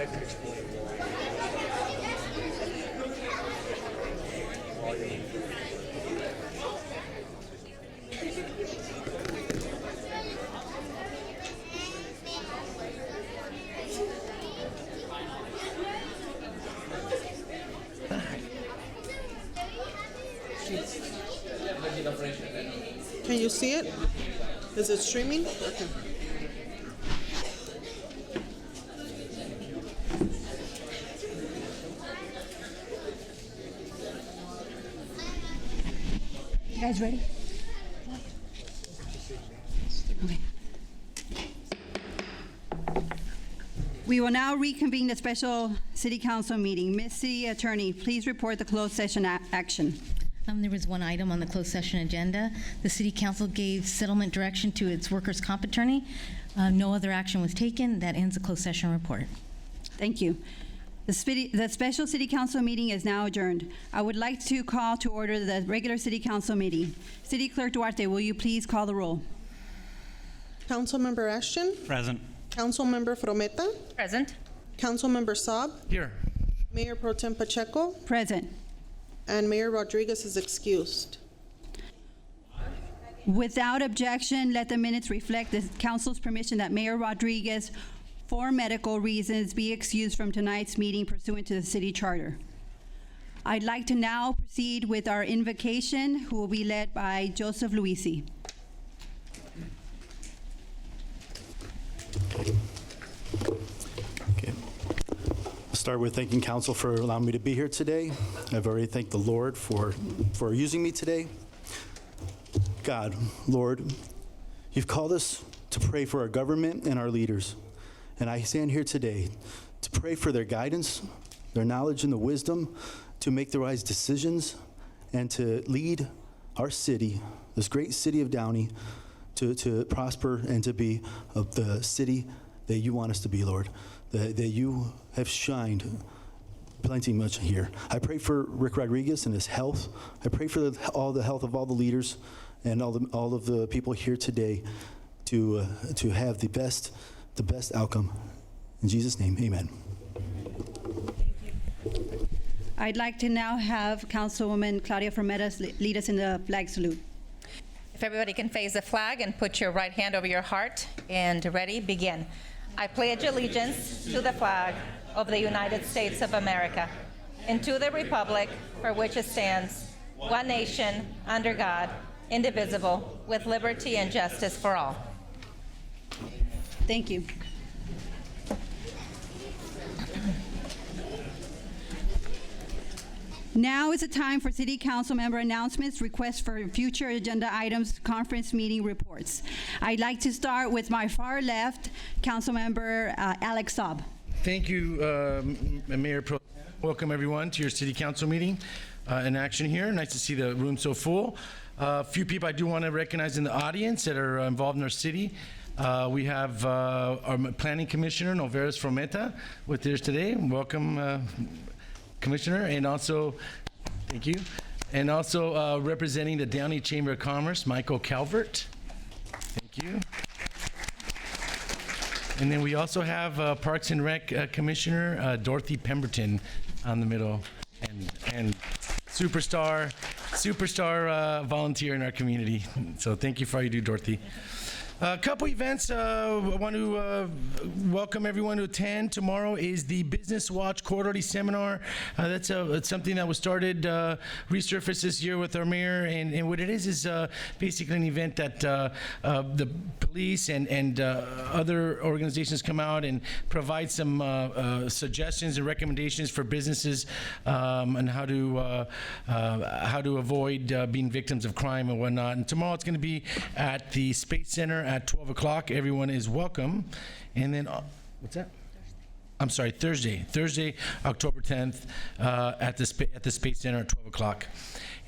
like to explain Can you see it? Is it streaming? Okay. You guys ready? Okay. We will now reconvene the special city council meeting. Ms. City Attorney, please report the closed session action. There was one item on the closed session agenda. The City Council gave settlement direction to its workers' comp attorney. No other action was taken. That ends the closed session report. Thank you. The special City Council meeting is now adjourned. I would like to call to order the regular City Council meeting. City Clerk Duarte, will you please call the roll? Councilmember Ashton? Present. Councilmember Frometa? Present. Councilmember Saab? Here. Mayor Pro Tem Pacheco? Present. And Mayor Rodriguez is excused. Without objection, let the minutes reflect the council's permission that Mayor Rodriguez, for medical reasons, be excused from tonight's meeting pursuant to the city charter. I'd like to now proceed with our invocation, who will be led by Joseph Luisi. Okay. I'll start with thanking council for allowing me to be here today. I've already thanked the Lord for using me today. God, Lord, you've called us to pray for our government and our leaders. And I stand here today to pray for their guidance, their knowledge and the wisdom to make the wise decisions and to lead our city, this great city of Downey, to prosper and to be of the city that you want us to be, Lord, that you have shined plenty much here. I pray for Rick Rodriguez and his health. I pray for all the health of all the leaders and all of the people here today to have the best outcome. In Jesus' name, amen. I'd like to now have Councilwoman Claudia Frometa lead us in the flag salute. If everybody can face the flag and put your right hand over your heart, and ready, begin. I pledge allegiance to the flag of the United States of America and to the republic for which it stands, one nation, under God, indivisible, with liberty and justice for all. Thank you. Now is the time for City Council member announcements, requests for future agenda items, conference meeting reports. I'd like to start with my far left, Council member Alex Saab. Thank you, Mayor Pro. Welcome everyone to your City Council meeting in action here. Nice to see the room so full. A few people I do want to recognize in the audience that are involved in our city. We have our Planning Commissioner, Noveras Frometa, with us today. Welcome, Commissioner, and also, thank you, and also representing the Downey Chamber of Commerce, Michael Calvert. Thank you. And then we also have Parks and Rec Commissioner Dorothy Pemberton on the middle, and superstar volunteer in our community. So thank you for all you do, Dorothy. A couple events. I want to welcome everyone to attend. Tomorrow is the Business Watch Quarterly Seminar. It's something that was started, resurfaced this year with our mayor. And what it is basically an event that the police and other organizations come out and provide some suggestions and recommendations for businesses on how to avoid being victims of crime and whatnot. And tomorrow it's going to be at the Space Center at 12 o'clock. Everyone is welcome. And then, what's that? I'm sorry, Thursday, October 10th, at the Space Center at 12 o'clock.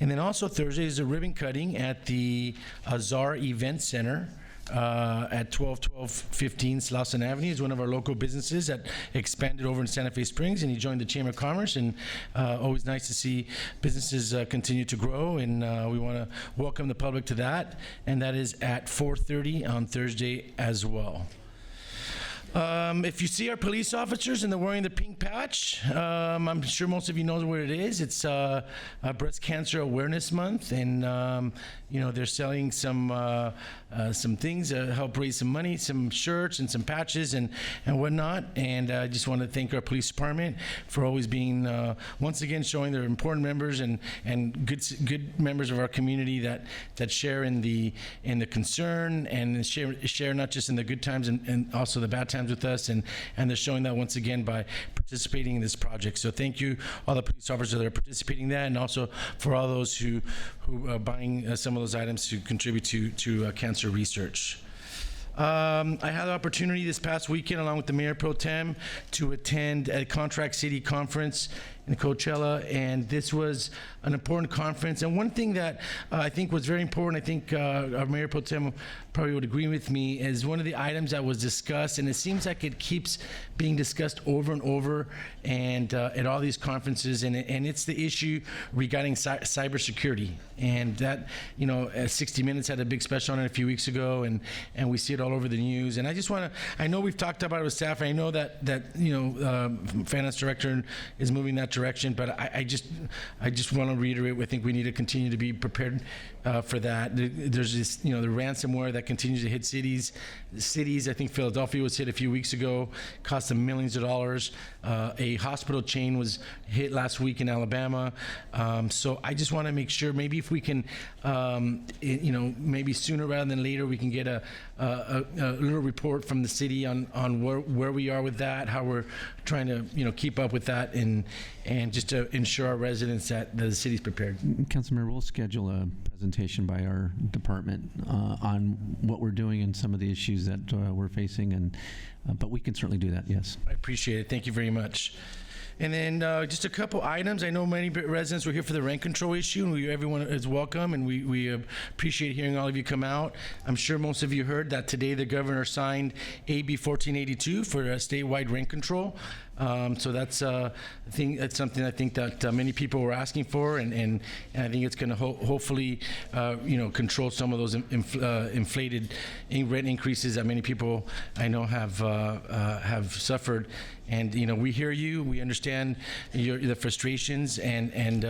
And then also Thursday is a ribbon cutting at the Azar Event Center at 1215 Slauson Avenue. Is one of our local businesses that expanded over in Santa Fe Springs, and he joined the Chamber of Commerce, and always nice to see businesses continue to grow, and we want to welcome the public to that, and that is at 4:30 on Thursday as well. If you see our police officers and they're wearing the pink patch, I'm sure most of you know what it is. It's Breast Cancer Awareness Month, and they're selling some things to help raise some money, some shirts and some patches and whatnot. And I just want to thank our police department for always being once again showing they're important members and good members of our community that share in the concern and share not just in the good times and also the bad times with us, and they're showing that once again by participating in this project. So thank you, all the police officers that are participating in that, and also for all those who are buying some of those items to contribute to cancer research. I had the opportunity this past weekend, along with the Mayor Pro Tem, to attend a Contract City conference in Coachella, and this was an important conference. And one thing that I think was very important, I think our Mayor Pro Tem probably would agree with me, is one of the items that was discussed, and it seems like it keeps being discussed over and over and at all these conferences, and it's the issue regarding cybersecurity. And that, 60 Minutes had a big special on it a few weeks ago, and we see it all over the news. And I know we've talked about it with staff, and I know that finance director is moving that direction, but I just want to reiterate, I think we need to continue to be prepared for that. There's this, the ransomware that continues to hit cities. I think Philadelphia was hit a few weeks ago, cost them millions of dollars. A hospital chain was hit last week in Alabama. So I just want to make sure, maybe if we can, maybe sooner rather than later, we can get a little report from the city on where we are with that, how we're trying to keep up with that, and just to ensure our residents that the city's prepared. Councilmember, we'll schedule a presentation by our department on what we're doing and some of the issues that we're facing, but we can certainly do that, yes. I appreciate it. Thank you very much. And then just a couple items. I know many residents were here for the rent control issue, and everyone is welcome, and we appreciate hearing all of you come out. I'm sure most of you heard that today the governor signed AB 1482 for statewide rent control. So that's something I think that many people were asking for, and I think it's going to hopefully control some of those inflated rent increases that many people I know have suffered. And we hear you, we understand the frustrations, and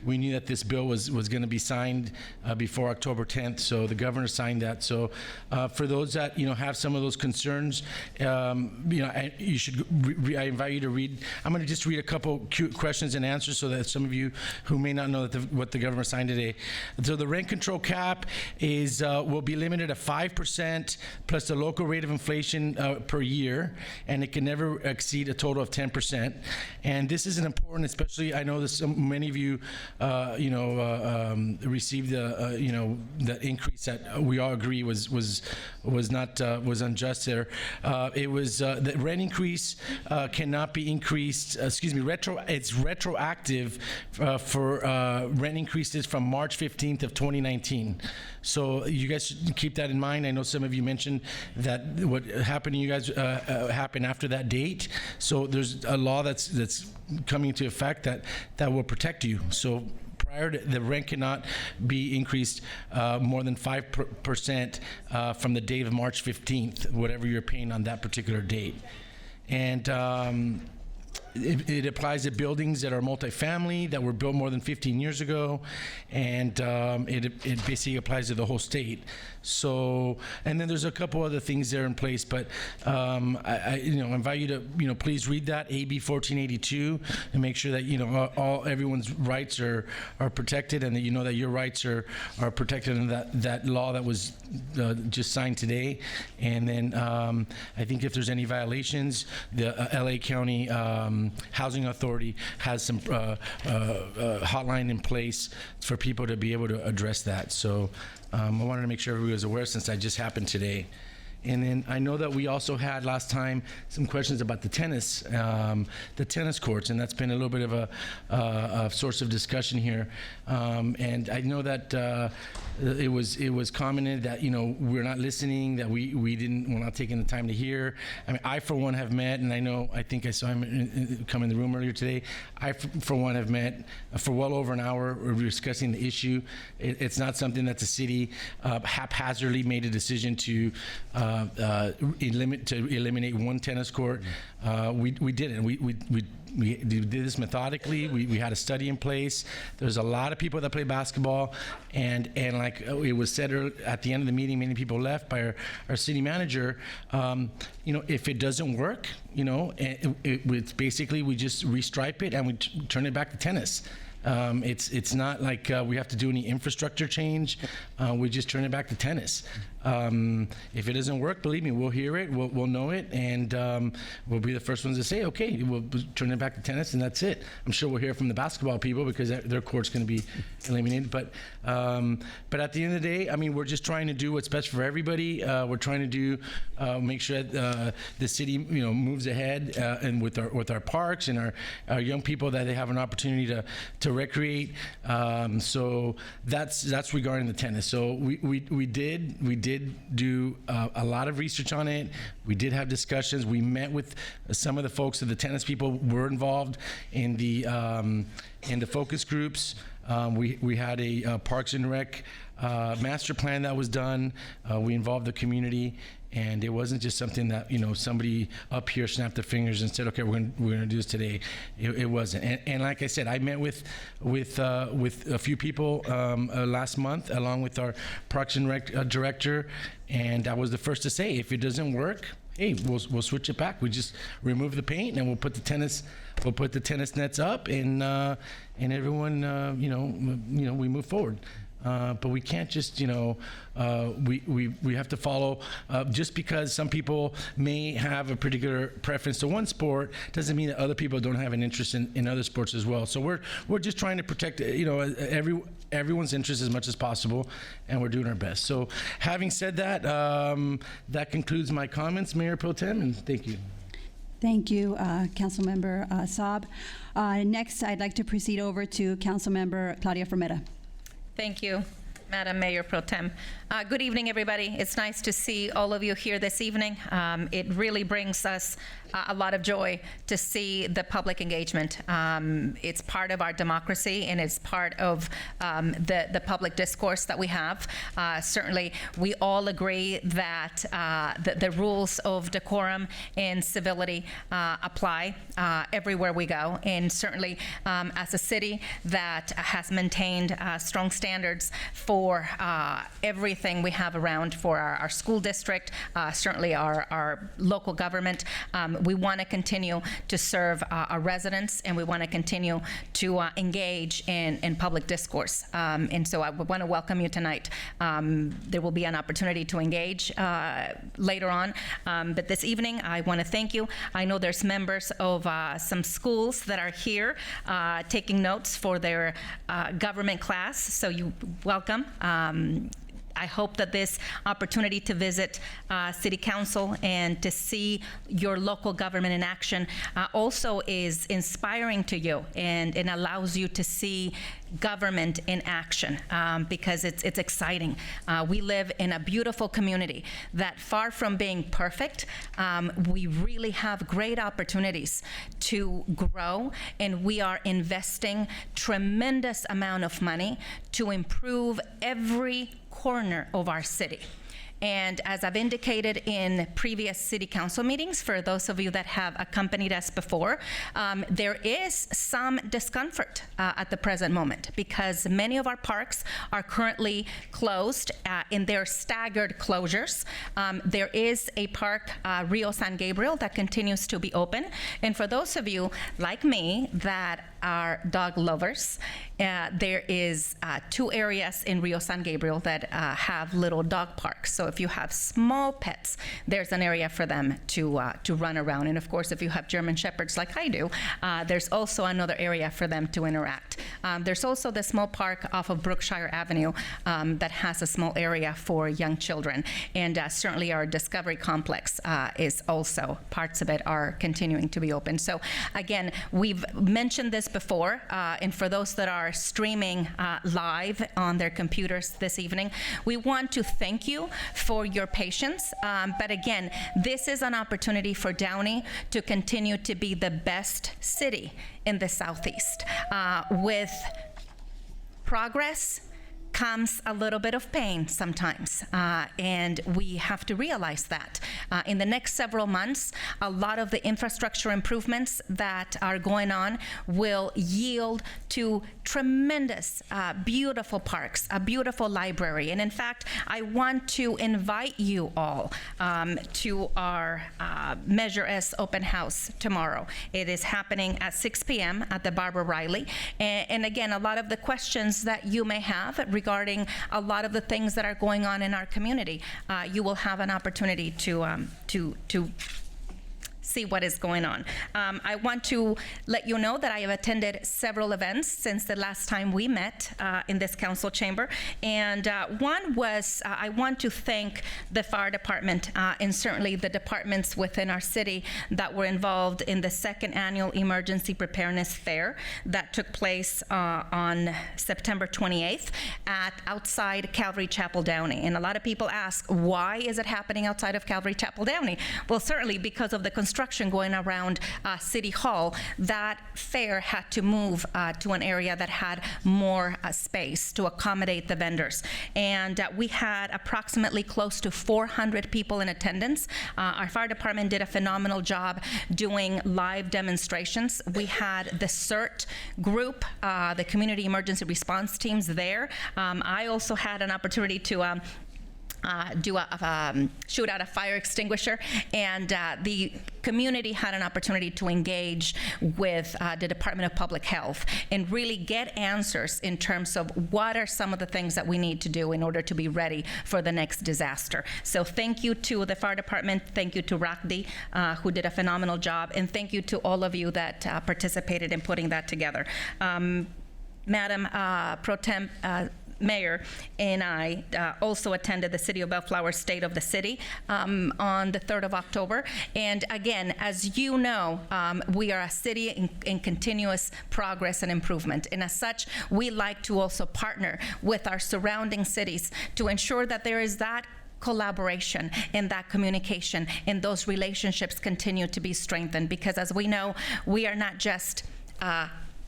we knew that this bill was going to be signed before October 10th. So the governor signed that. So for those that have some of those concerns, you should. I invite you to read. I'm going to just read a couple questions and answers so that some of you who may not know what the governor signed today. So the rent control cap will be limited to 5% plus the local rate of inflation per year, and it can never exceed a total of 10%. And this is important, especially I know that many of you, received the increase that we all agree was unjust there. It was the rent increase cannot be increased. It's retroactive for rent increases from March 15th of 2019. So you guys should keep that in mind. I know some of you mentioned that what happened to you guys happened after that date. So there's a law that's coming into effect that will protect you. So prior to, the rent cannot be increased more than 5% from the date of March 15th, whatever you're paying on that particular date. And it applies to buildings that are multifamily, that were built more than 15 years ago, and it basically applies to the whole state. So, and then there's a couple other things there in place, but I invite you to please read that AB 1482 and make sure that everyone's rights are protected, and that that your rights are protected in that law that was just signed today. And then I think if there's any violations, the LA County Housing Authority has some hotline in place for people to be able to address that. So I wanted to make sure everybody was aware, since that just happened today. And then I know that we also had last time some questions about the tennis courts, and that's been a little bit of a source of discussion here. And I know that it was commented that we're not listening, that we're not taking the time to hear. I mean, I for one have met, and I think I saw him come in the room earlier today. I for one have met for well over an hour. We're discussing the issue. It's not something that the city haphazardly made a decision to eliminate one tennis court. We didn't. We did this methodically. We had a study in place. There's a lot of people that play basketball, and like it was said at the end of the meeting, many people left by our city manager. If it doesn't work, it's basically we just restripe it and we turn it back to tennis. It's not like we have to do any infrastructure change. We just turn it back to tennis. If it doesn't work, believe me, we'll hear it, we'll know it, and we'll be the first ones to say, okay, we'll turn it back to tennis, and that's it. I'm sure we'll hear from the basketball people because their court's going to be eliminated. But at the end of the day, I mean, we're just trying to do what's best for everybody. We're trying to do make sure that the city, moves ahead, and with our parks and our young people, that they have an opportunity to recreate. So that's regarding the tennis. So we did do a lot of research on it. We did have discussions. We met with some of the folks of the tennis people were involved in the focus groups. We had a Parks and Rec master plan that was done. We involved the community, and it wasn't just something that somebody up here snapped their fingers and said, okay, we're gonna do this today. It wasn't. And like I said, I met with a few people last month, along with our Parks and Rec director, and I was the first to say, if it doesn't work, hey, we'll switch it back. We just remove the paint and we'll put the tennis nets up, and everyone we move forward. But we can't just, we have to follow, just because some people may have a particular preference to one sport, doesn't mean that other people don't have an interest in other sports as well. So we're just trying to protect, everyone's interest as much as possible, and we're doing our best. So having said that, that concludes my comments, Mayor Pro Tem, and thank you. Thank you, Councilmember Saab. Next, I'd like to proceed over to Councilmember Claudia Fermetta. Thank you, Madam Mayor Pro Tem. Good evening, everybody. It's nice to see all of you here this evening. It really brings us a lot of joy to see the public engagement. It's part of our democracy, and it's part of the public discourse that we have. Certainly, we all agree that the rules of decorum and civility apply everywhere we go. And certainly, as a city that has maintained strong standards for everything we have around for our school district, certainly our local government, we want to continue to serve our residents, and we want to continue to engage in public discourse. And so I want to welcome you tonight. There will be an opportunity to engage later on, but this evening I want to thank you. I know there's members of some schools that are here taking notes for their government class, so you welcome. I hope that this opportunity to visit City Council and to see your local government in action also is inspiring to you, and allows you to see government in action, because it's exciting. We live in a beautiful community that, far from being perfect, we really have great opportunities to grow, and we are investing tremendous amount of money to improve every corner of our city. And as I've indicated in previous city council meetings, for those of you that have accompanied us before, there is some discomfort at the present moment, because many of our parks are currently closed in their staggered closures. There is a park, Rio San Gabriel, that continues to be open. And for those of you like me that are dog lovers, there is 2 areas in Rio San Gabriel that have little dog parks. So if you have small pets, there's an area for them to run around. And of course, if you have German Shepherds like I do, there's also another area for them to interact. There's also the small park off of Brookshire Avenue that has a small area for young children. And certainly our Discovery Complex is also, parts of it are continuing to be open. So again, we've mentioned this before, and for those that are streaming live on their computers this evening, we want to thank you for your patience. But again, this is an opportunity for Downey to continue to be the best city in the Southeast, with progress, comes a little bit of pain sometimes, and we have to realize that. In the next several months, a lot of the infrastructure improvements that are going on will yield to tremendous, beautiful parks, a beautiful library. And in fact, I want to invite you all to our Measure S open house tomorrow. It is happening at 6 p.m. at the Barbara Riley. And again, a lot of the questions that you may have regarding a lot of the things that are going on in our community, you will have an opportunity to see what is going on. I want to let you know that I have attended several events since the last time we met in this council chamber. And one was, I want to thank the fire department and certainly the departments within our city that were involved in the second annual Emergency Preparedness Fair that took place on September 28th outside Calvary Chapel, Downey. And a lot of people ask, why is it happening outside of Calvary Chapel, Downey? Well, certainly because of the construction going around City Hall, that fair had to move to an area that had more space to accommodate the vendors. And we had approximately close to 400 people in attendance. Our fire department did a phenomenal job doing live demonstrations. We had the CERT group, the community emergency response teams there. I also had an opportunity to shoot out a fire extinguisher, and the community had an opportunity to engage with the Department of Public Health and really get answers in terms of what are some of the things that we need to do in order to be ready for the next disaster. So thank you to the fire department, thank you to Rakdi, who did a phenomenal job, and thank you to all of you that participated in putting that together. Madam Pro Tem Mayor and I also attended the City of Bellflower State of the City on the 3rd of October. And again, as you know, we are a city in continuous progress and improvement. And as such, we like to also partner with our surrounding cities to ensure that there is that collaboration and that communication and those relationships continue to be strengthened. Because as we know, we are not just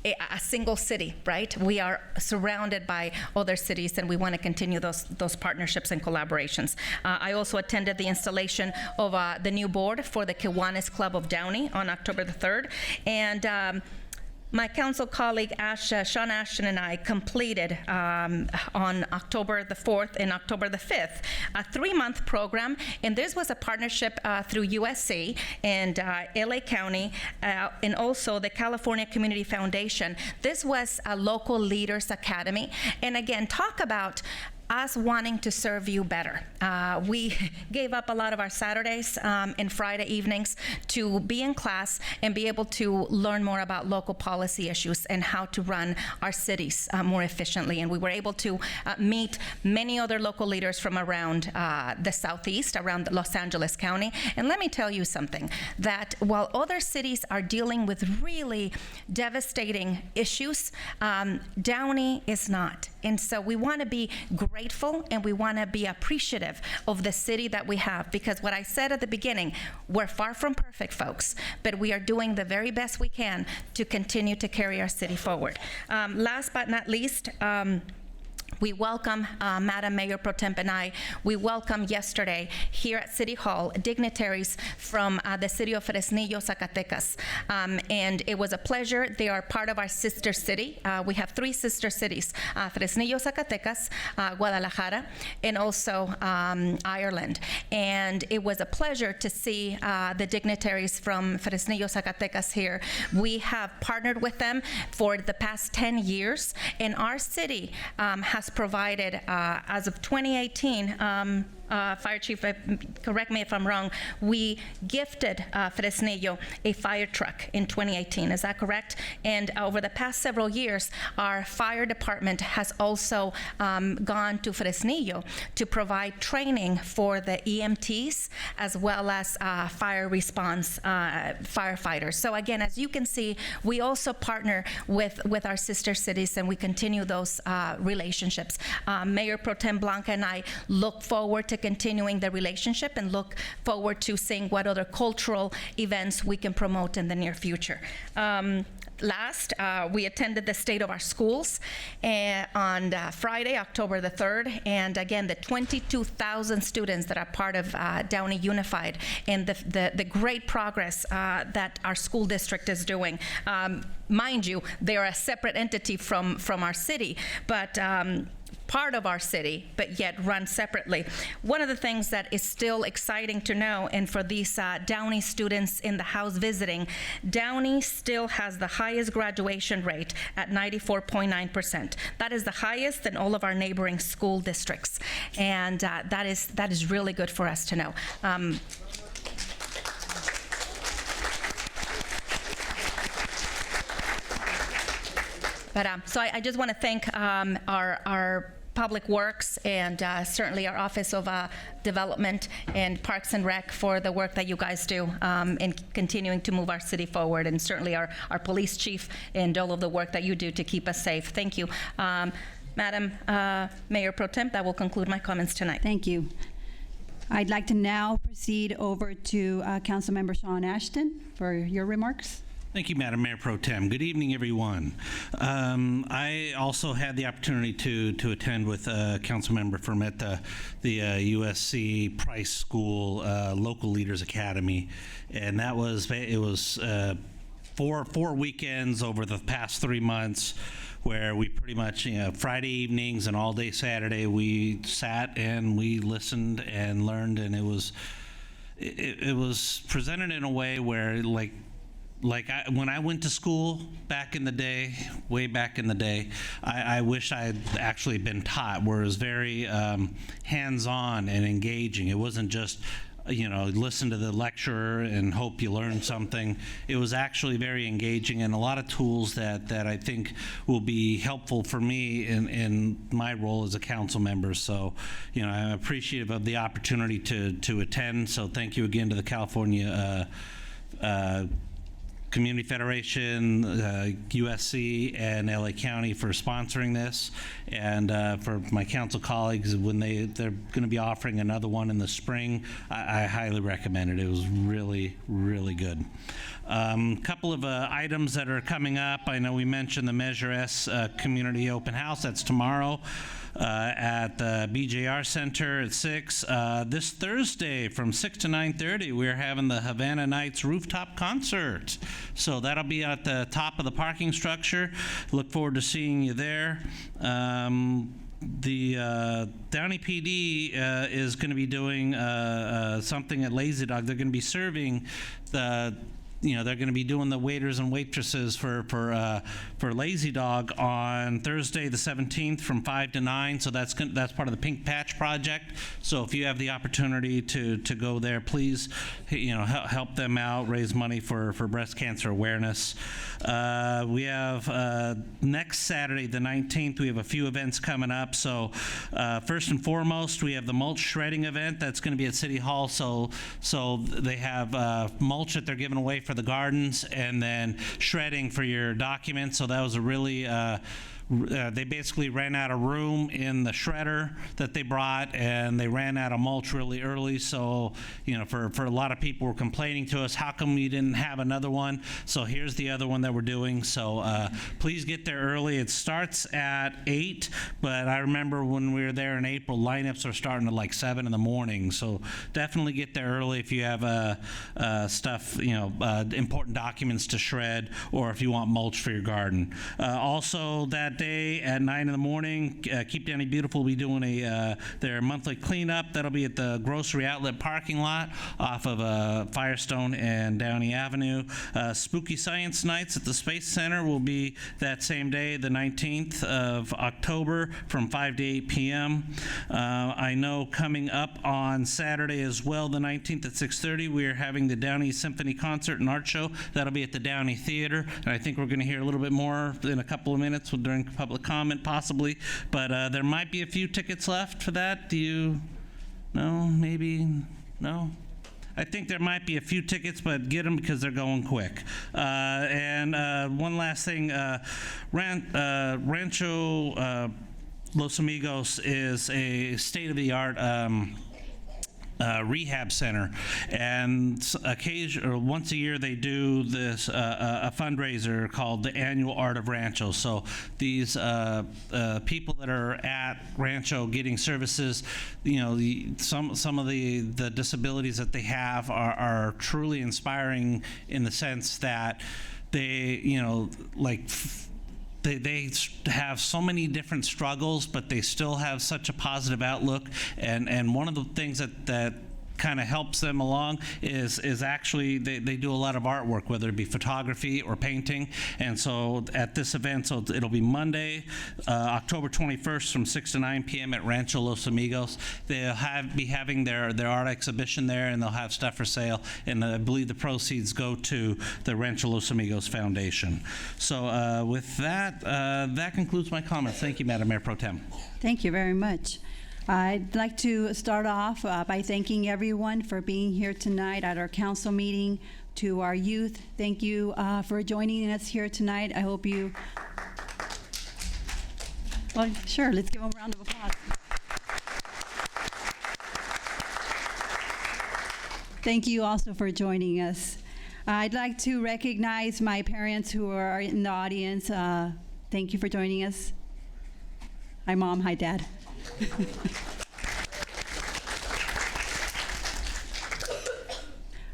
a single city, right? We are surrounded by other cities, and we want to continue those partnerships and collaborations. I also attended the installation of the new board for the Kiwanis Club of Downey on October the 3rd, and my council colleague Sean Ashton and I completed on October the 4th and October the 5th a 3-month program, and this was a partnership through USC and LA County and also the California Community Foundation. This was a local leaders academy, and again, talk about us wanting to serve you better. We gave up a lot of our Saturdays and Friday evenings to be in class and be able to learn more about local policy issues and how to run our cities more efficiently. And we were able to meet many other local leaders from around the Southeast, around Los Angeles County. And let me tell you something, that while other cities are dealing with really devastating issues, Downey is not. And so we want to be grateful and we want to be appreciative of the city that we have, because what I said at the beginning, we're far from perfect, folks, but we are doing the very best we can to continue to carry our city forward. Last but not least, we welcome, Madam Mayor Pro Tem and I, we welcome yesterday here at City Hall dignitaries from the city of Fresnillo, Zacatecas. And it was a pleasure. They are part of our sister city. We have 3 sister cities, Fresnillo, Zacatecas, Guadalajara, and also Ireland. And it was a pleasure to see the dignitaries from Fresnillo, Zacatecas here. We have partnered with them for the past 10 years, and our city has provided, as of 2018, Fire Chief, correct me if I'm wrong, we gifted Fresnillo a fire truck in 2018, is that correct? And over the past several years, our fire department has also gone to Fresnillo to provide training for the EMTs as well as fire response firefighters. So again, as you can see, we also partner with our sister cities, and we continue those relationships. Mayor Pro Tem Blanca and I look forward to continuing the relationship and look forward to seeing what other cultural events we can promote in the near future. Last, we attended the State of Our Schools on Friday, October the 3rd, and again, the 22,000 students that are part of Downey Unified and the great progress that our school district is doing. Mind you, they are a separate entity from our city, but part of our city, but yet run separately. One of the things that is still exciting to know, and for these Downey students in the house visiting, Downey still has the highest graduation rate at 94.9%. That is the highest in all of our neighboring school districts, and that is really good for us to know. So I just want to thank our Public Works and certainly our Office of Development and Parks and Rec for the work that you guys do in continuing to move our city forward, and certainly our police chief and all of the work that you do to keep us safe. Thank you. Madam Mayor Pro Tem, that will conclude my comments tonight. Thank you. I'd like to now proceed over to Councilmember Sean Ashton for your remarks. Thank you, Madam Mayor Pro Tem. Good evening, everyone. I also had the opportunity to attend with Councilmember Fermetta the USC Price School Local Leaders Academy, and it was four weekends over the past 3 months, where we pretty much, Friday evenings and all day Saturday, we sat and we listened and learned, and it was presented in a way where when I went to school back in the day, way back in the day, I wish I had actually been taught, where it was very hands-on and engaging. It wasn't just, listen to the lecturer and hope you learn something. It was actually very engaging, and a lot of tools that I think will be helpful for me in my role as a council member. So, I'm appreciative of the opportunity to attend. So thank you again to the California Community Federation, USC, and LA County for sponsoring this, and for my council colleagues, when they're going to be offering another one in the spring, I highly recommend it. It was really, really good. Couple of items that are coming up. I know we mentioned the Measure S Community Open House. That's tomorrow at the BJR Center at 6. This Thursday from 6 to 9:30, we're having the Havana Nights rooftop concert. So that'll be at the top of the parking structure. Look forward to seeing you there. The Downey PD is going to be doing something at Lazy Dog. They're going to be serving they're going to be doing the waiters and waitresses for Lazy Dog on Thursday the 17th from 5 to 9. So that's part of the Pink Patch Project. So if you have the opportunity to go there, please help them out, raise money for breast cancer awareness. We have next Saturday the 19th, we have a few events coming up. So first and foremost, we have the mulch shredding event that's going to be at City Hall. So they have mulch that they're giving away for the gardens, and then shredding for your documents. So that was a really they basically ran out of room in the shredder that they brought, and they ran out of mulch really early. So, for a lot of people were complaining to us, how come you didn't have another one? So here's the other one that we're doing. So please get there early. It starts at 8, but I remember when we were there in April, lineups are starting at like 7 in the morning. So definitely get there early if you have stuff, important documents to shred, or if you want mulch for your garden. Also that day at 9 in the morning, Keep Downey Beautiful will be doing their monthly cleanup. That'll be at the grocery outlet parking lot off of Firestone and Downey Avenue. Spooky Science Nights at the Space Center will be that same day, the 19th of October, from 5 to 8 p.m. I know coming up on Saturday as well, the 19th at 6:30, we are having the Downey Symphony Concert and Art Show. That'll be at the Downey Theater, and I think we're going to hear a little bit more in a couple of minutes during public comment, possibly, but there might be a few tickets left for that. Do you know? Maybe? No? I think there might be a few tickets, but get them because they're going quick. And one last thing, Rancho Los Amigos is a state-of-the-art rehab center, and once a year they do this a fundraiser called the Annual Art of Rancho. So these people that are at Rancho getting services, some of the disabilities that they have are truly inspiring in the sense that they they have so many different struggles, but they still have such a positive outlook. And one of the things that kind of helps them along is actually they do a lot of artwork, whether it be photography or painting. And so at this event, so it'll be Monday, October 21st from 6 to 9 p.m. at Rancho Los Amigos. They'll be having their art exhibition there, and they'll have stuff for sale. And I believe the proceeds go to the Rancho Los Amigos Foundation. So with that, that concludes my comments. Thank you, Madam Mayor Pro Tem. Thank you very much. I'd like to start off by thanking everyone for being here tonight at our council meeting. To our youth, thank you for joining us here tonight. I hope you... Well, sure, let's give them a round of applause. Thank you also for joining us. I'd like to recognize my parents who are in the audience. Thank you for joining us. Hi, Mom. Hi, Dad.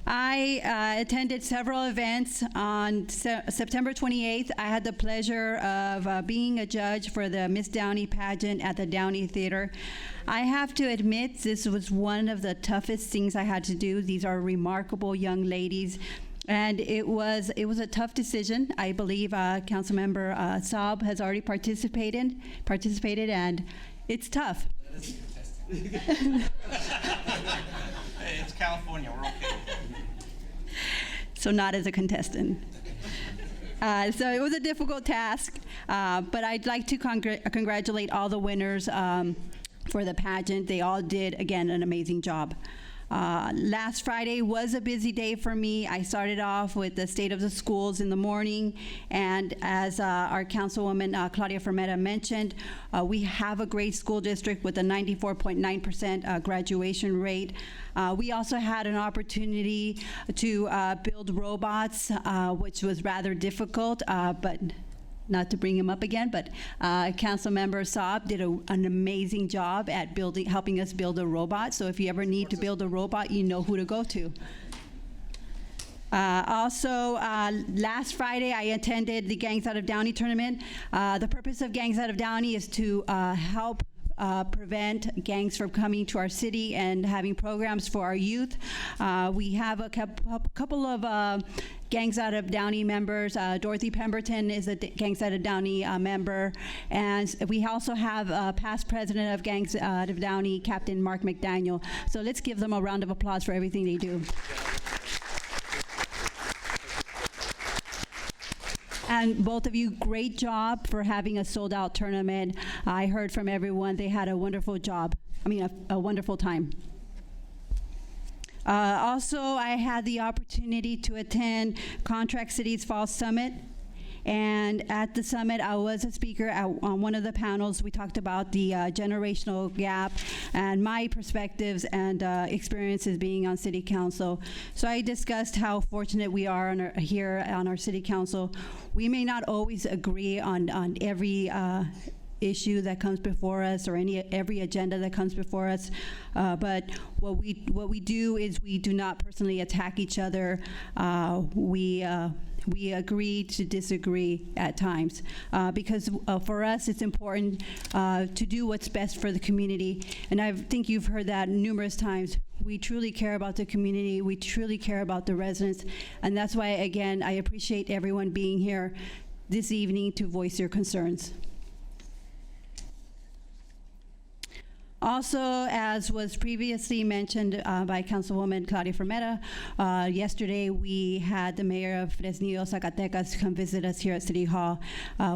I attended several events. On September 28th, I had the pleasure of being a judge for the Miss Downey pageant at the Downey Theater. I have to admit, this was one of the toughest things I had to do. These are remarkable young ladies. And it was a tough decision. I believe Councilmember Saab has already participated, and it's tough. Hey, it's California. We're okay. So not as a contestant. So it was a difficult task, but I'd like to congratulate all the winners for the pageant. They all did, again, an amazing job. Last Friday was a busy day for me. I started off with the state of the schools in the morning, and as our Councilwoman Claudia Fermetta mentioned, we have a great school district with a 94.9% graduation rate. We also had an opportunity to build robots, which was rather difficult, but not to bring him up again, but Councilmember Saab did an amazing job at helping us build a robot. So if you ever need to build a robot, you know who to go to. Also, last Friday, I attended the Gangs Out of Downey tournament. The purpose of Gangs Out of Downey is to help prevent gangs from coming to our city and having programs for our youth. We have a couple of Gangs Out of Downey members. Dorothy Pemberton is a Gangs Out of Downey member, and we also have past president of Gangs Out of Downey, Captain Mark McDaniel. So let's give them a round of applause for everything they do. And both of you, great job for having a sold-out tournament. I heard from everyone they had a wonderful job. A wonderful time. Also, I had the opportunity to attend Contract Cities Fall Summit. And at the summit, I was a speaker on one of the panels. We talked about the generational gap and my perspectives and experiences being on city council. So I discussed how fortunate we are here on our city council. We may not always agree on every issue that comes before us or every agenda that comes before us, but what we do is we do not personally attack each other. We agree to disagree at times because for us it's important to do what's best for the community, and I think you've heard that numerous times. We truly care about the community, we truly care about the residents, and that's why, again, I appreciate everyone being here this evening to voice your concerns. Also, as was previously mentioned by Councilwoman Claudia Fermetta, yesterday we had the mayor of Fresnillo, Zacatecas, come visit us here at City Hall.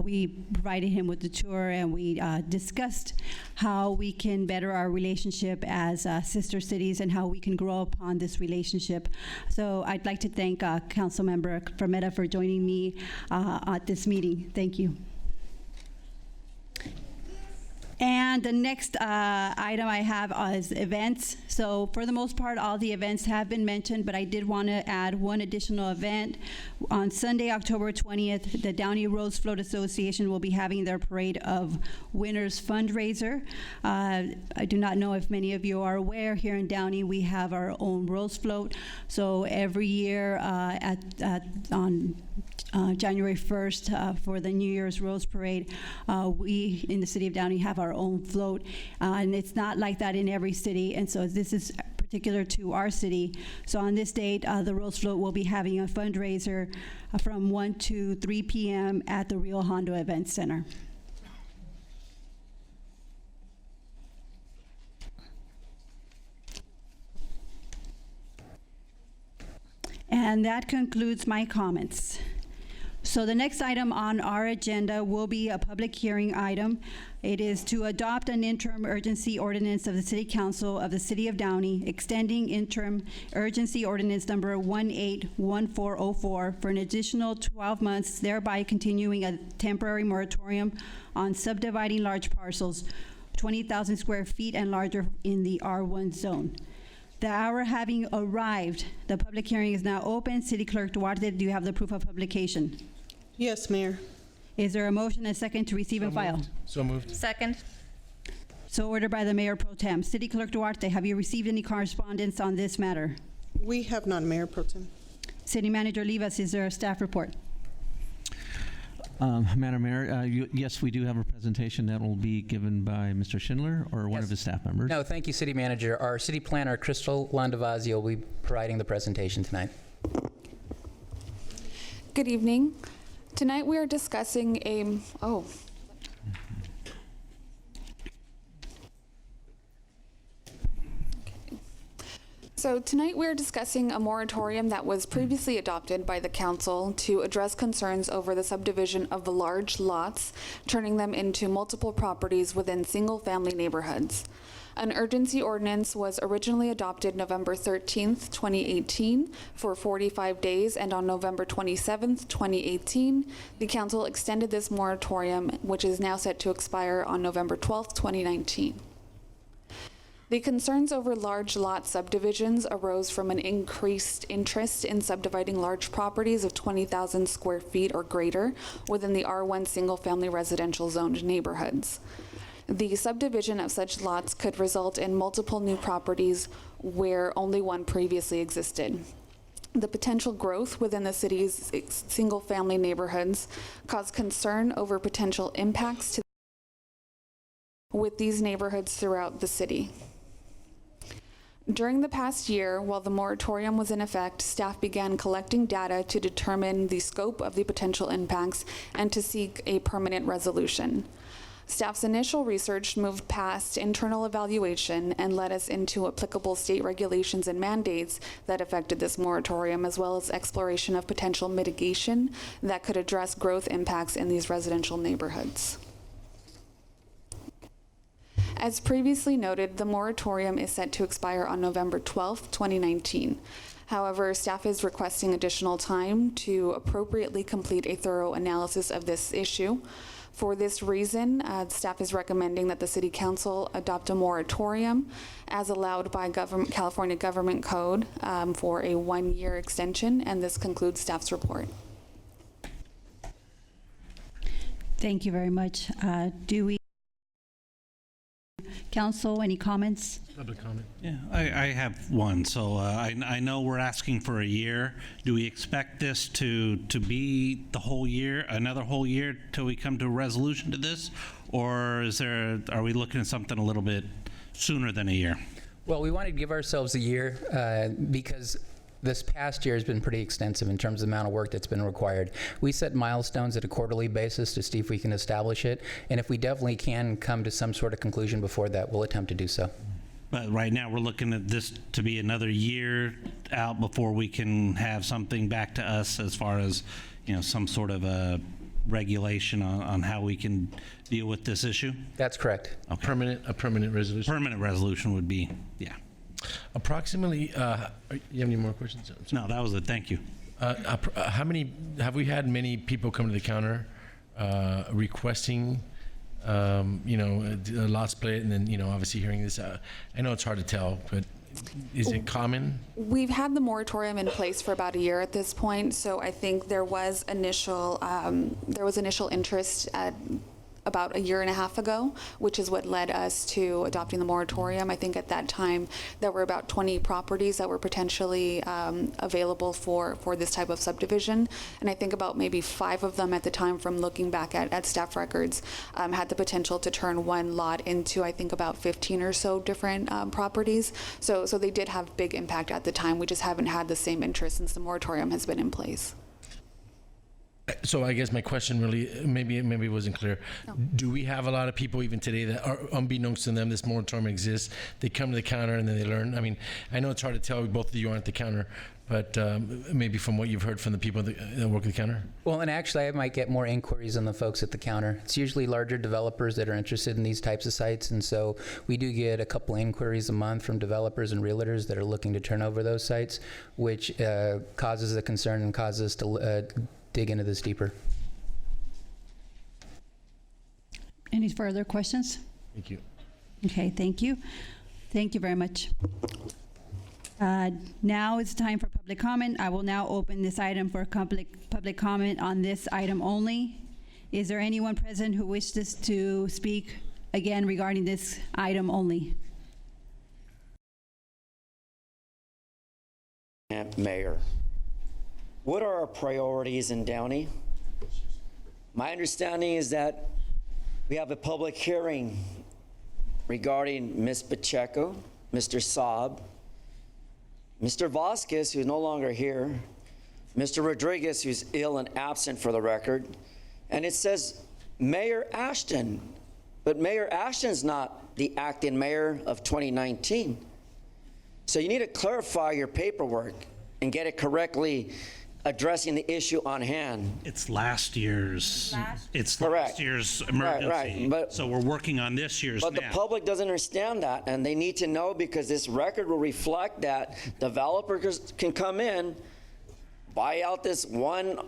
We provided him with the tour, and we discussed how we can better our relationship as sister cities and how we can grow upon this relationship. So I'd like to thank Councilmember Fermetta for joining me at this meeting. Thank you. And the next item I have is events. So for the most part, all the events have been mentioned, but I did want to add one additional event. On Sunday, October 20th, the Downey Rose Float Association will be having their Parade of Winners fundraiser. I do not know if many of you are aware, here in Downey, we have our own Rose Float. So every year on January 1st for the New Year's Rose Parade, we in the city of Downey have our own float, and it's not like that in every city, and so this is particular to our city. So on this date, the Rose Float will be having a fundraiser from 1 to 3 p.m. at the Rio Hondo Event Center. And that concludes my comments. So the next item on our agenda will be a public hearing item. It is to adopt an interim urgency ordinance of the City Council of the City of Downey, extending interim urgency ordinance number 181404 for an additional 12 months, thereby continuing a temporary moratorium on subdividing large parcels, 20,000 square feet and larger in the R1 zone. The hour having arrived, the public hearing is now open. City Clerk Duarte, do you have the proof of publication? Yes, Mayor. Is there a motion and a second to receive and file? So moved. Second. So ordered by the Mayor Pro Tem. City Clerk Duarte, have you received any correspondence on this matter? We have none, Mayor Pro Tem. City Manager Livas, is there a staff report? Madam Mayor, yes, we do have a presentation that will be given by Mr. Schindler or one of his staff members. No, thank you, City Manager. Our City Planner, Crystal Landavazzi, will be providing the presentation tonight. Good evening. Tonight we are discussing a, So tonight we're discussing a moratorium that was previously adopted by the council to address concerns over the subdivision of the large lots, turning them into multiple properties within single-family neighborhoods. An urgency ordinance was originally adopted November 13th, 2018 for 45 days, and on November 27th, 2018, the council extended this moratorium, which is now set to expire on November 12th, 2019. The concerns over large lot subdivisions arose from an increased interest in subdividing large properties of 20,000 square feet or greater within the R1 single-family residential zoned neighborhoods. The subdivision of such lots could result in multiple new properties where only one previously existed. The potential growth within the city's single-family neighborhoods caused concern over potential impacts with these neighborhoods throughout the city. During the past year, while the moratorium was in effect, staff began collecting data to determine the scope of the potential impacts and to seek a permanent resolution. Staff's initial research moved past internal evaluation and led us into applicable state regulations and mandates that affected this moratorium, as well as exploration of potential mitigation that could address growth impacts in these residential neighborhoods. As previously noted, the moratorium is set to expire on November 12th, 2019. However, staff is requesting additional time to appropriately complete a thorough analysis of this issue. For this reason, staff is recommending that the City Council adopt a moratorium as allowed by California Government Code for a 1-year extension, and this concludes staff's report. Thank you very much. Council, any comments? Public comment. Yeah, I have one. So I know we're asking for a year. Do we expect this to be the whole year, another whole year till we come to a resolution to this? Or are we looking at something a little bit sooner than a year? Well, we wanted to give ourselves a year because this past year has been pretty extensive in terms of the amount of work that's been required. We set milestones at a quarterly basis to see if we can establish it, and if we definitely can come to some sort of conclusion before that, we'll attempt to do so. But right now, we're looking at this to be another year out before we can have something back to us as far as, some sort of a regulation on how we can deal with this issue? That's correct. Okay. A permanent resolution. Permanent resolution would be, yeah. Approximately, you have any more questions? No, that was it. Thank you. Have we had many people come to the counter requesting a lot split, and then, obviously hearing this, I know it's hard to tell, but is it common? We've had the moratorium in place for about a year at this point, so I think there was initial interest at about a year and a half ago, which is what led us to adopting the moratorium. I think at that time there were about 20 properties that were potentially available for this type of subdivision, and I think about maybe 5 of them at the time, from looking back at staff records, had the potential to turn one lot into, I think, about 15 or so different properties. So they did have big impact at the time. We just haven't had the same interest since the moratorium has been in place. So I guess my question really, maybe it wasn't clear. No. Do we have a lot of people even today that are, unbeknownst to them, this moratorium exists? They come to the counter and then they learn. I mean, I know it's hard to tell. Both of you aren't at the counter, but maybe from what you've heard from the people that work at the counter. Well, and actually, I might get more inquiries than the folks at the counter. It's usually larger developers that are interested in these types of sites, and so we do get a couple inquiries a month from developers and realtors that are looking to turn over those sites, which causes a concern and causes us to dig into this deeper. Any further questions? Thank you. Okay, thank you. Thank you very much. Now it's time for public comment. I will now open this item for public comment on this item only. Is there anyone present who wishes to speak again regarding this item only? Mayor, what are our priorities in Downey? My understanding is that we have a public hearing regarding Ms. Pacheco, Mr. Saab, Mr. Vasquez, who's no longer here, Mr. Rodriguez, who's ill and absent for the record, and it says Mayor Ashton, but Mayor Ashton's not the acting mayor of 2019. So you need to clarify your paperwork and get it correctly addressing the issue on hand. It's last year's. It's Correct. last year's emergency. Right. But, so we're working on this year's but now. the public doesn't understand that, and they need to know, because this record will reflect that developers can come in, buy out this one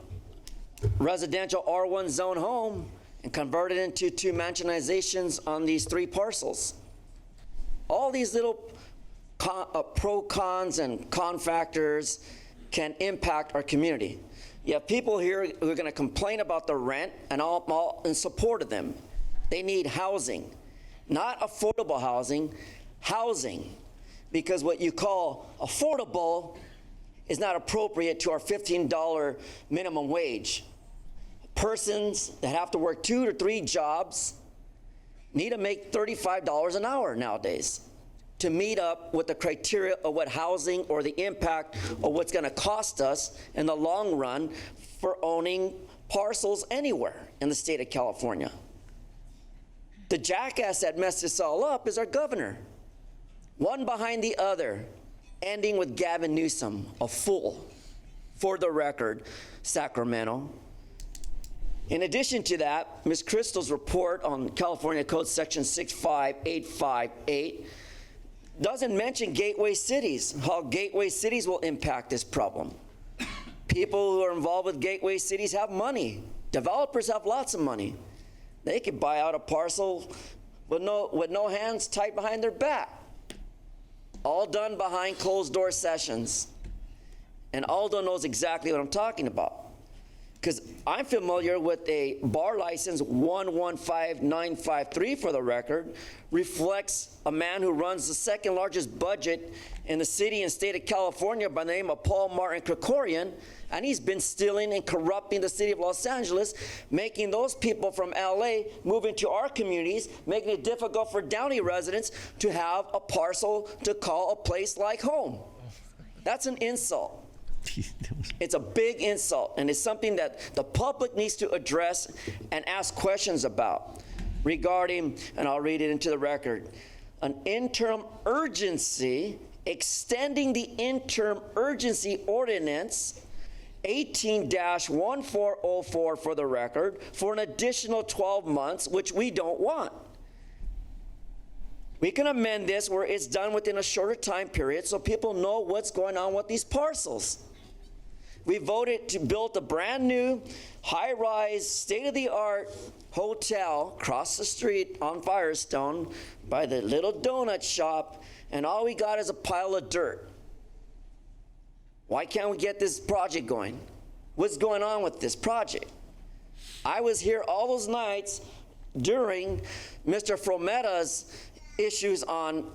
residential R1 zone home and convert it into 2 mansionizations on these 3 parcels. All these little pro, cons, and con factors can impact our community. You have people here who are going to complain about the rent, and all in support of them. They need housing, not affordable housing, housing, because what you call affordable is not appropriate to our $15 minimum wage. Persons that have to work 2 to 3 jobs need to make $35 an hour nowadays to meet up with the criteria of what housing or the impact of what's going to cost us in the long run for owning parcels anywhere in the state of California. The jackass that messed this all up is our governor. One behind the other, ending with Gavin Newsom, a fool. For the record, Sacramento. In addition to that, Ms. Crystal's report on California Code Section 65858 doesn't mention gateway cities, how gateway cities will impact this problem. People who are involved with gateway cities have money. Developers have lots of money. They could buy out a parcel with no hands tied behind their back. All done behind closed door sessions. And Aldo knows exactly what I'm talking about, because I'm familiar with a bar license 115953, for the record, reflects a man who runs the 2nd largest budget in the city and state of California by the name of Paul Martin Krikorian, and he's been stealing and corrupting the city of Los Angeles, making those people from LA move into our communities, making it difficult for Downey residents to have a parcel to call a place like home. That's an insult. It's a big insult, and it's something that the public needs to address and ask questions about regarding, and I'll read it into the record, an interim urgency, extending the interim urgency ordinance 18-1404, for the record, for an additional 12 months, which we don't want. We can amend this where it's done within a shorter time period so people know what's going on with these parcels. We voted to build a brand new, high-rise, state-of-the-art hotel across the street on Firestone by the little donut shop, and all we got is a pile of dirt. Why can't we get this project going? What's going on with this project? I was here all those nights during Mr. Frometa's issues on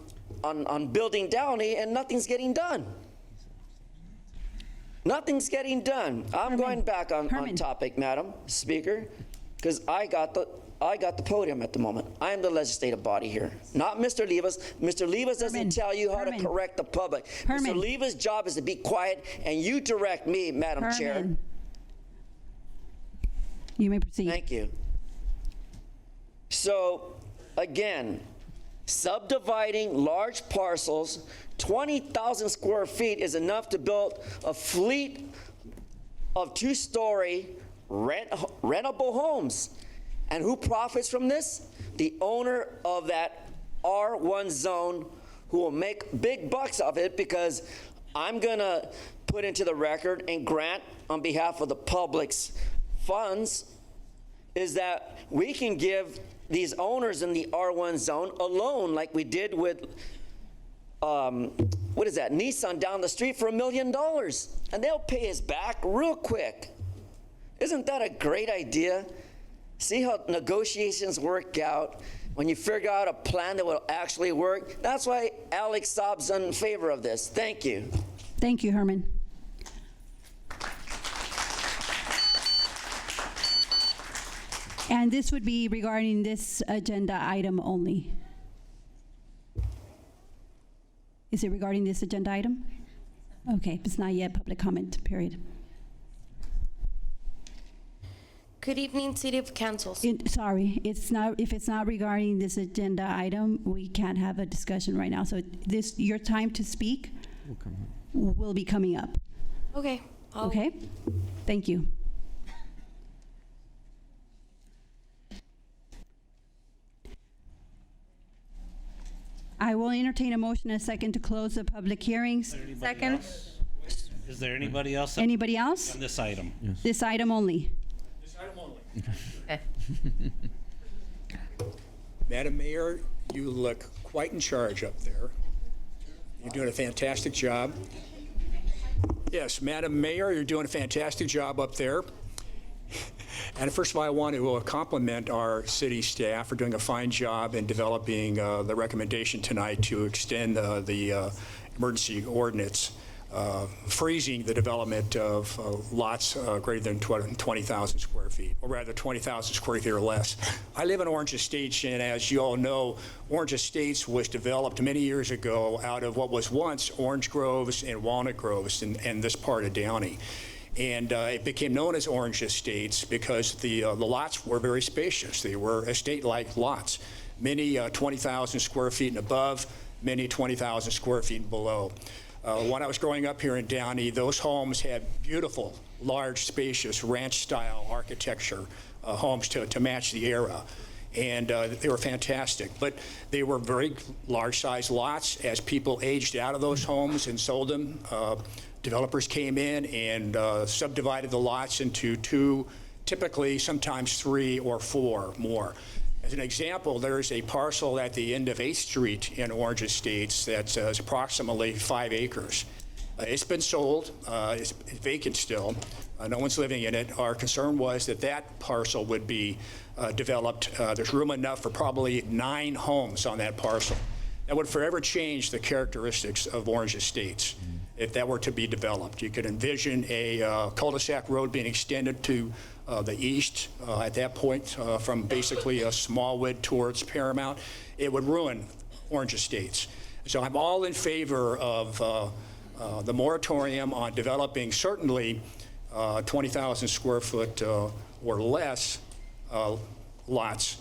building Downey, and nothing's getting done. Nothing's getting done. I'm going back on topic, Madam Speaker, because I got the podium at the moment. I am the legislative body here, not Mr. Leva's. Mr. Leva's doesn't tell you how to correct the public. Mr. Leva's job is to be quiet, and you direct me, Madam Chair. You may proceed. Thank you. So, again, subdividing large parcels, 20,000 square feet is enough to build a fleet of two-story rentable homes. And who profits from this? The owner of that R1 zone, who will make big bucks of it, because I'm going to put into the record and grant on behalf of the public's funds is that we can give these owners in the R1 zone a loan like we did with, what is that, Nissan down the street for $1 million. And they'll pay us back real quick. Isn't that a great idea? See how negotiations work out when you figure out a plan that will actually work? That's why Alex Saab's in favor of this. Thank you. Thank you, Herman. And this would be regarding this agenda item only. Is it regarding this agenda item? Okay, it's not yet public comment period. Good evening, City of Council. Sorry, it's not. If it's not regarding this agenda item, we can't have a discussion right now. So your time to speak will be coming up. Okay. Okay. Thank you. I will entertain a motion and a second to close the public hearings. Second. Is there anybody else? Anybody else? On this item? Yes. This item only. Okay. Madam Mayor, you look quite in charge up there. You're doing a fantastic job. Yes, Madam Mayor, you're doing a fantastic job up there. And first of all, I want to compliment our city staff for doing a fine job in developing the recommendation tonight to extend the emergency ordinance, freezing the development of lots greater than 20,000 square feet, or rather 20,000 square feet or less. I live in Orange Estates, and as you all know, Orange Estates was developed many years ago out of what was once orange groves and walnut groves in this part of Downey. And it became known as Orange Estates because the lots were very spacious. They were estate-like lots, many 20,000 square feet and above, many 20,000 square feet and below. When I was growing up here in Downey, those homes had beautiful, large, spacious, ranch-style architecture homes to match the era. And they were fantastic. But they were very large-sized lots. As people aged out of those homes and sold them, developers came in and subdivided the lots into two, typically sometimes 3 or 4 more. As an example, there's a parcel at the end of 8th Street in Orange Estates that's approximately 5 acres. It's been sold. It's vacant still. No one's living in it. Our concern was that that parcel would be developed. There's room enough for probably 9 homes on that parcel. That would forever change the characteristics of Orange Estates if that were to be developed. You could envision a cul-de-sac road being extended to the east at that point from basically Smallwood towards Paramount. It would ruin Orange Estates. So I'm all in favor of the moratorium on developing certainly 20,000 square foot or less lots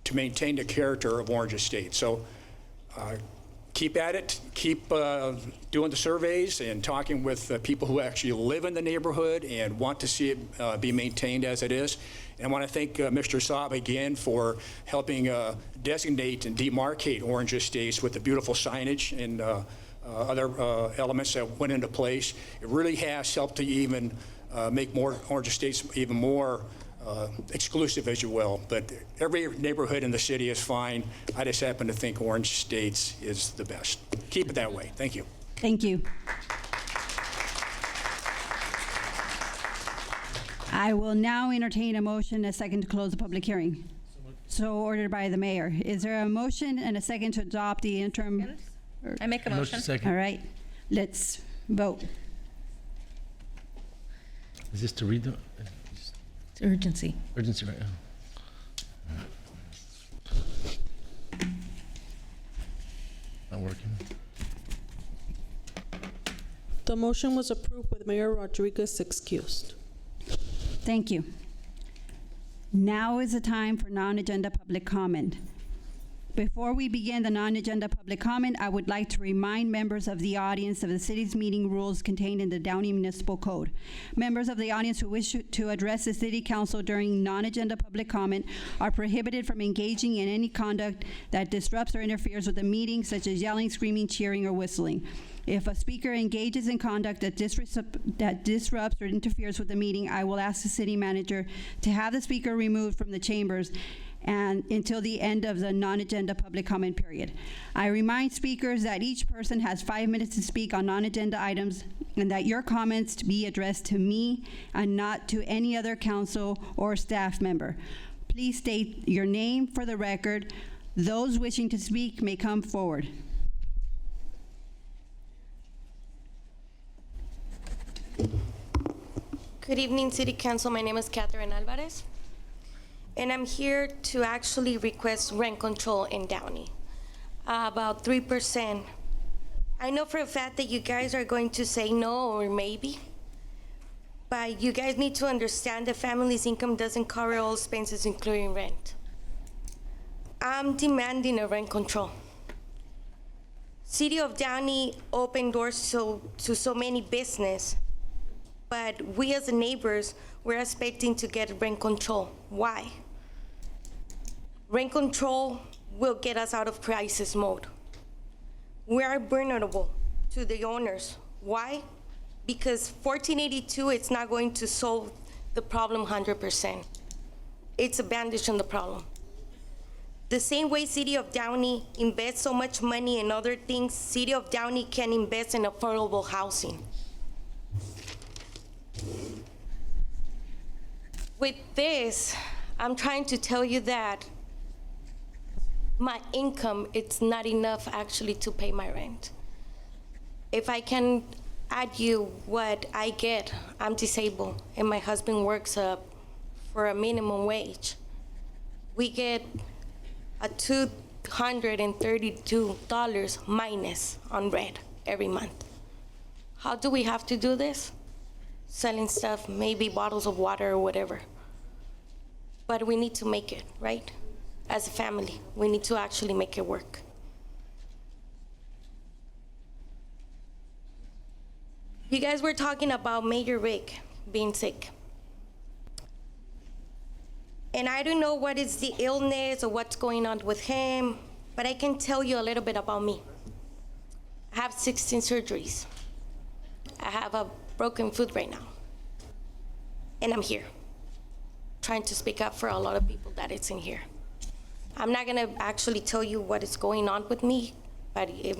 to maintain the character of Orange Estates. So keep at it, keep doing the surveys and talking with people who actually live in the neighborhood and want to see it be maintained as it is. And I want to thank Mr. Saab again for helping designate and demarcate Orange Estates with the beautiful signage and other elements that went into place. It really has helped to even make more Orange Estates even more exclusive, as you will. But every neighborhood in the city is fine. I just happen to think Orange Estates is the best. Keep it that way. Thank you. Thank you. I will now entertain a motion, a second to close the public hearing. So ordered by the mayor. Is there a motion and a second to adopt the interim? I make a motion. Second. All right, let's vote. Is this to read the It's urgency. urgency right now? Not working. The motion was approved with Mayor Rodriguez excused. Thank you. Now is the time for non-agenda public comment. Before we begin the non-agenda public comment, I would like to remind members of the audience of the city's meeting rules contained in the Downey Municipal Code. Members of the audience who wish to address the city council during non-agenda public comment are prohibited from engaging in any conduct that disrupts or interferes with the meeting, such as yelling, screaming, cheering, or whistling. If a speaker engages in conduct that disrupts or interferes with the meeting, I will ask the city manager to have the speaker removed from the chambers and until the end of the non-agenda public comment period. I remind speakers that each person has 5 minutes to speak on non-agenda items and that your comments to be addressed to me and not to any other council or staff member. Please state your name for the record. Those wishing to speak may come forward. Good evening, City Council. My name is Catherine Alvarez, and I'm here to actually request rent control in Downey, about 3%. I know for a fact that you guys are going to say no or maybe, but you guys need to understand the family's income doesn't cover all expenses, including rent. I'm demanding a rent control. City of Downey opened doors to so many business, but we as the neighbors, we're expecting to get rent control. Why? Rent control will get us out of crisis mode. We are vulnerable to the owners. Why? Because 1482, it's not going to solve the problem 100%. It's a bandage on the problem. The same way City of Downey invests so much money in other things, City of Downey can invest in affordable housing. With this, I'm trying to tell you that my income, it's not enough actually to pay my rent. If I can add you what I get, I'm disabled, and my husband works for a minimum wage. We get a $232 minus on rent every month. How do we have to do this? Selling stuff, maybe bottles of water or whatever. But we need to make it, right? As a family, we need to actually make it work. You guys were talking about Mayor Rick being sick. And I don't know what is the illness or what's going on with him, but I can tell you a little bit about me. I have 16 surgeries. I have a broken foot right now. And I'm here, trying to speak up for a lot of people that it's in here. I'm not gonna actually tell you what is going on with me, but if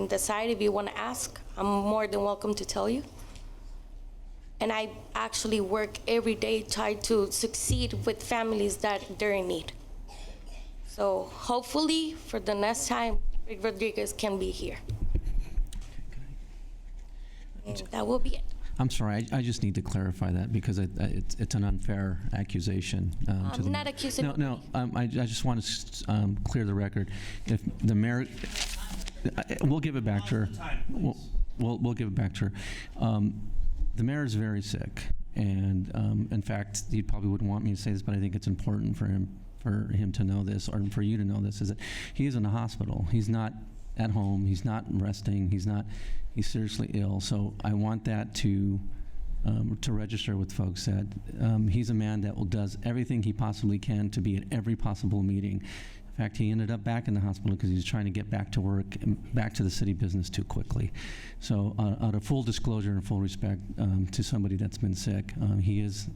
you wanna ask, I'm more than welcome to tell you. And I actually work every day trying to succeed with families that they're in need. So hopefully for the next time, Rick Rodriguez can be here. And that will be it. I'm sorry, I just need to clarify that because it's an unfair accusation. To the I'm not accusing. No, I just want to clear the record. If the mayor, we'll give it back to her. We'll give it back to her. The mayor is very sick, and in fact, he probably wouldn't want me to say this, but I think it's important for him to know this, or for you to know this, is that he is in a hospital. He's not at home. He's not resting. He's seriously ill. So I want that to register with folks that he's a man that does everything he possibly can to be at every possible meeting. If fact, he ended up back in the hospital because he was trying to get back to work and back to the city business too quickly. So out of full disclosure and full respect to somebody that's been sick, he is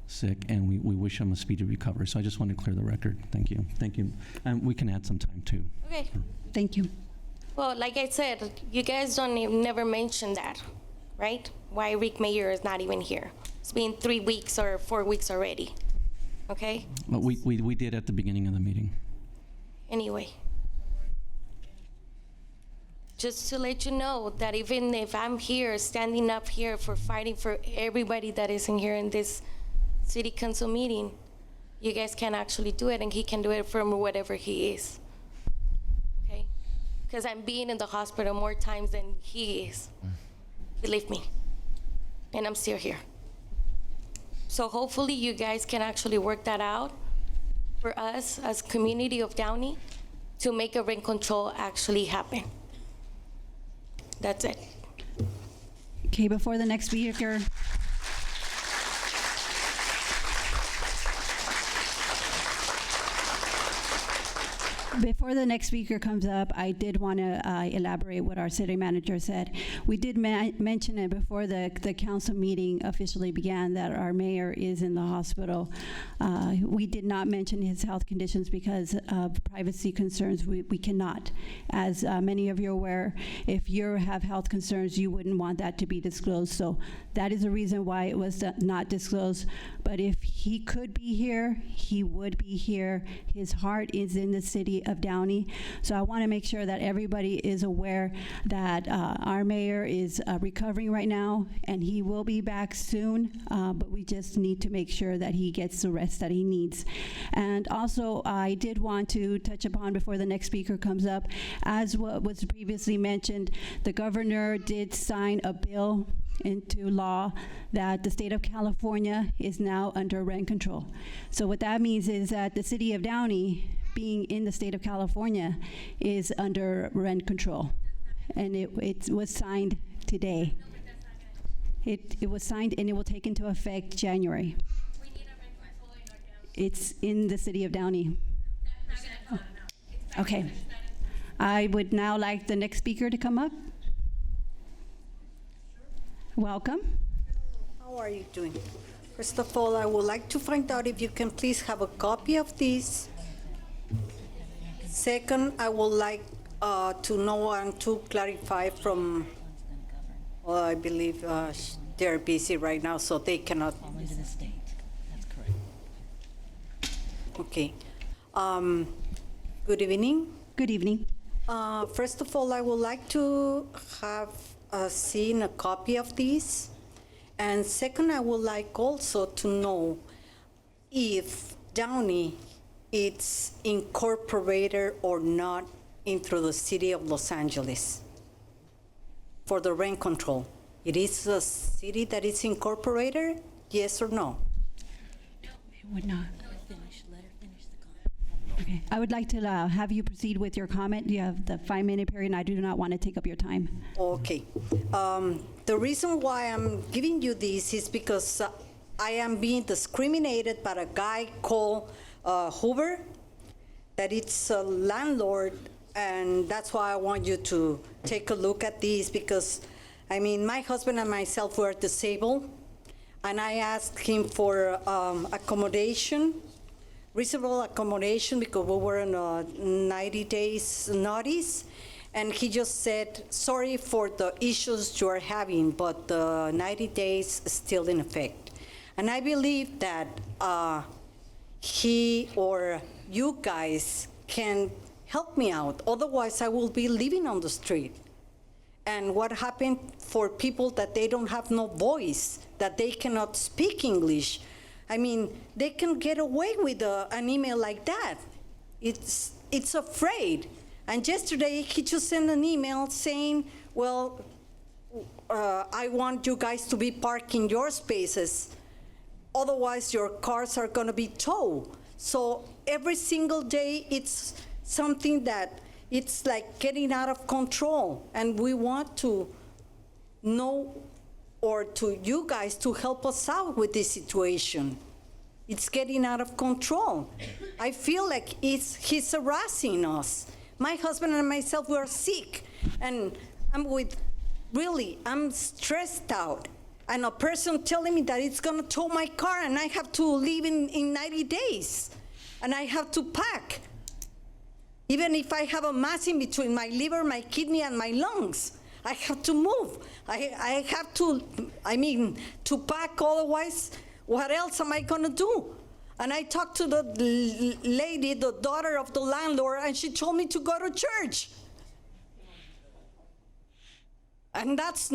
sick, and we wish him a speedy recovery. So I just want to clear the record. Thank you. Thank you. And we can add some time, too. Okay. Thank you. Well, like I said, you guys never mention that, right? Why Rick Mayer is not even here. It's been 3 weeks or 4 weeks already. Okay? But we did at the beginning of the meeting. Anyway. Just to let you know that even if I'm here, standing up here for fighting for everybody that isn't here in this city council meeting, you guys can actually do it, and he can do it from whatever he is. Okay? Because I'm being in the hospital more times than he is. Believe me. And I'm still here. So hopefully you guys can actually work that out for us as community of Downey to make a rent control actually happen. That's it. Okay, before the next speaker. Before the next speaker comes up, I did want to elaborate what our city manager said. We did mention it before the council meeting officially began that our mayor is in the hospital. We did not mention his health conditions because of privacy concerns. We cannot. As many of you are aware, if you have health concerns, you wouldn't want that to be disclosed. So that is the reason why it was not disclosed. But if he could be here, he would be here. His heart is in the city of Downey. So I want to make sure that everybody is aware that our mayor is recovering right now, and he will be back soon, but we just need to make sure that he gets the rest that he needs. And also, I did want to touch upon before the next speaker comes up, as what was previously mentioned, the governor did sign a bill into law that the state of California is now under rent control. So what that means is that the city of Downey, being in the state of California, is under rent control. And it was signed today. It was signed and it will take into effect January. It's in the city of Downey. Oh. Okay. I would now like the next speaker to come up. Welcome. How are you doing? First of all, I would like to find out if you can please have a copy of this. Second, I would like to know and to clarify from, well, I believe they're busy right now, so they cannot. Okay. Good evening. Good evening. First of all, I would like to have seen a copy of this. And second, I would like also to know if Downey is incorporated or not into the city of Los Angeles for the rent control. It is a city that is incorporated, yes or no? It would not. Okay. I would like to have you proceed with your comment. You have the 5-minute period, and I do not want to take up your time. Okay. The reason why I'm giving you this is because I am being discriminated by a guy called Hoover, that it's a landlord, and that's why I want you to take a look at this, because, I mean, my husband and myself were disabled, and I asked him for accommodation, reasonable accommodation, because we were on a 90 days notice, and he just said, sorry for the issues you are having, but the 90 days is still in effect. And I believe that he or you guys can help me out, otherwise I will be living on the street. And what happened for people that they don't have no voice, that they cannot speak English? I mean, they can get away with an email like that. It's afraid. And yesterday, he just sent an email saying, well, I want you guys to be parking your spaces. Otherwise, your cars are going to be towed. So every single day, it's something that it's like getting out of control. And we want to know, or to you guys to help us out with this situation. It's getting out of control. I feel like he's harassing us. My husband and myself, we are sick, and I'm stressed out. And a person telling me that it's gonna tow my car and I have to leave in 90 days. And I have to pack. Even if I have a mass in between my liver, my kidney, and my lungs, I have to move. I have to pack, otherwise, what else am I gonna do? And I talked to the lady, the daughter of the landlord, and she told me to go to church. And that's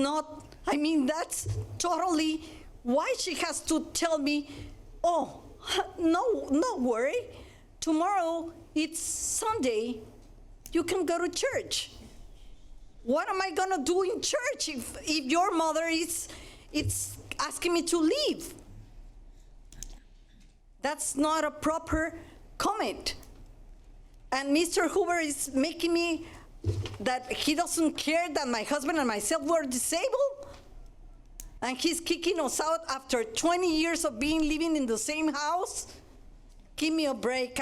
totally why she has to tell me, oh, no worry, tomorrow it's Sunday, you can go to church. What am I gonna do in church if your mother is asking me to leave? That's not a proper comment. And Mr. Hoover is making me that he doesn't care that my husband and myself were disabled, and he's kicking us out after 20 years of living in the same house. Give me a break.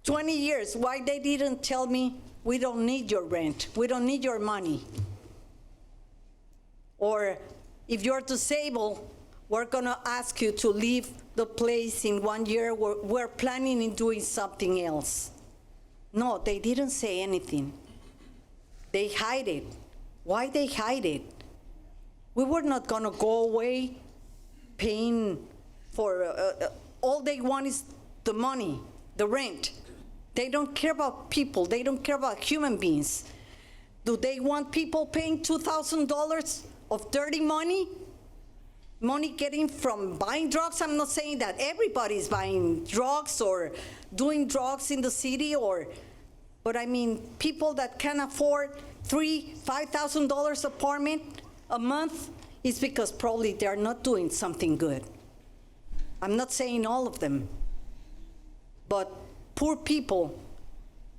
20 years. Why they didn't tell me, we don't need your rent, we don't need your money? Or if you're disabled, we're gonna ask you to leave the place in 1 year. We're planning on doing something else. No, they didn't say anything. They hide it. Why they hide it? We were not gonna go away paying for, all they want is the money, the rent. They don't care about people. They don't care about human beings. Do they want people paying $2,000 of dirty money? Money getting from buying drugs? I'm not saying that everybody's buying drugs or doing drugs in the city, but people that can afford $3,000, $5,000 apartment a month is because probably they're not doing something good. I'm not saying all of them, but poor people,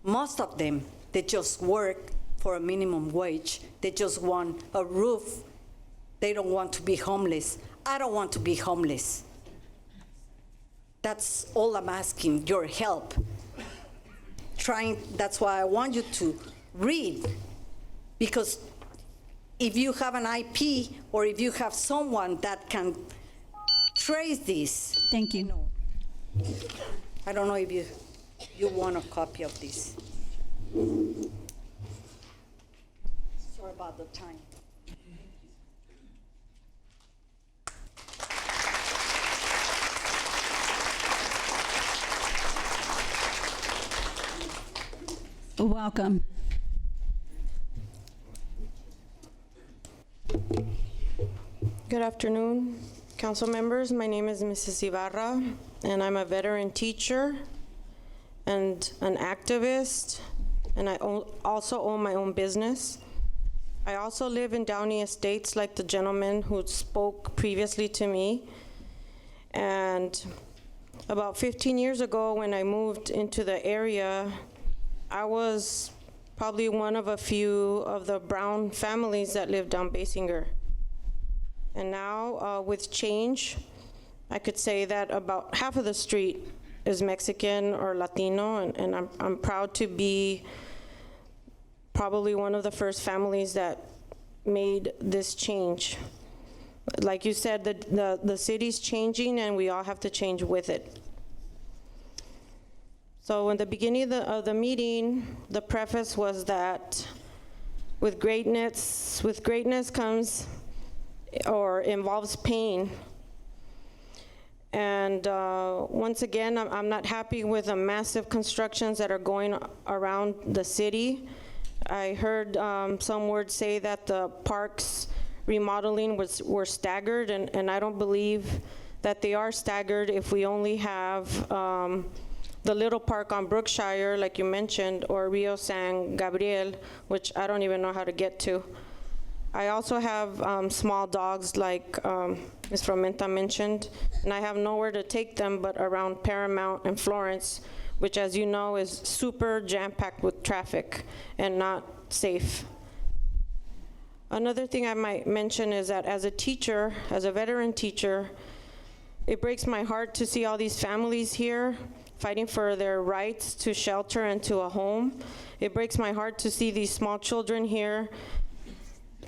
most of them, they just work for a minimum wage. They just want a roof. They don't want to be homeless. I don't want to be homeless. That's all I'm asking, your help. That's why I want you to read, because if you have an IP or if you have someone that can trace this. Thank you. I don't know if you want a copy of this. Sorry about the time. Welcome. Good afternoon, council members. My name is Mrs. Ibarra, and I'm a veteran teacher and an activist, and I also own my own business. I also live in Downey Estates like the gentleman who spoke previously to me. And about 15 years ago when I moved into the area, I was probably one of a few of the brown families that lived on Basinger. And now with change, I could say that about half of the street is Mexican or Latino, and I'm proud to be probably one of the first families that made this change. Like you said, the city's changing and we all have to change with it. So in the beginning of the meeting, the preface was that with greatness comes or involves pain. And once again, I'm not happy with the massive constructions that are going around the city. I heard some words say that the parks remodeling were staggered, and I don't believe that they are staggered if we only have the little park on Brookshire, like you mentioned, or Rio San Gabriel, which I don't even know how to get to. I also have small dogs like Ms. Fromenta mentioned, and I have nowhere to take them but around Paramount and Florence, which, as you know, is super jam-packed with traffic and not safe. Another thing I might mention is that as a teacher, as a veteran teacher, It breaks my heart to see all these families here fighting for their rights to shelter and to a home. It breaks my heart to see these small children here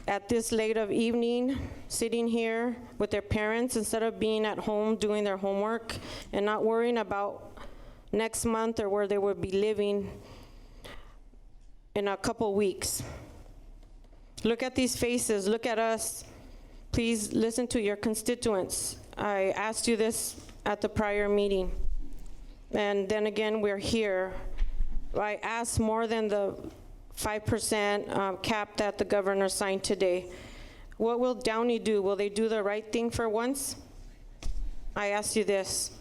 at this late of evening, sitting here with their parents instead of being at home doing their homework and not worrying about next month or where they will be living in a couple weeks. Look at these faces, look at us. Please listen to your constituents. I asked you this at the prior meeting. And then again, we're here. I asked more than the 5% cap that the governor signed today. What will Downey do? Will they do the right thing for once? I asked you this.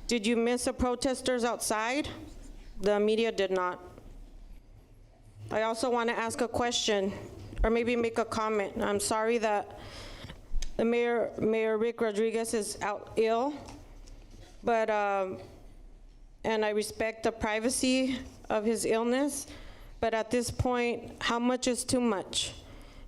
Did you miss the protesters outside? The media did not. I also want to ask a question, or maybe make a comment. I'm sorry that the Mayor Rick Rodriguez is out ill, but and I respect the privacy of his illness, but at this point, how much is too much?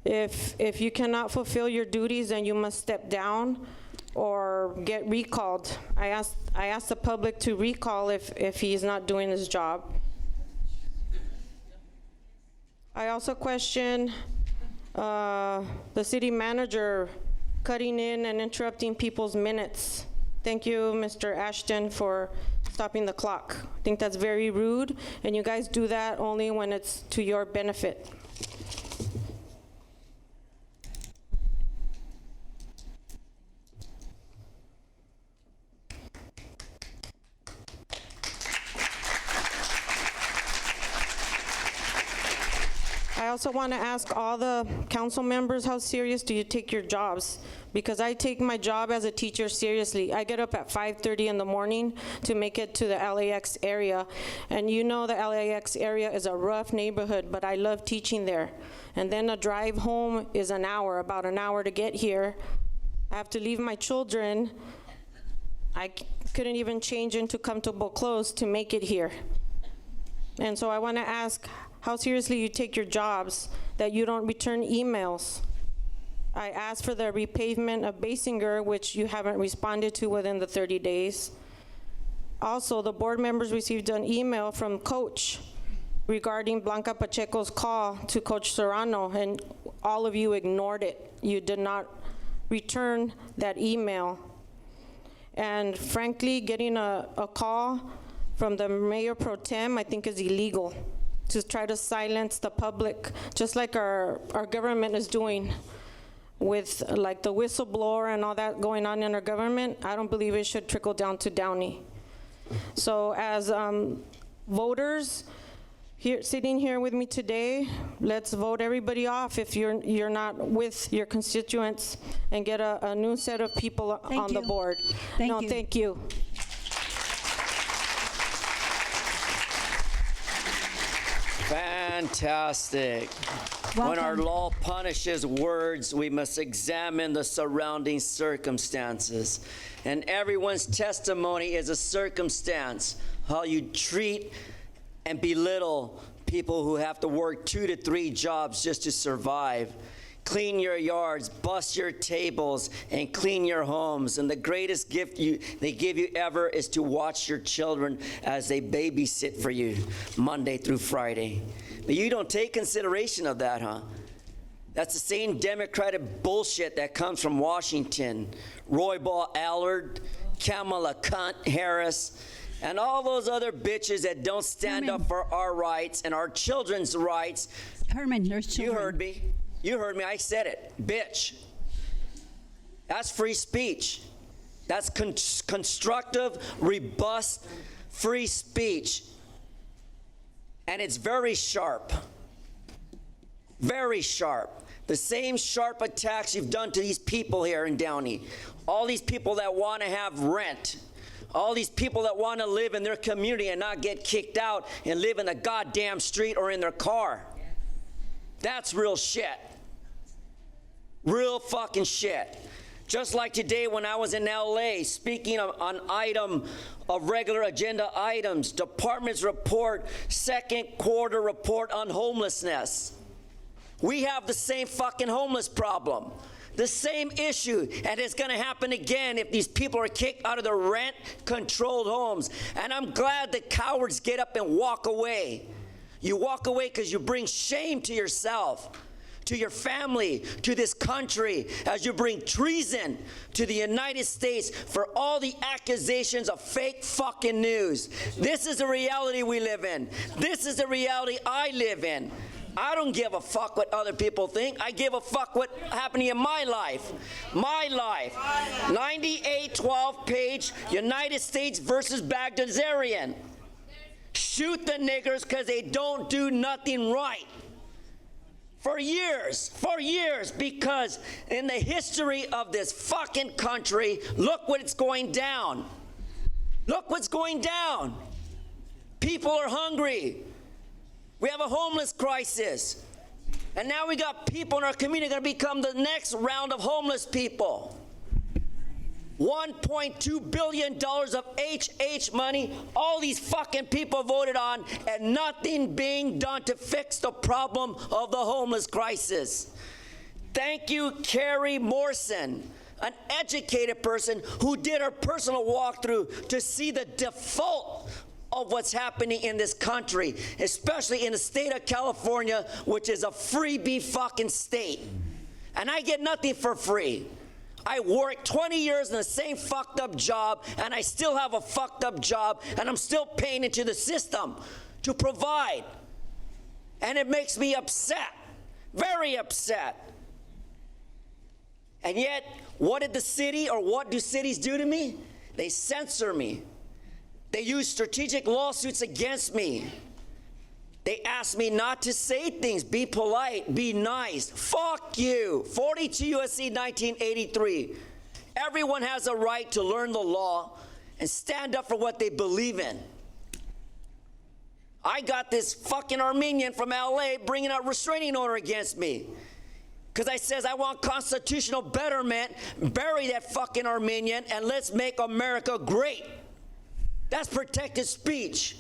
If you cannot fulfill your duties, then you must step down or get recalled. I asked the public to recall if he's not doing his job. I also question the city manager cutting in and interrupting people's minutes. Thank you, Mr. Ashton, for stopping the clock. I think that's very rude, and you guys do that only when it's to your benefit. I also want to ask all the council members, how serious do you take your jobs? Because I take my job as a teacher seriously. I get up at 5:30 in the morning to make it to the LAX area. And you know the LAX area is a rough neighborhood, but I love teaching there. And then a drive home is an hour, about an hour to get here. I have to leave my children. I couldn't even change into comfortable clothes to make it here. And so I want to ask how seriously you take your jobs, that you don't return emails. I asked for the repavement of Basinger, which you haven't responded to within the 30 days. Also, the board members received an email from Coach regarding Blanca Pacheco's call to Coach Serrano, and all of you ignored it. You did not return that email. And frankly, getting a call from the Mayor Pro Tem, I think is illegal, to try to silence the public, just like our government is doing with like the whistleblower and all that going on in our government. I don't believe it should trickle down to Downey. So as voters here, sitting here with me today, let's vote everybody off if you're not with your constituents, and get a new set of people on the board. Thank you. Fantastic. When our law punishes words, we must examine the surrounding circumstances. And everyone's testimony is a circumstance. How you treat and belittle people who have to work 2 to 3 jobs just to survive. Clean your yards, bust your tables, and clean your homes. And the greatest gift they give you ever is to watch your children as they babysit for you Monday through Friday. But you don't take consideration of that, huh? That's the same Democratic bullshit that comes from Washington. Roy Ball Allard, Kamala Harris, and all those other bitches that don't stand up for our rights and our children's rights. Herman, there's children. You heard me. You heard me. I said it. Bitch. That's free speech. That's constructive, robust, free speech. And it's very sharp. Very sharp. The same sharp attacks you've done to these people here in Downey. All these people that want to have rent. All these people that want to live in their community and not get kicked out and live in the goddamn street or in their car. That's real shit. Real fucking shit. Just like today when I was in LA speaking on item of regular agenda items, department's report, second quarter report on homelessness. We have the same fucking homeless problem. The same issue, and it's going to happen again if these people are kicked out of their rent-controlled homes. And I'm glad the cowards get up and walk away. You walk away because you bring shame to yourself, to your family, to this country, as you bring treason to the United States for all the accusations of fake fucking news. This is the reality we live in. This is the reality I live in. I don't give a fuck what other people think. I give a fuck what happening in my life. My life. 98-12 page, United States versus Baghdadarian. Shoot the niggers because they don't do nothing right. For years, because in the history of this fucking country, look what it's going down. Look what's going down. People are hungry. We have a homeless crisis. And now we got people in our community going to become the next round of homeless people. $1.2 billion of HH money, all these fucking people voted on, and nothing being done to fix the problem of the homeless crisis. Thank you, Carrie Morrison, an educated person who did her personal walkthrough to see the default of what's happening in this country, especially in the state of California, which is a freebie fucking state. And I get nothing for free. I worked 20 years in the same fucked up job, and I still have a fucked up job, and I'm still paying into the system to provide. And it makes me upset, very upset. And yet, what did the city, or what do cities do to me? They censor me. They use strategic lawsuits against me. They ask me not to say things, be polite, be nice. Fuck you. 42 U.S.C. 1983. Everyone has a right to learn the law and stand up for what they believe in. I got this fucking Armenian from L.A. bringing a restraining order against me because I says I want constitutional betterment. Bury that fucking Armenian and let's make America great. That's protected speech.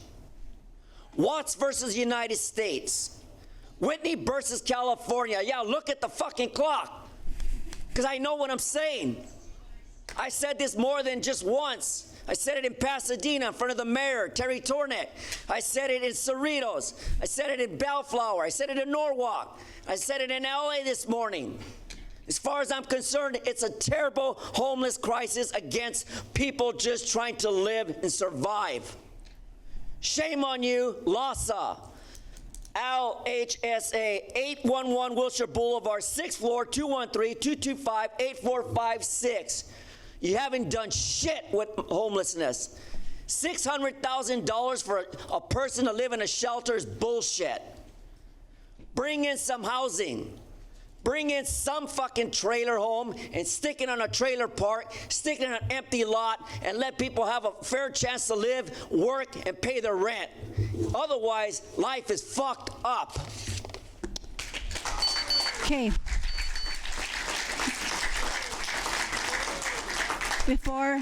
Watts versus United States. Whitney versus California. Yeah, look at the fucking clock. Because I know what I'm saying. I said this more than just once. I said it in Pasadena in front of the mayor, Terry Tornek. I said it in Cerritos. I said it in Bellflower. I said it in Norwalk. I said it in LA this morning. As far as I'm concerned, it's a terrible homeless crisis against people just trying to live and survive. Shame on you, LASA. LHSA, 811 Wilshire Boulevard, 6th floor, 213-225-8456. You haven't done shit with homelessness. $600,000 for a person to live in a shelter is bullshit. Bring in some housing. Bring in some fucking trailer home and stick it on a trailer park, stick it on an empty lot, and let people have a fair chance to live, work, and pay their rent. Otherwise, life is fucked up. Okay. Before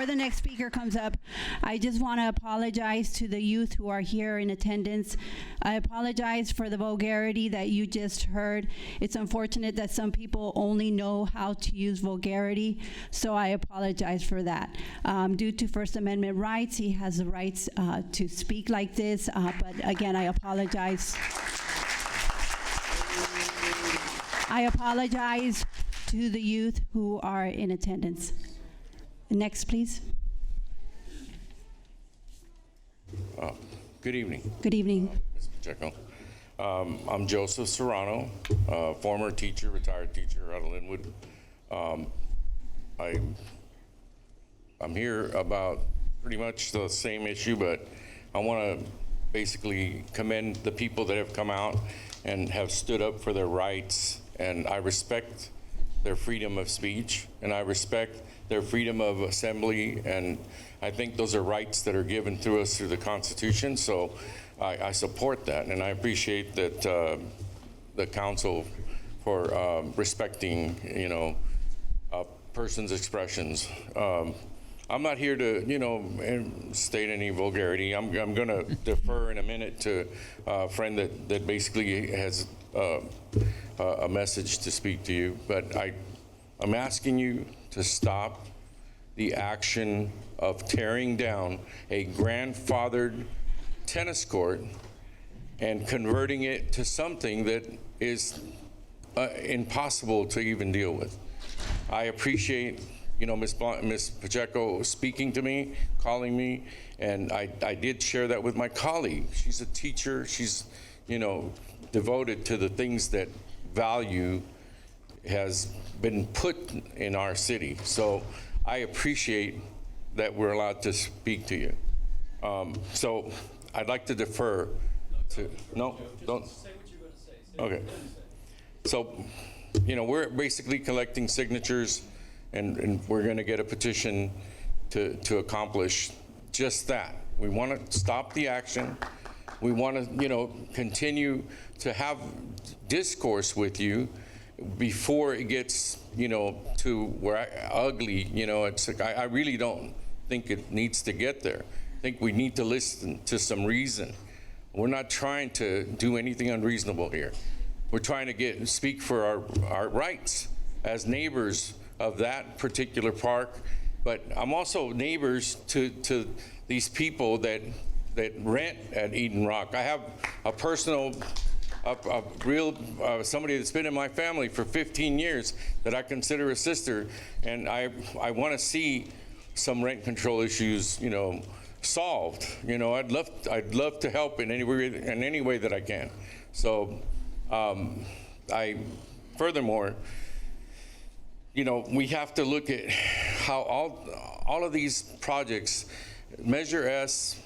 the next speaker comes up, I just want to apologize to the youth who are here in attendance. I apologize for the vulgarity that you just heard. It's unfortunate that some people only know how to use vulgarity, so I apologize for that. Due to First Amendment rights, he has the rights to speak like this, but again, I apologize. I apologize to the youth who are in attendance. Next, please. Good evening. Good evening. Ms. Pacheco. I'm Joseph Serrano, former teacher, retired teacher out of Linwood. I'm here about pretty much the same issue, but I want to basically commend the people that have come out and have stood up for their rights, and I respect their freedom of speech, and I respect their freedom of assembly, and I think those are rights that are given to us through the Constitution, so I support that, and I appreciate that the council for respecting, a person's expressions. I'm not here to, state any vulgarity. I'm going to defer in a minute to a friend that basically has a message to speak to you, but I'm asking you to stop the action of tearing down a grandfathered tennis court and converting it to something that is impossible to even deal with. I appreciate, Ms. Pacheco speaking to me, calling me, and I did share that with my colleague. She's a teacher. She's, devoted to the things that value has been put in our city. So I appreciate that we're allowed to speak to you. So I'd like to defer to, no, don't. Okay. So, we're basically collecting signatures, and we're going to get a petition to accomplish just that. We want to stop the action. We want to, continue to have discourse with you before it gets, to where ugly, it's like, I really don't think it needs to get there. I think we need to listen to some reason. We're not trying to do anything unreasonable here. We're trying to speak for our rights as neighbors of that particular park, but I'm also neighbors to these people that rent at Eden Rock. I have a personal, a real, somebody that's been in my family for 15 years that I consider a sister, and I want to see some rent control issues, solved. I'd love to help in any way that I can. So, furthermore, we have to look at how all of these projects, Measure S,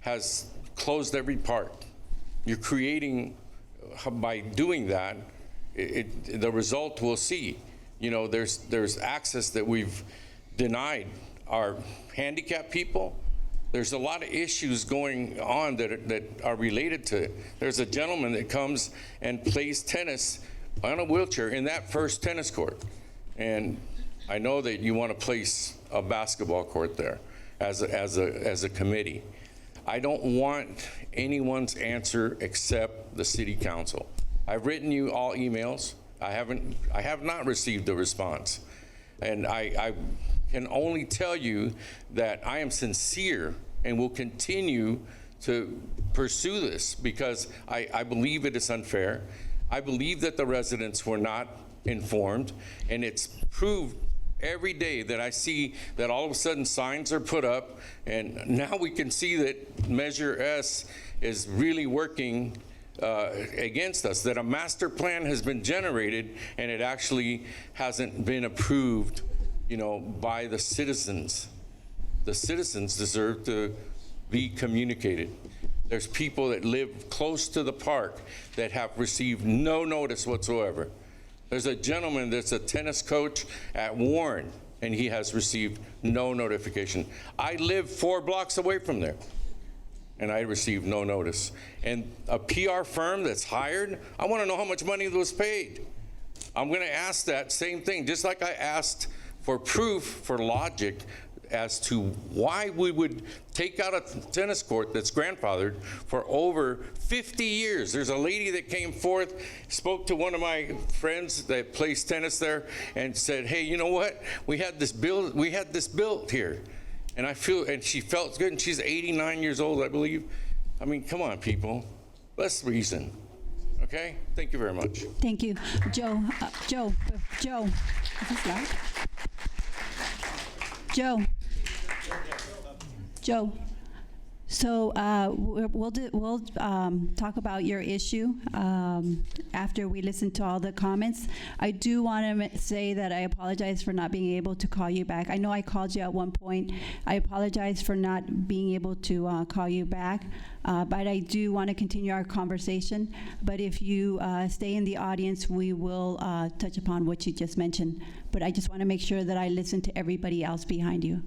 has closed every park. You're creating, by doing that, the result we'll see. There's access that we've denied our handicapped people. There's a lot of issues going on that are related to it. There's a gentleman that comes and plays tennis on a wheelchair in that first tennis court. And I know that you want to place a basketball court there as a committee. I don't want anyone's answer except the city council. I've written you all emails. I have not received a response. And I can only tell you that I am sincere and will continue to pursue this because I believe it is unfair. I believe that the residents were not informed, and it's proved every day that I see that all of a sudden signs are put up, and now we can see that Measure S is really working against us, that a master plan has been generated and it actually hasn't been approved, by the citizens. The citizens deserve to be communicated. There's people that live close to the park that have received no notice whatsoever. There's a gentleman that's a tennis coach at Warren, and he has received no notification. I live 4 blocks away from there, and I received no notice. And a PR firm that's hired, I want to know how much money was paid. I'm going to ask that same thing, just like I asked for proof, for logic, as to why we would take out a tennis court that's grandfathered for over 50 years. There's a lady that came forth, spoke to one of my friends that plays tennis there, and said, "Hey, you know what? We had this built here," and she felt good. And she's 89 years old, I believe. I mean, come on, people. Let's reason. Okay? Thank you very much. Thank you. Joe, is this loud? Joe. So we'll talk about your issue after we listen to all the comments. I do want to say that I apologize for not being able to call you back. I know I called you at one point. I apologize for not being able to call you back, but I do want to continue our conversation. But if you stay in the audience, we will touch upon what you just mentioned. But I just want to make sure that I listen to everybody else behind you.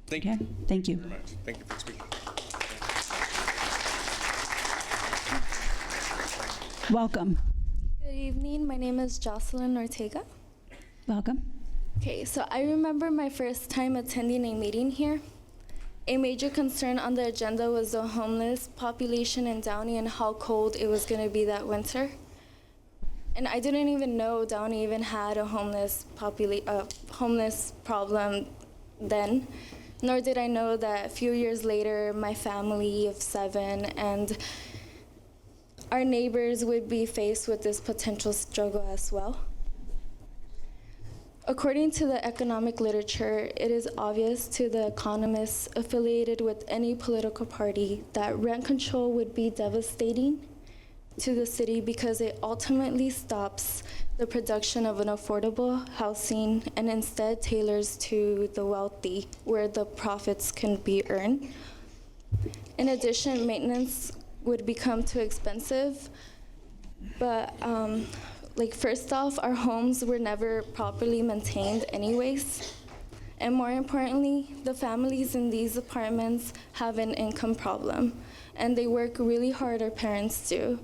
Thank you. Thank you. Very much. Thank you for speaking. Welcome. Good evening. My name is Jocelyn Ortega. Welcome. Okay, so I remember my first time attending a meeting here. A major concern on the agenda was the homeless population in Downey and how cold it was going to be that winter. And I didn't even know Downey even had a homeless problem then, nor did I know that a few years later, my family of 7 and our neighbors would be faced with this potential struggle as well. According to the economic literature, it is obvious to the economists affiliated with any political party that rent control would be devastating to the city because it ultimately stops the production of an affordable housing and instead tailors to the wealthy where the profits can be earned. In addition, maintenance would become too expensive, but first off, our homes were never properly maintained anyways. And more importantly, the families in these apartments have an income problem. And they work really hard, our parents do.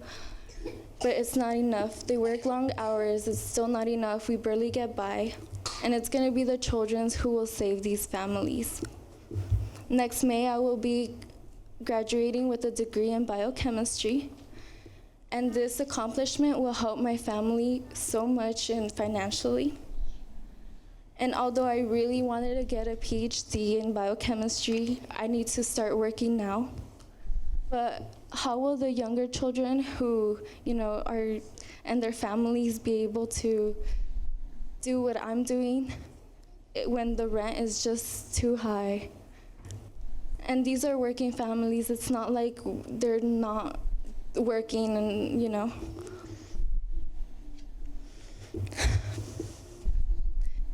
But it's not enough. They work long hours, it's still not enough, we barely get by. And it's gonna be the children who will save these families. Next May, I will be graduating with a degree in biochemistry. And this accomplishment will help my family so much and financially. And although I really wanted to get a PhD in biochemistry, I need to start working now. But how will the younger children who, are, and their families be able to do what I'm doing when the rent is just too high? And these are working families. It's not like they're not working and,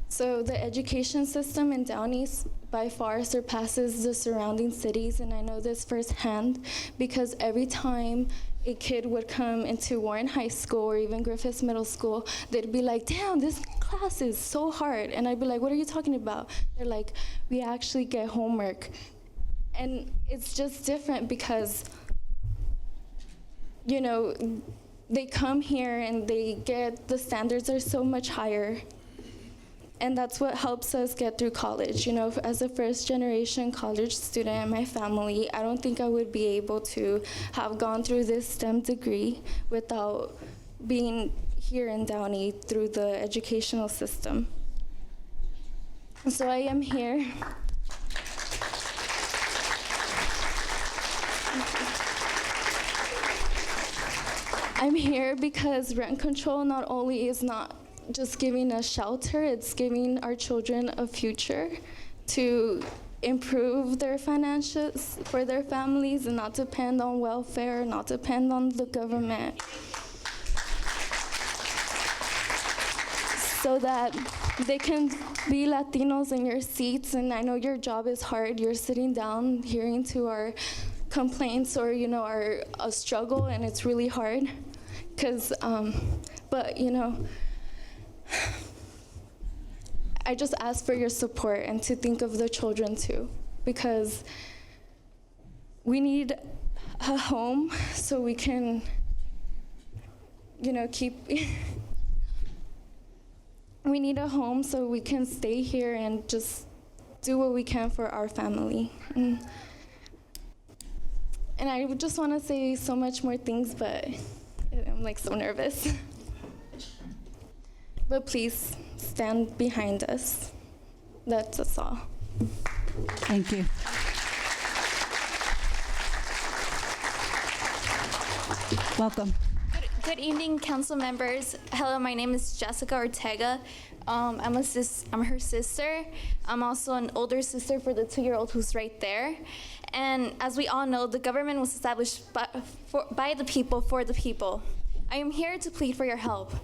So the education system in Downey by far surpasses the surrounding cities, and I know this firsthand because every time a kid would come into Warren High School or even Griffiths Middle School, they'd be like, damn, this class is so hard. And I'd be like, what are you talking about? They're like, we actually get homework. And it's just different because they come here and the standards are so much higher. And that's what helps us get through college. As a first generation college student in my family, I don't think I would be able to have gone through this STEM degree without being here in Downey through the educational system. So I am here. I'm here because rent control not only is not just giving us shelter, it's giving our children a future to improve their finances for their families and not depend on welfare, not depend on the government. So that they can be Latinos in your seats, and I know your job is hard. You're sitting down hearing to our complaints or our struggle, and it's really hard. But I just ask for your support and to think of the children too, because we need a home so we can, we need a home so we can stay here and just do what we can for our family. And I would just want to say so much more things, but I'm so nervous. But please stand behind us. That's us all. Thank you. Welcome. Good evening, council members. Hello, my name is Jessica Ortega. I'm her sister. I'm also an older sister for the 2-year-old who's right there. And as we all know, the government was established by the people, for the people. I am here to plead for your help.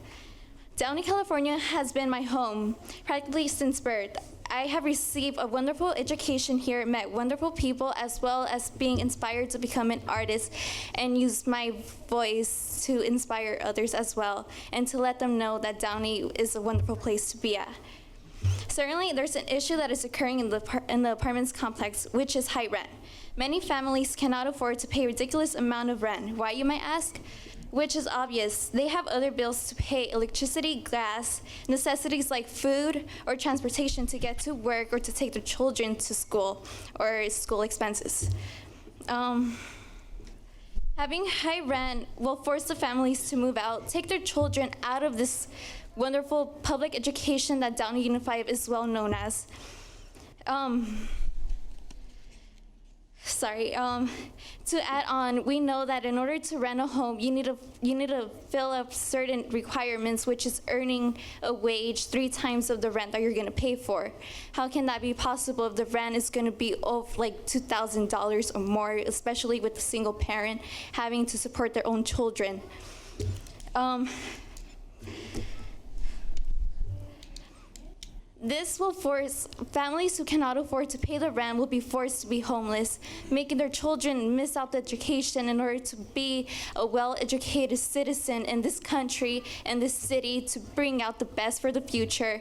Downey, California has been my home practically since birth. I have received a wonderful education here, met wonderful people, as well as being inspired to become an artist and use my voice to inspire others as well, and to let them know that Downey is a wonderful place to be at. Certainly, there's an issue that is occurring in the apartments complex, which is high rent. Many families cannot afford to pay a ridiculous amount of rent. Why, you might ask? Which is obvious. They have other bills to pay: electricity, gas, necessities like food or transportation to get to work or to take their children to school, or school expenses. Having high rent will force the families to move out, take their children out of this wonderful public education that Downey Unified is well known as. To add on, we know that in order to rent a home, you need to fill up certain requirements, which is earning a wage 3 times of the rent that you're going to pay for. How can that be possible if the rent is going to be of like $2,000 or more, especially with a single parent having to support their own children? This will force families who cannot afford to pay the rent will be forced to be homeless, making their children miss out the education in order to be a well-educated citizen in this country and this city to bring out the best for the future.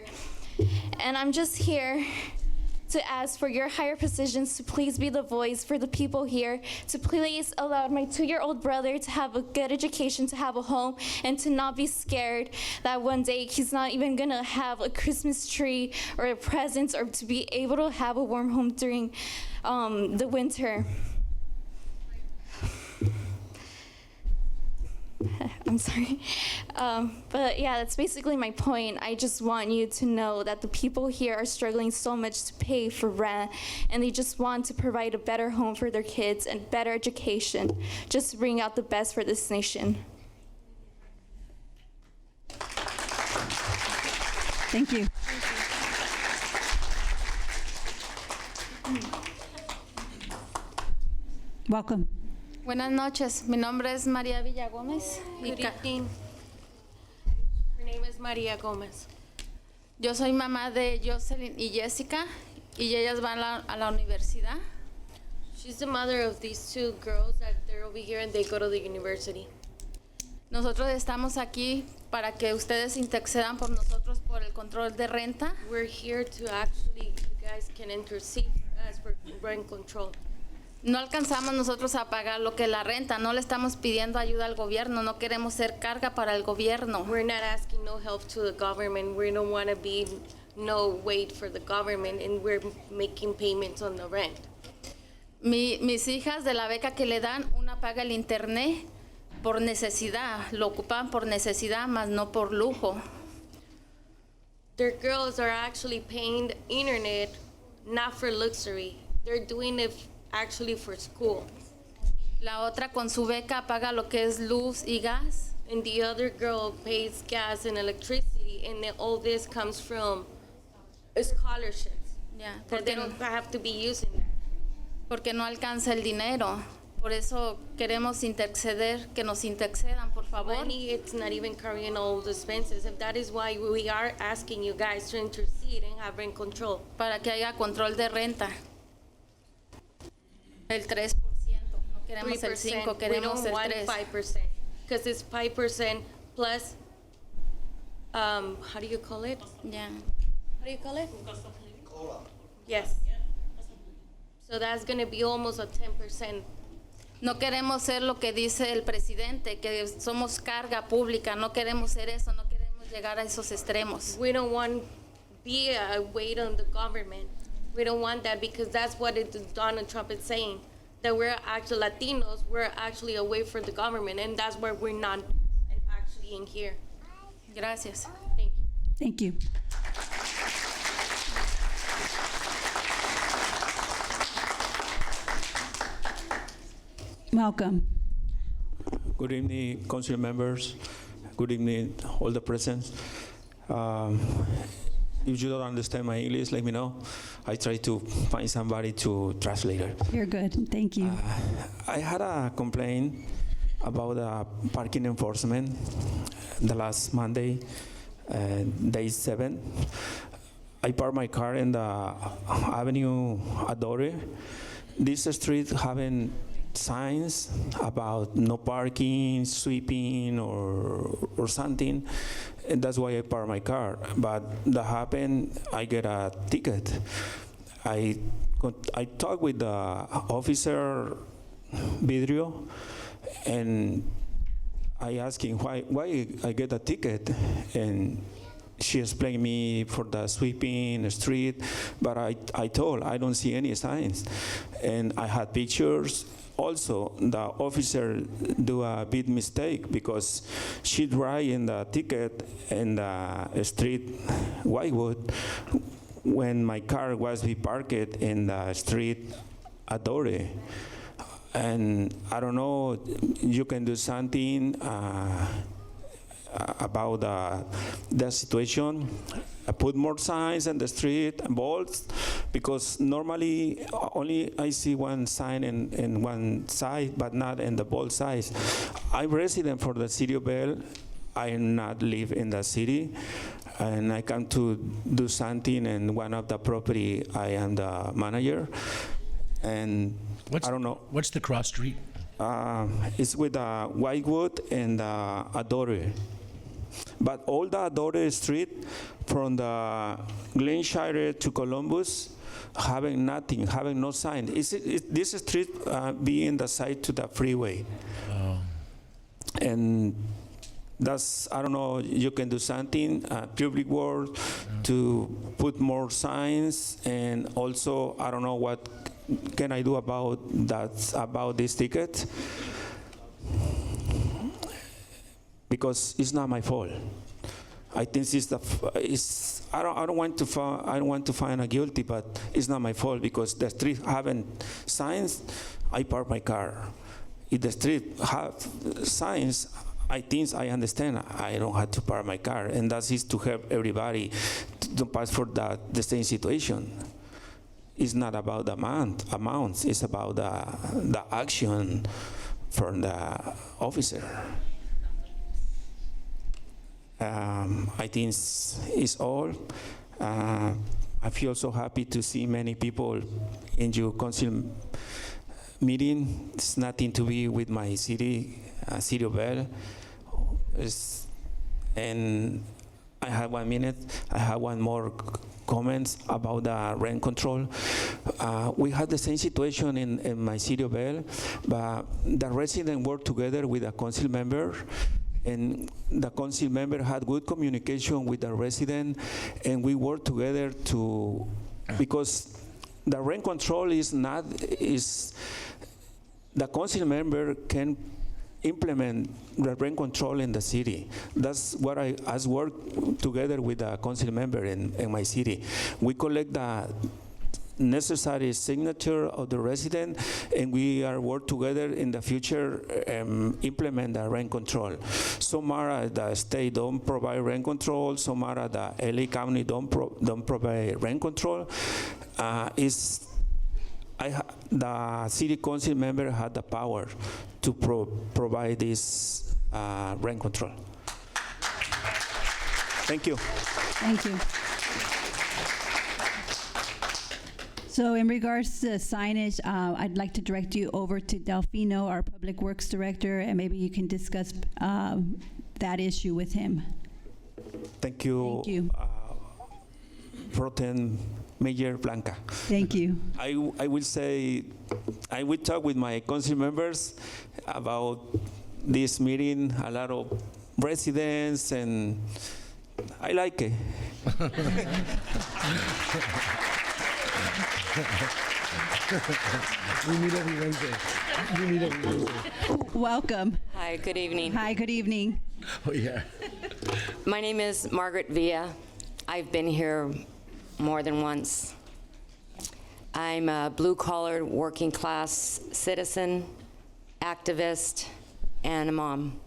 And I'm just here to ask for your higher positions to please be the voice for the people here, to please allow my 2-year-old brother to have a good education, to have a home, and to not be scared that one day he's not even gonna have a Christmas tree or a present or to be able to have a warm home during the winter. I'm sorry. But yeah, that's basically my point. I just want you to know that the people here are struggling so much to pay for rent, and they just want to provide a better home for their kids and better education, just to bring out the best for this nation. Thank you. Welcome. Buenas noches, mi nombre es María Villagómez. Good evening. Her name is Maria Gomez. Yo soy mamá de Jocelyn y Jessica y ellas van a la universidad. She's the mother of these 2 girls that they're over here and they go to the university. Nosotros estamos aquí para que ustedes intercedan por nosotros por el control de renta. We're here to actually, you guys can intercede for us for rent control. No alcanzamos nosotros a pagar lo que es la renta, no le estamos pidiendo ayuda al gobierno, no queremos ser carga para el gobierno. We're not asking no help to the government, we don't want to be no weight for the government, and we're making payments on the rent. Mis hijas de la beca que le dan, una paga el internet por necesidad, lo ocupan por necesidad, más no por lujo. Their girls are actually paying the internet, not for luxury. They're doing it actually for school. La otra con su beca paga lo que es luz y gas. And the other girl pays gas and electricity, and then all this comes from scholarships. Yeah, That they don't have to be using that. Porque no alcanza el dinero. Por eso queremos interceder, que nos intercedan, por favor. Money, it's not even carrying all the expenses. And that is why we are asking you guys to intercede and have rent control. Para que haya control de renta. El 3%, no queremos el 5%, queremos el 3%. We don't want 5%, because it's 5% plus, how do you call it? Yeah. How do you call it? Yes. So that's going to be almost a 10%. No queremos ser lo que dice el presidente, que somos carga pública, no queremos ser eso, no queremos llegar a esos extremos. We don't want to be a weight on the government. We don't want that, because that's what Donald Trump is saying, that we're actually Latinos, we're actually a weight for the government, and that's where we're not actually in here. Gracias. Thank you. Thank you. Welcome. Good evening, council members. Good evening, all the presents. If you don't understand my English, let me know. I try to find somebody to translate it. You're good. Thank you. I had a complaint about parking enforcement the last Monday, day 7. I parked my car in the Avenue Adore. This street having signs about no parking, sweeping, or something. And that's why I parked my car. But that happened, I get a ticket. I talked with the officer, Vidrio, and I asked him why I get a ticket. And she explained me for the sweeping the street, but I told I don't see any signs. And I had pictures. also the officer do a big mistake because she write in the ticket in the street Whitewood when my car was be parked in the street Adore. And I don't know, you can do something about the situation. Put more signs in the street and bolts, because normally only I see one sign in one side, but not in the both sides. I'm resident for the city of Bell. I not live in the city, and I come to do something in one of the property. I am the manager, and I don't know. What's the cross street? It's with Whitewood and Adore. But all the Adore Street from the Glenshire to Columbus having nothing, having no sign. This street being the side to the freeway. Oh. And that's, I don't know, you can do something, public work, to put more signs, and also, I don't know what can I do about that, about this ticket, because it's not my fault. I think I don't want to find a guilty, but it's not my fault because the street haven't signs. I park my car. If the street have signs, I think I understand. I don't have to park my car, and that is to help everybody to pass for the same situation. It's not about the amounts. It's about the action from the officer. I think it's all. I feel so happy to see many people in your council meeting. It's nothing to be with my city, City of Bell. And I have 1 minute. I have one more comments about the rent control. We had the same situation in my City of Bell, but the residents worked together with a council member, and the council member had good communication with the resident, and we worked together because the rent control is the council member can implement the rent control in the city. That's what I work together with the council member in my city. We collect the necessary signature of the resident, and we are work together in the future implement the rent control. Some are the state don't provide rent control. Some are the LA County don't provide rent control. The city council member had the power to provide this rent control. Thank you. Thank you. So in regards to signage, I'd like to direct you over to Delfino, our Public Works Director, and maybe you can discuss that issue with him. Thank you. Thank you. Protem Mayor Blanca. Thank you. I will say, I will talk with my council members about this meeting, a lot of residents, and I like it. We meet every Wednesday. Welcome. Hi, good evening. Hi, good evening. Oh, yeah. My name is Margaret Villa. I've been here more than once. I'm a blue-collar, working-class citizen, activist, and a mom.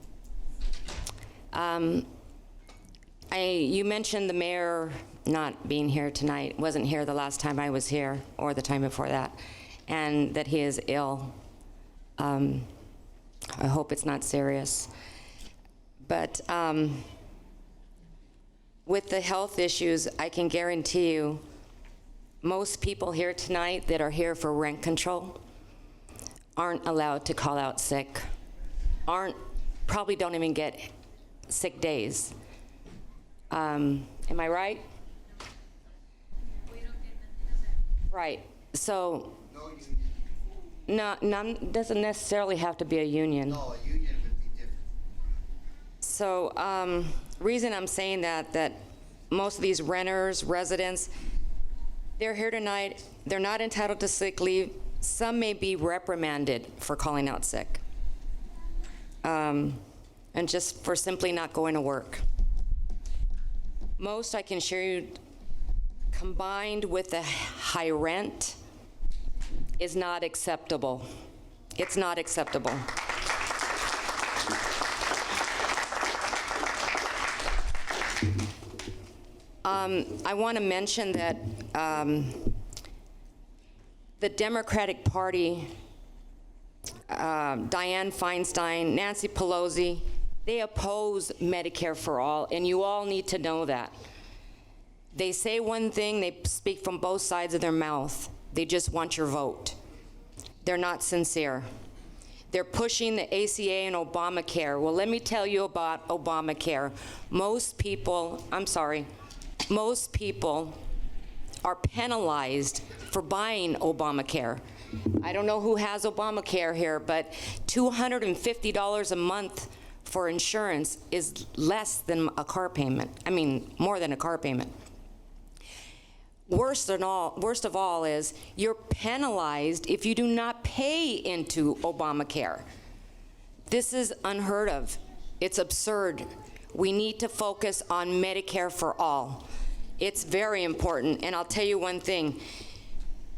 You mentioned the mayor not being here tonight, wasn't here the last time I was here, or the time before that, and that he is ill. I hope it's not serious. But with the health issues, I can guarantee you most people here tonight that are here for rent control aren't allowed to call out sick, probably don't even get sick days. Am I right? Right. So, none doesn't necessarily have to be a union. No, a union would be different. So, reason I'm saying that most of these renters, residents, they're here tonight. They're not entitled to sick leave. some may be reprimanded for calling out sick, and just for simply not going to work. Most, I can assure you, combined with the high rent, is not acceptable. It's not acceptable. I want to mention that the Democratic Party, Dianne Feinstein, Nancy Pelosi, they oppose Medicare for all, and you all need to know that. They say one thing, they speak from both sides of their mouth. They just want your vote. They're not sincere. They're pushing the ACA and Obamacare. Well, let me tell you about Obamacare. Most people are penalized for buying Obamacare. I don't know who has Obamacare here, but $250 a month for insurance is less than a car payment. I mean, more than a car payment. Worst of all is you're penalized if you do not pay into Obamacare. This is unheard of. It's absurd. We need to focus on Medicare for all. It's very important, and I'll tell you one thing.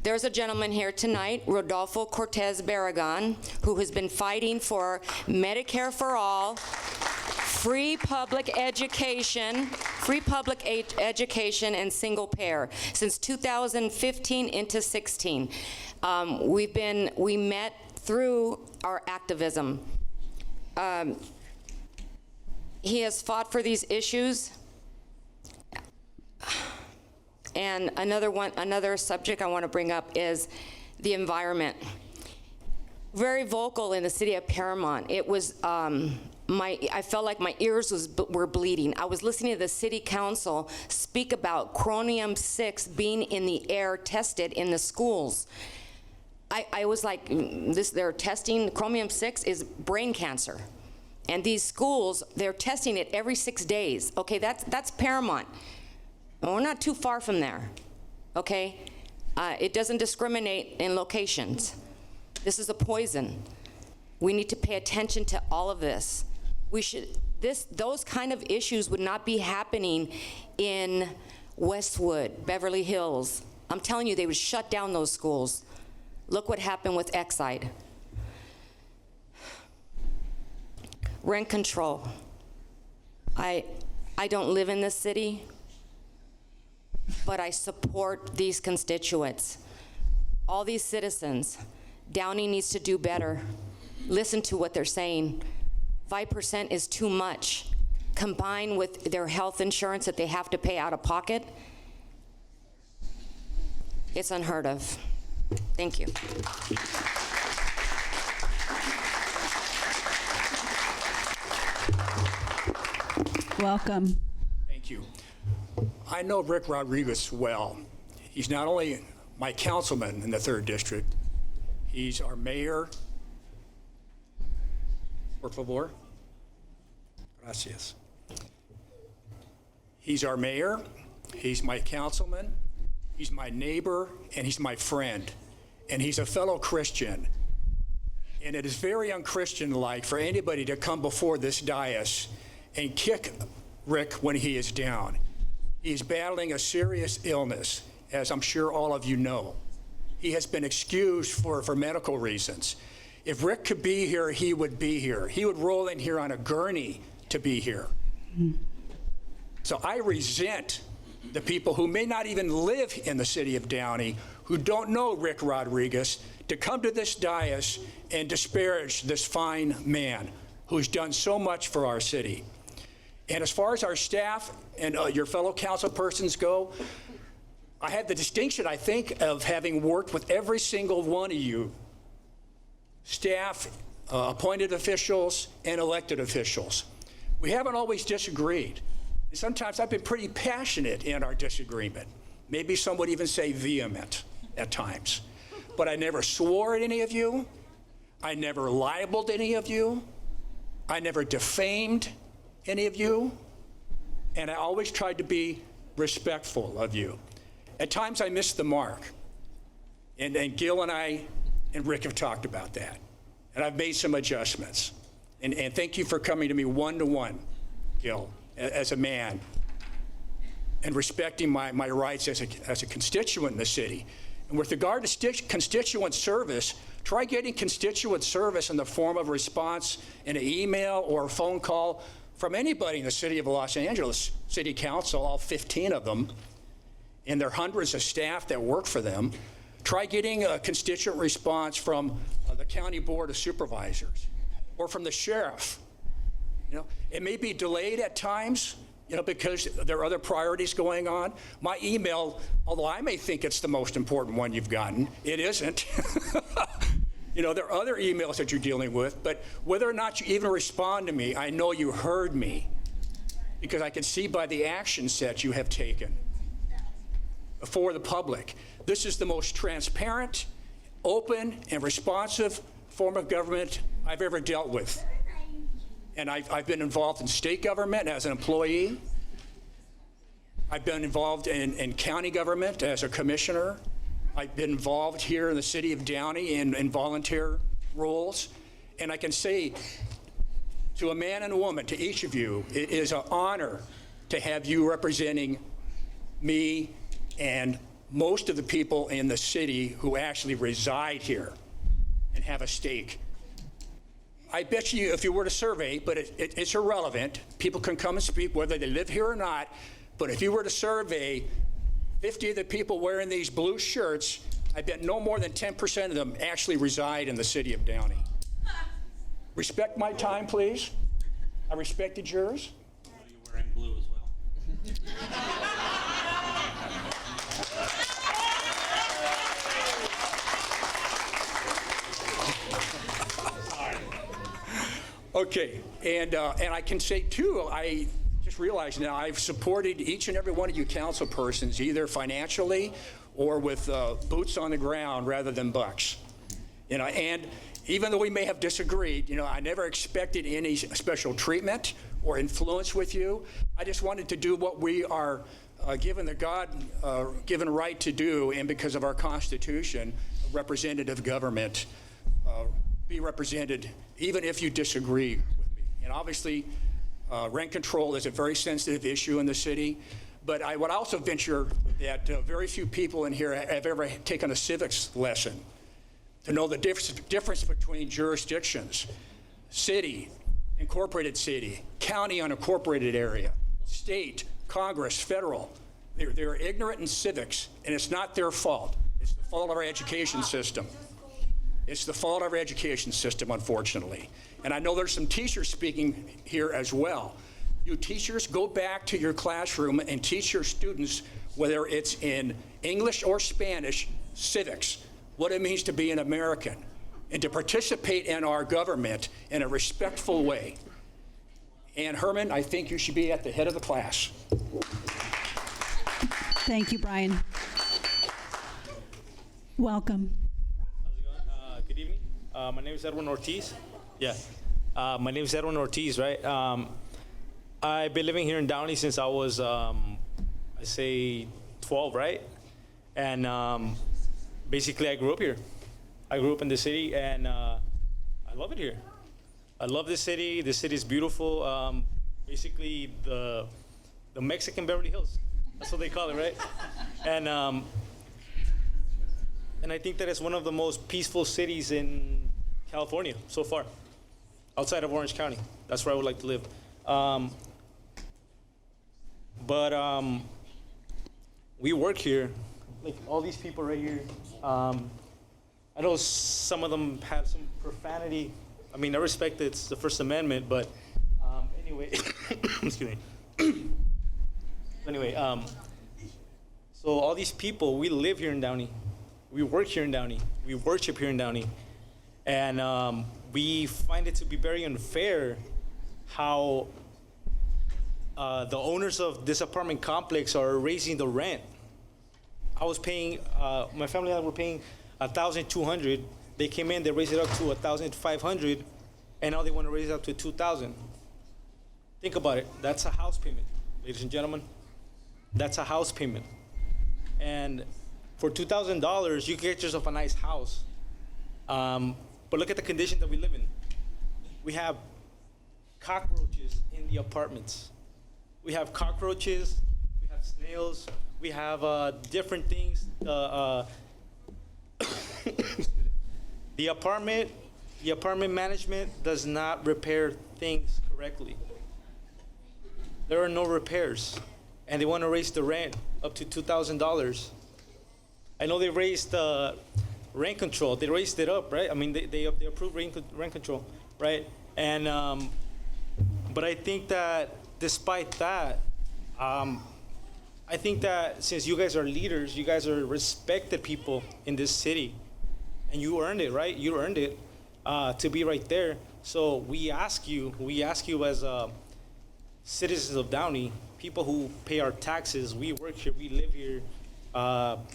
There's a gentleman here tonight, Rodolfo Cortez Barragan, who has been fighting for Medicare for all, free public education, and single payer since 2015 into 16. We met through our activism. He has fought for these issues. And another subject I want to bring up is the environment. Very vocal in the city of Paramount. It was, I felt like my ears were bleeding. I was listening to the city council speak about chromium-6 being in the air tested in the schools. I was like, they're testing, chromium-6 is brain cancer. And these schools, they're testing it every 6 days. Okay, that's Paramount. Well, we're not too far from there, okay? It doesn't discriminate in locations. This is a poison. We need to pay attention to all of this. Those kind of issues would not be happening in Westwood, Beverly Hills. I'm telling you, they would shut down those schools. Look what happened with Exide. Rent control. I don't live in this city, but I support these constituents. All these citizens, Downey needs to do better. Listen to what they're saying. 5% is too much. Combined with their health insurance that they have to pay out of pocket, it's unheard of. Thank you. Welcome. Thank you. I know Rick Rodriguez well. He's not only my councilman in the 3rd District, he's our mayor. Por favor. Gracias. He's our mayor, he's my councilman, he's my neighbor, and he's my friend. And he's a fellow Christian. And it is very unchristian-like for anybody to come before this dais and kick Rick when he is down. He's battling a serious illness, as I'm sure all of you know. He has been excused for medical reasons. If Rick could be here, he would be here. He would roll in here on a gurney to be here. So I resent the people who may not even live in the city of Downey, who don't know Rick Rodriguez, to come to this dais and disparage this fine man who's done so much for our city. And as far as our staff and your fellow council persons go, I had the distinction, I think, of having worked with every single one of you, staff, appointed officials, and elected officials. We haven't always disagreed. Sometimes I've been pretty passionate in our disagreement. Maybe some would even say vehement at times. But I never swore at any of you. I never libeled any of you. I never defamed any of you. And I always tried to be respectful of you. At times I missed the mark. And Gil and I and Rick have talked about that. And I've made some adjustments. And thank you for coming to me one-to-one, Gil, as a man, and respecting my rights as a constituent in the city. And with regard to constituent service, try getting constituent service in the form of a response in an email or a phone call from anybody in the city of Los Angeles, City Council, all 15 of them, and there are hundreds of staff that work for them. Try getting a constituent response from the County Board of Supervisors or from the sheriff. It may be delayed at times, because there are other priorities going on. My email, although I may think it's the most important one you've gotten, it isn't. There are other emails that you're dealing with, but whether or not you even respond to me, I know you heard me, because I can see by the actions that you have taken for the public. This is the most transparent, open, and responsive form of government I've ever dealt with. And I've been involved in state government as an employee. I've been involved in county government as a commissioner. I've been involved here in the city of Downey in volunteer roles. And I can say to a man and a woman, to each of you, it is an honor to have you representing me and most of the people in the city who actually reside here and have a stake. I bet you if you were to survey, but it's irrelevant, people can come and speak whether they live here or not, but if you were to survey 50 of the people wearing these blue shirts, I bet no more than 10% of them actually reside in the city of Downey. Respect my time, please. I respected yours. You're wearing blue as well. Okay, and I can say too, I just realized now I've supported each and every one of you council persons, either financially or with boots on the ground rather than bucks. And even though we may have disagreed, I never expected any special treatment or influence with you. I just wanted to do what we are given the God-given right to do, and because of our Constitution, representative government, be represented even if you disagree with me. And obviously, rent control is a very sensitive issue in the city, but I would also venture that very few people in here have ever taken a civics lesson to know the difference between jurisdictions, city, incorporated city, county, unincorporated area, state, Congress, federal. They're ignorant in civics, and it's not their fault. It's the fault of our education system. It's the fault of our education system, unfortunately. And I know there's some teachers speaking here as well. You teachers, go back to your classroom and teach your students, whether it's in English or Spanish, civics, what it means to be an American, and to participate in our government in a respectful way. And Herman, I think you should be at the head of the class. Thank you, Brian. Welcome. Good evening. My name is Edwin Ortiz. Yeah. My name is Edwin Ortiz, right? I've been living here in Downey since I was, I say, 12, right? And basically, I grew up here. I grew up in the city, and I love it here. I love this city. This city is beautiful. Basically, the Mexican Beverly Hills. That's what they call it, right? And I think that it's one of the most peaceful cities in California so far, outside of Orange County. That's where I would like to live. But we work here, like all these people right here. I know some of them have some profanity. I mean, I respect it's the First Amendment, but anyway, excuse me. Anyway, so all these people, we live here in Downey. We work here in Downey. We worship here in Downey. And we find it to be very unfair how the owners of this apartment complex are raising the rent. I was paying, my family and I were paying $1,200. They came in, they raised it up to $1,500, and now they want to raise it up to $2,000. Think about it. That's a house payment, ladies and gentlemen. That's a house payment. And for $2,000, you can get yourself a nice house. But look at the condition that we live in. We have cockroaches in the apartments. We have cockroaches, we have snails, we have different things. The apartment management does not repair things correctly. There are no repairs, and they want to raise the rent up to $2,000. I know they raised rent control. They raised it up, right? I mean, they approved rent control, right? And but I think that despite that, I think that since you guys are leaders, you guys are respected people in this city, and you earned it, right? You earned it to be right there. So we ask you as citizens of Downey, people who pay our taxes, we work here, we live here,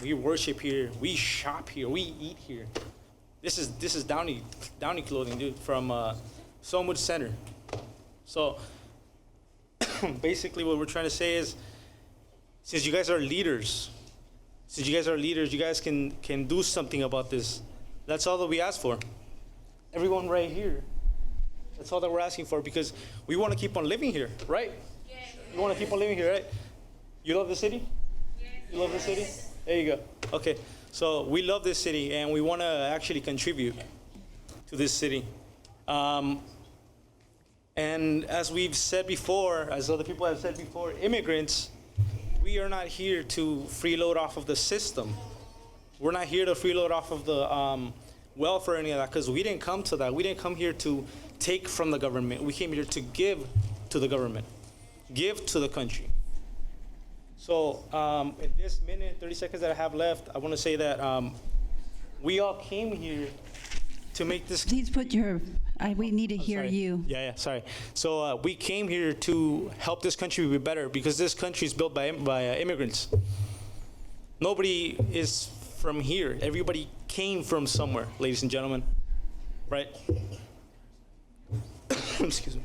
we worship here, we shop here, we eat here. This is Downey clothing, dude, from Somewood Center. So basically what we're trying to say is, since you guys are leaders, you guys can do something about this. That's all that we ask for. Everyone right here, that's all that we're asking for, because we want to keep on living here, right? Yes. You want to keep on living here, right? You love the city? Yes. You love the city? There you go. Okay, so we love this city, and we want to actually contribute to this city. And as we've said before, as other people have said before, immigrants, we are not here to freeload off of the system. We're not here to freeload off of the welfare or any of that, because we didn't come to that. We didn't come here to take from the government. We came here to give to the government, give to the country. So in this minute, 30 seconds that I have left, I want to say that we all came here to make this. Please put your, we need to hear you. Yeah, sorry. So we came here to help this country be better, because this country is built by immigrants. Nobody is from here. Everybody came from somewhere, ladies and gentlemen, right? Excuse me.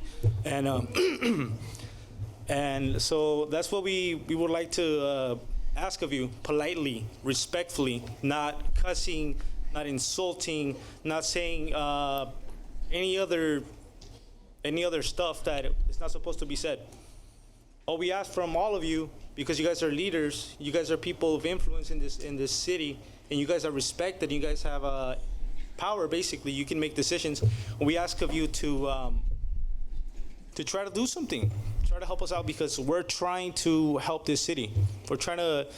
And so that's what we would like to ask of you, politely, respectfully, not cussing, not insulting, not saying any other stuff that is not supposed to be said. All we ask from all of you, because you guys are leaders, you guys are people of influence in this city, and you guys are respected, you guys have power, basically, you can make decisions. We ask of you to try to do something, try to help us out, because we're trying to help this city. We're trying to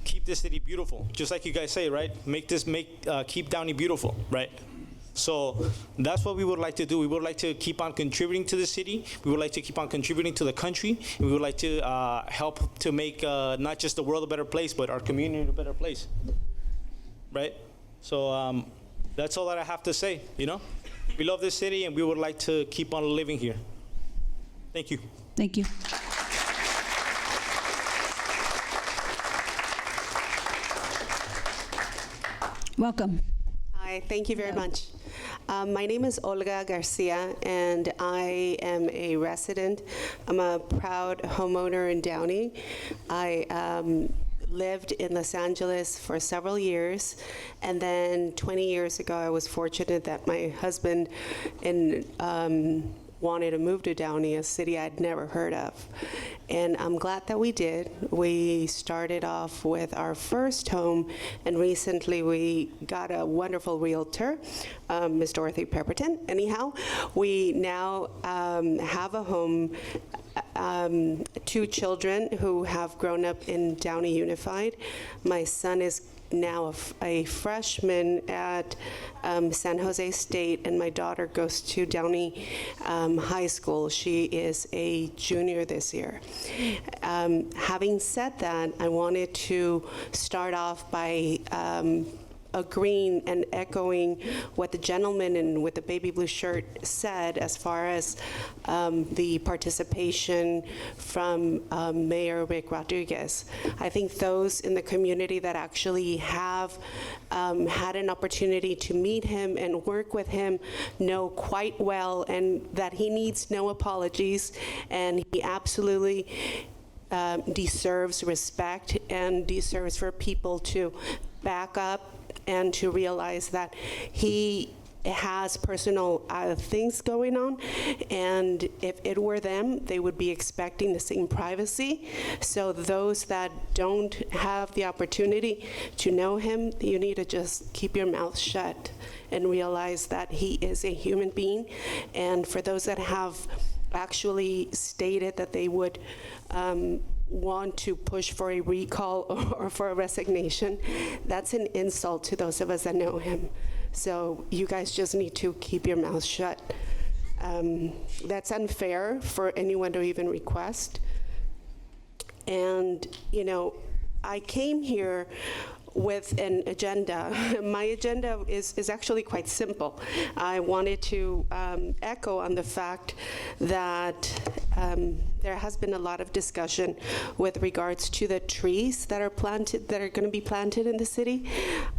keep this city beautiful, just like you guys say, right? Keep Downey beautiful, right? So that's what we would like to do. We would like to keep on contributing to the city. We would like to keep on contributing to the country. We would like to help to make not just the world a better place, but our community a better place, right? So that's all that I have to say, you know? We love this city, and we would like to keep on living here. Thank you. Thank you. Welcome. Hi, thank you very much. My name is Olga Garcia, and I am a resident. I'm a proud homeowner in Downey. I lived in Los Angeles for several years, and then 20 years ago, I was fortunate that my husband wanted to move to Downey, a city I'd never heard of. And I'm glad that we did. We started off with our first home, and recently we got a wonderful realtor, Ms. Dorothy Pemberton. Anyhow, we now have a home, 2 children who have grown up in Downey Unified. My son is now a freshman at San Jose State, and my daughter goes to Downey High School. She is a junior this year. Having said that, I wanted to start off by agreeing and echoing what the gentleman in with the baby blue shirt said as far as the participation from Mayor Rick Rodriguez. I think those in the community that actually have had an opportunity to meet him and work with him know quite well, and that he needs no apologies, and he absolutely deserves respect and deserves for people to back up and to realize that he has personal things going on, and if it were them, they would be expecting the same privacy. So those that don't have the opportunity to know him, you need to just keep your mouth shut and realize that he is a human being. And for those that have actually stated that they would want to push for a recall or for a resignation, that's an insult to those of us that know him. So you guys just need to keep your mouth shut. That's unfair for anyone to even request. And, you know, I came here with an agenda. My agenda is actually quite simple. I wanted to echo on the fact that there has been a lot of discussion with regards to the trees that are planted, that are going to be planted in the city.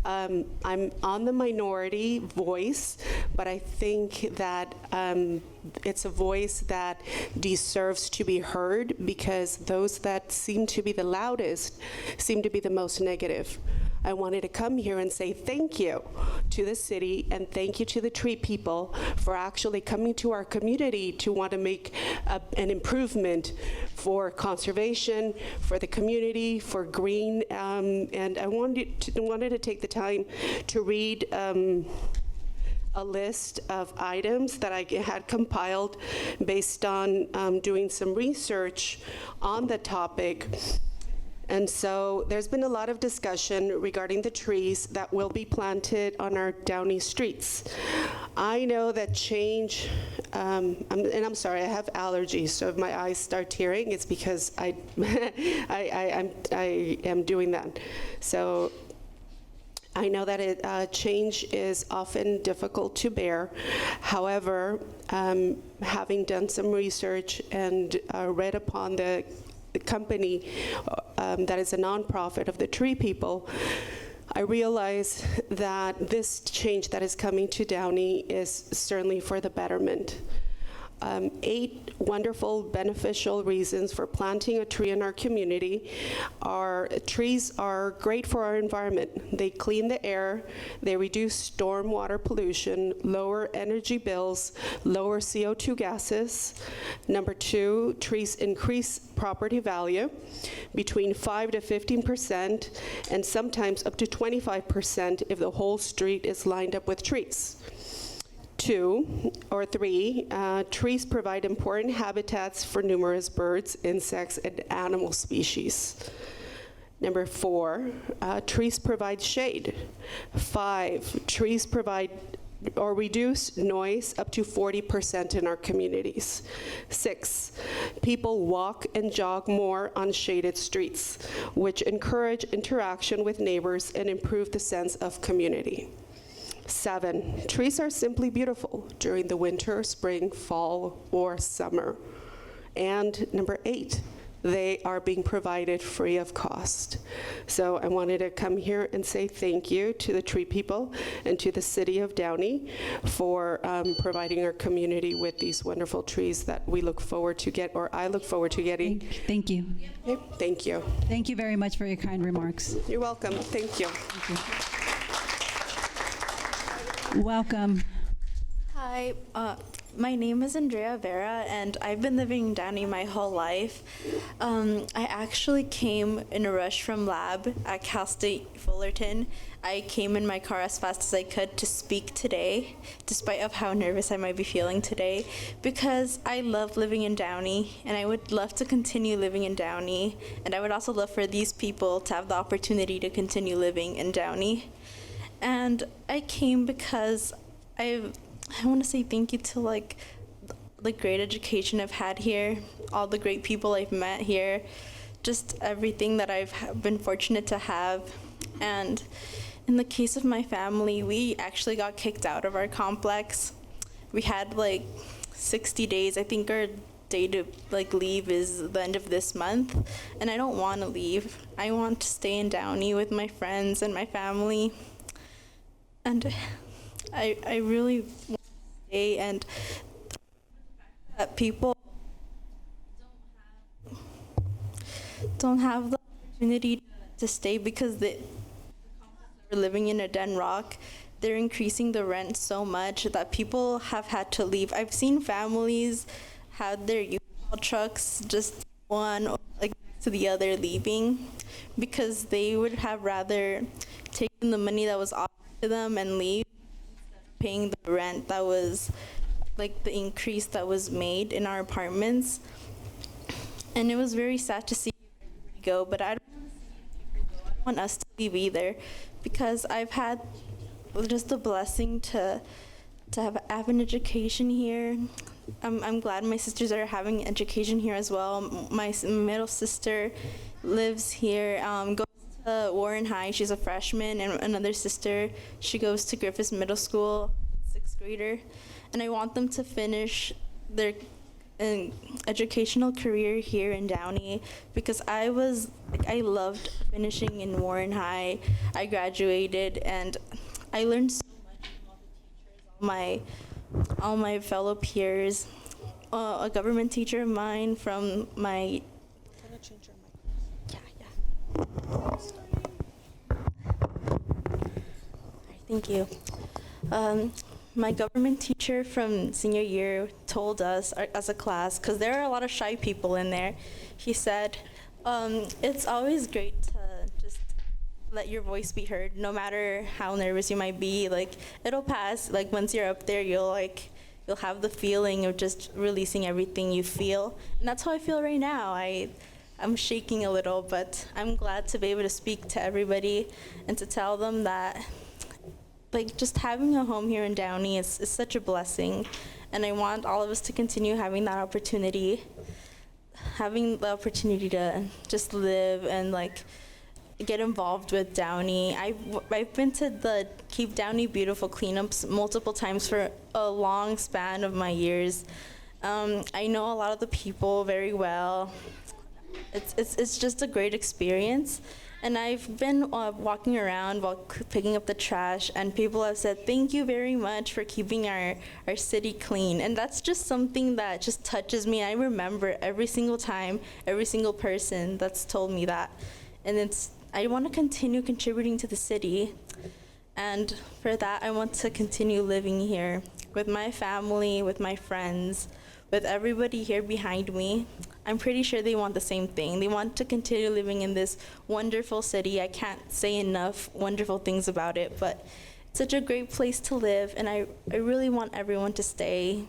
I'm on the minority voice, but I think that it's a voice that deserves to be heard, because those that seem to be the loudest seem to be the most negative. I wanted to come here and say thank you to the city and thank you to the tree people for actually coming to our community to want to make an improvement for conservation, for the community, for green. And I wanted to take the time to read a list of items that I had compiled based on doing some research on the topic. And so there's been a lot of discussion regarding the trees that will be planted on our Downey streets. I know that change, and I'm sorry, I have allergies, so if my eyes start tearing, it's because I am doing that. So I know that change is often difficult to bear. However, having done some research and read upon the company that is a nonprofit of the tree people, I realize that this change that is coming to Downey is certainly for the betterment. 8 wonderful, beneficial reasons for planting a tree in our community are: trees are great for our environment. They clean the air, they reduce stormwater pollution, lower energy bills, lower CO2 gases. Number 2, trees increase property value between 5 to 15%, and sometimes up to 25% if the whole street is lined up with trees. 2 or 3, trees provide important habitats for numerous birds, insects, and animal species. Number 4, trees provide shade. 5, trees provide or reduce noise up to 40% in our communities. 6, people walk and jog more on shaded streets, which encourage interaction with neighbors and improve the sense of community. 7, trees are simply beautiful during the winter, spring, fall, or summer. And number 8, they are being provided free of cost. So I wanted to come here and say thank you to the tree people and to the city of Downey for providing our community with these wonderful trees that we look forward to get, or I look forward to getting. Thank you. Yep, thank you. Thank you very much for your kind remarks. You're welcome. Thank you. Thank you. Welcome. Hi, my name is Andrea Vera, and I've been living in Downey my whole life. I actually came in a rush from lab at Cal State Fullerton. I came in my car as fast as I could to speak today, despite of how nervous I might be feeling today, because I love living in Downey, and I would love to continue living in Downey, and I would also love for these people to have the opportunity to continue living in Downey. And I came because I want to say thank you to like the great education I've had here, all the great people I've met here, just everything that I've been fortunate to have. And in the case of my family, we actually got kicked out of our complex. We had like 60 days. I think our day to like leave is the end of this month, and I don't want to leave. I want to stay in Downey with my friends and my family. And I really want to stay, and that people don't have the opportunity to stay because we're living in a den rock. they're increasing the rent so much that people have had to leave. I've seen families had their U-Haul trucks just one like next to the other leaving because they would have rather taken the money that was offered to them and leave instead of paying the rent that was like the increase that was made in our apartments. And it was very sad to see everybody go, but I don't want to see people go. I don't want us to leave either, because I've had just the blessing to have an education here. I'm glad my sisters are having education here as well. My middle sister lives here, goes to Warren High. She's a freshman, and another sister, she goes to Griffiths Middle School, 6th grader. And I want them to finish their educational career here in Downey, because I loved finishing in Warren High. I graduated and I learned so much from all the teachers, all my fellow peers. A government teacher of mine from my Thank you. My government teacher from senior year told us as a class, because there are a lot of shy people in there, he said, it's always great to just let your voice be heard, no matter how nervous you might be. Like, it'll pass. Like, once you're up there, you'll have the feeling of just releasing everything you feel. And that's how I feel right now. I'm shaking a little, but I'm glad to be able to speak to everybody and to tell them that just having a home here in Downey is such a blessing, and I want all of us to continue having that opportunity, having the opportunity to just live and get involved with Downey. I've been to the Keep Downey Beautiful cleanups multiple times for a long span of my years. I know a lot of the people very well. It's just a great experience. And I've been walking around while picking up the trash, and people have said, thank you very much for keeping our city clean. And that's just something that just touches me. I remember every single time, every single person that's told me that. And I want to continue contributing to the city. And for that, I want to continue living here with my family, with my friends, with everybody here behind me. I'm pretty sure they want the same thing. They want to continue living in this wonderful city. I can't say enough wonderful things about it, but it's such a great place to live, and I really want everyone to stay.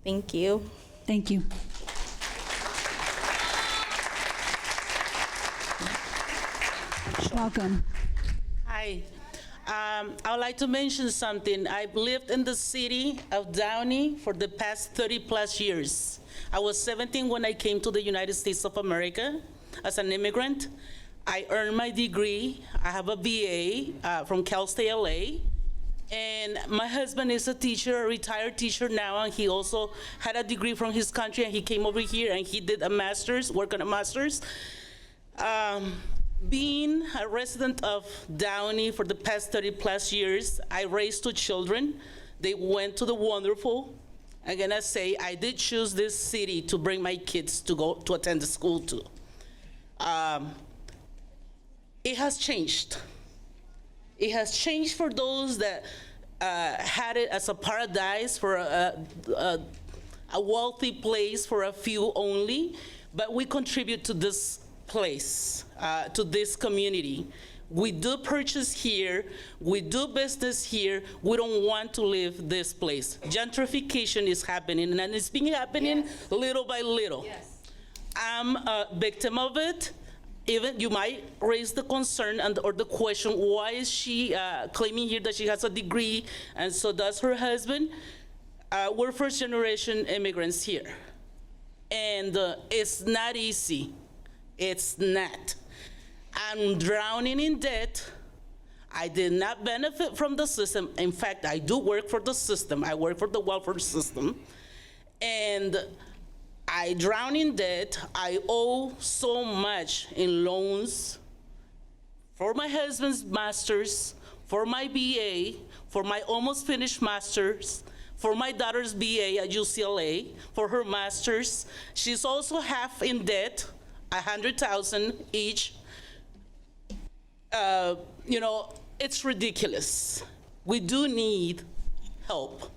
Thank you. Thank you. Welcome. Hi. I would like to mention something. I've lived in the city of Downey for the past 30 plus years. I was 17 when I came to the United States of America as an immigrant. I earned my degree. I have a BA from Cal State LA. And my husband is a teacher, a retired teacher now, and he also had a degree from his country, and he came over here and he did a master's, work on a master's. Being a resident of Downey for the past 30 plus years, I raised 2 children. They went to the wonderful. I'm gonna say I did choose this city to bring my kids to go to attend the school to. It has changed. It has changed for those that had it as a paradise, for a wealthy place for a few only, but we contribute to this place, to this community. We do purchase here, we do business here, we don't want to leave this place. Gentrification is happening, and it's been happening little by little. I'm a victim of it. Even you might raise the concern or the question, why is she claiming here that she has a degree and so does her husband? We're first generation immigrants here. And it's not easy. It's not. I'm drowning in debt. I did not benefit from the system. In fact, I do work for the system. I work for the welfare system. And I drown in debt. I owe so much in loans for my husband's master's, for my BA, for my almost finished master's, for my daughter's BA at UCLA, for her master's. She's also half in debt, $100,000 each. You know, it's ridiculous. we do need help.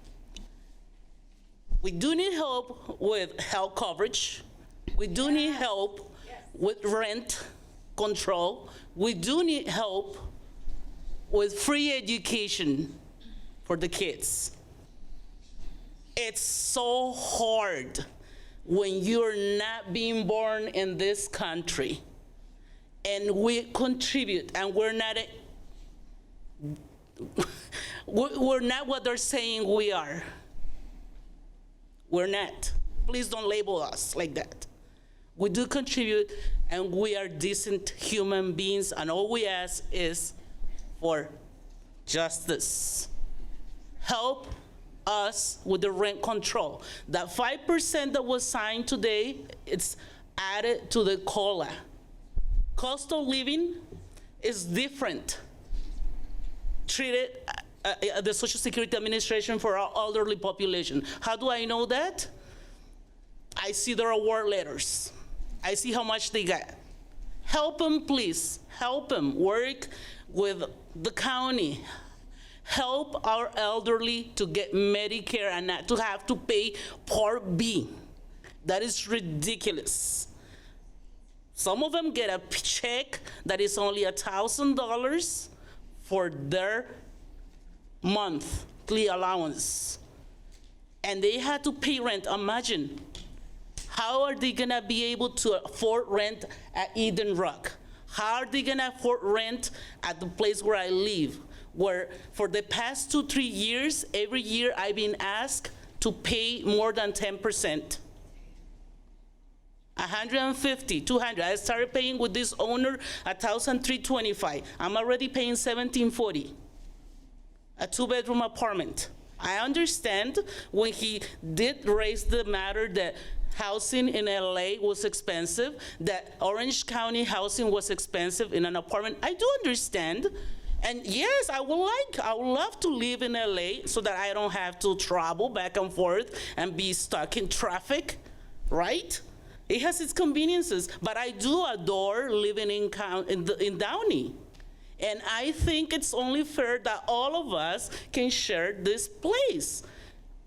We do need help with health coverage. We do need help with rent control. We do need help with free education for the kids. It's so hard when you're not being born in this country and we contribute and we're not what they're saying we are. We're not. Please don't label us like that. We do contribute and we are decent human beings, and all we ask is for justice. Help us with the rent control. That 5% that was signed today, it's added to the COLA. Cost of living is different. Treated the Social Security Administration for our elderly population. How do I know that? I see their award letters. I see how much they got. Help them, please. Help them. Work with the county. Help our elderly to get Medicare and not to have to pay Part B. That is ridiculous. Some of them get a check that is only $1,000 for their monthly allowance. And they had to pay rent. Imagine, how are they gonna be able to afford rent at Eden Rock? How are they gonna afford rent at the place where I live? Where for the past 2-3 years, every year I've been asked to pay more than 10%. 150, 200. I started paying with this owner $1,325. I'm already paying $1,740. A 2-bedroom apartment. I understand when he did raise the matter that housing in LA was expensive, that Orange County housing was expensive in an apartment. I do understand. And yes, I would love to live in LA so that I don't have to travel back and forth and be stuck in traffic, right? It has its conveniences, but I do adore living in Downey. And I think it's only fair that all of us can share this place.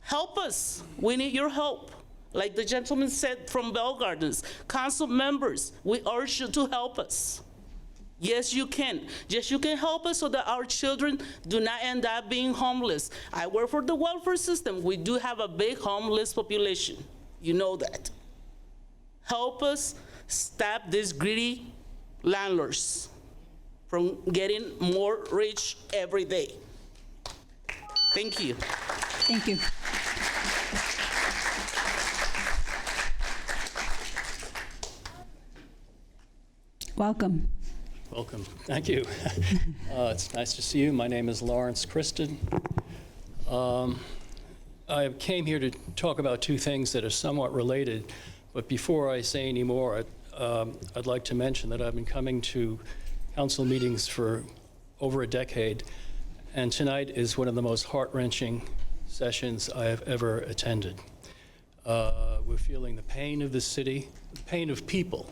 Help us. We need your help. Like the gentleman said from Bell Gardens, council members, we urge you to help us. Yes, you can. Yes, you can help us so that our children do not end up being homeless. I work for the welfare system. We do have a big homeless population. You know that. Help us stop these greedy landlords from getting more rich every day. Thank you. Thank you. Welcome. Welcome. Thank you. It's nice to see you. My name is Lawrence Christen. I came here to talk about two things that are somewhat related, but before I say any more, I'd like to mention that I've been coming to council meetings for over a decade, and tonight is one of the most heart-wrenching sessions I have ever attended. We're feeling the pain of the city, the pain of people,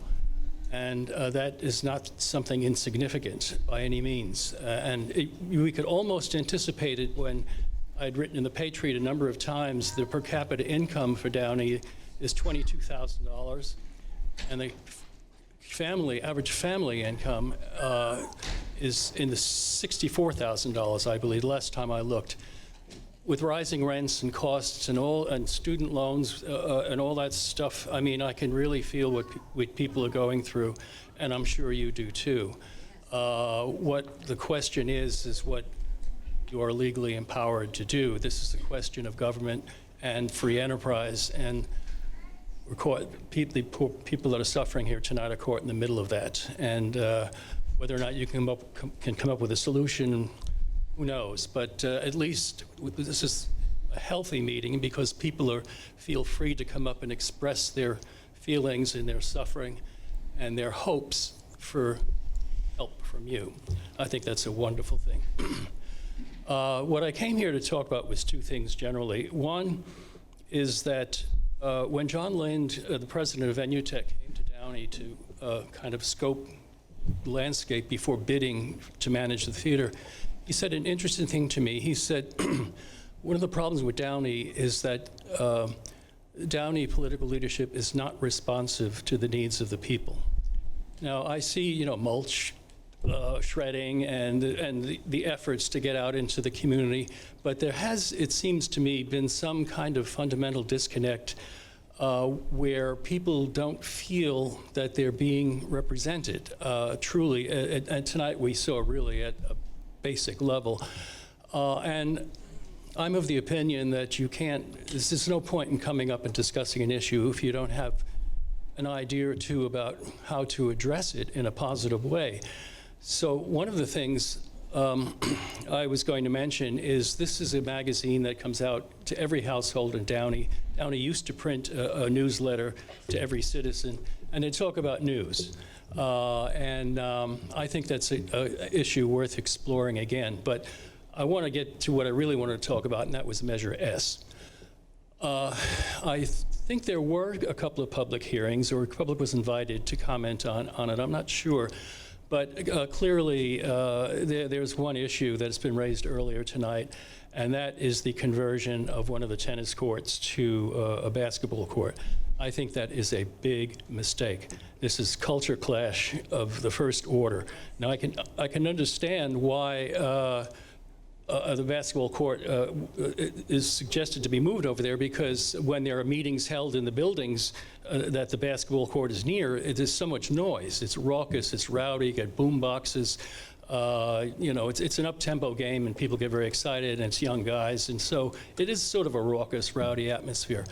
and that is not something insignificant by any means. We could almost anticipate it when I'd written in the Patriot a number of times the per capita income for Downey is $22,000, and the average family income is in the $64,000, I believe, last time I looked. With rising rents and costs and student loans and all that stuff, I mean, I can really feel what people are going through, and I'm sure you do too. What the question is what you are legally empowered to do. This is a question of government and free enterprise, and we're caught, the poor people that are suffering here tonight are caught in the middle of that. And whether or not you can come up with a solution, who knows? But at least this is a healthy meeting because people feel free to come up and express their feelings and their suffering and their hopes for help from you. I think that's a wonderful thing. What I came here to talk about was two things generally. One is that when John Lind, the president of Venutech, came to Downey to kind of scope the landscape before bidding to manage the theater, he said an interesting thing to me. He said, one of the problems with Downey is that Downey political leadership is not responsive to the needs of the people. Now, I see, mulch, shredding, and the efforts to get out into the community, but there has, it seems to me, been some kind of fundamental disconnect where people don't feel that they're being represented truly. And tonight we saw really at a basic level. And I'm of the opinion that you can't, there's no point in coming up and discussing an issue if you don't have an idea or two about how to address it in a positive way. So one of the things I was going to mention is this is a magazine that comes out to every household in Downey. Downey used to print a newsletter to every citizen, and they talk about news. I think that's an issue worth exploring again. But I want to get to what I really wanted to talk about, and that was Measure S. I think there were a couple of public hearings, or the public was invited to comment on it. I'm not sure. But clearly, there's one issue that's been raised earlier tonight, and that is the conversion of one of the tennis courts to a basketball court. I think that is a big mistake. This is culture clash of the first order. Now, I can understand why the basketball court is suggested to be moved over there, because when there are meetings held in the buildings that the basketball court is near, there's so much noise. It's raucous, it's rowdy, you get boom boxes. It's an up-tempo game and people get very excited, and it's young guys, and so it is sort of a raucous, rowdy atmosphere.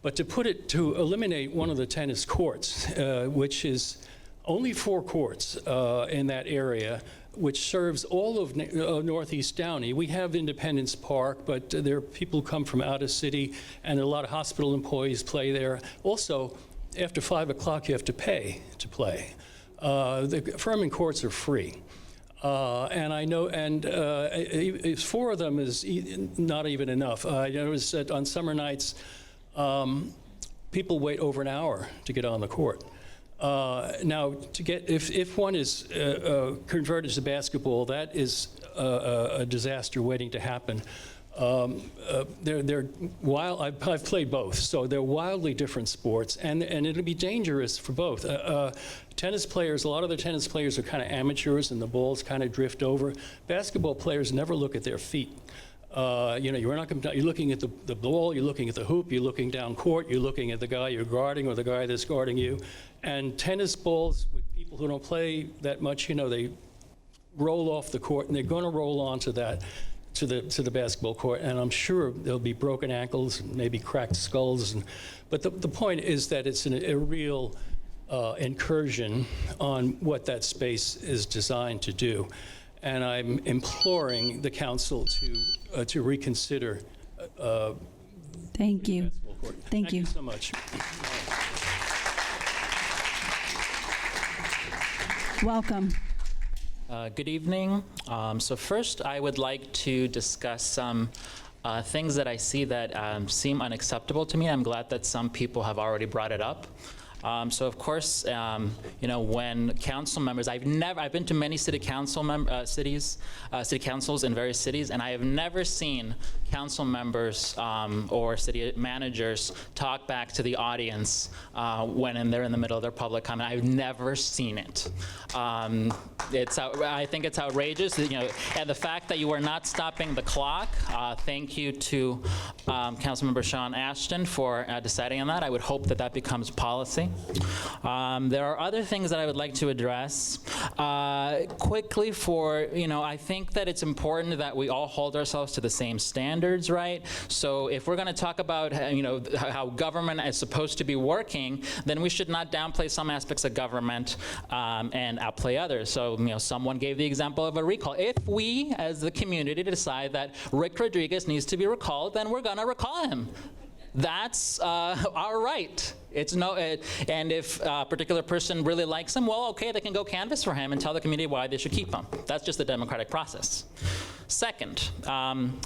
But to eliminate one of the tennis courts, which is only 4 courts in that area, which serves all of Northeast Downey. We have Independence Park, but there are people who come from out of city, and a lot of hospital employees play there. Also, after 5 o'clock, you have to pay to play. The Furman courts are free. And I know, and 4 of them is not even enough. I noticed that on summer nights, people wait over an hour to get on the court. Now, if one is converted to basketball, that is a disaster waiting to happen. They're wild. I've played both, so they're wildly different sports, and it'll be dangerous for both. Tennis players, a lot of the tennis players are kind of amateurs, and the balls kind of drift over. Basketball players never look at their feet. You're looking at the ball, you're looking at the hoop, you're looking down court, you're looking at the guy you're guarding or the guy that's guarding you. And tennis balls, with people who don't play that much, they roll off the court, and they're going to roll onto that, to the basketball court. And I'm sure there'll be broken ankles, and maybe cracked skulls. But the point is that it's a real incursion on what that space is designed to do. And I'm imploring the council to reconsider. Thank you. Thank you so much. Welcome. Good evening. So first, I would like to discuss some things that I see that seem unacceptable to me. I'm glad that some people have already brought it up. So of course, when council members, I've been to many city councils in various cities, and I have never seen council members or city managers talk back to the audience when they're in the middle of their public comment. I've never seen it. I think it's outrageous, and the fact that you are not stopping the clock. Thank you to Councilmember Sean Ashton for deciding on that. I would hope that becomes policy. There are other things that I would like to address quickly. I think that it's important that we all hold ourselves to the same standards, right? So if we're going to talk about how government is supposed to be working, then we should not downplay some aspects of government and outplay others. So someone gave the example of a recall. If we, as the community, decide that Rick Rodriguez needs to be recalled, then we're going to recall him. That's our right. And if a particular person really likes him, well, okay, they can go canvass for him and tell the community why they should keep him. That's just the democratic process. Second,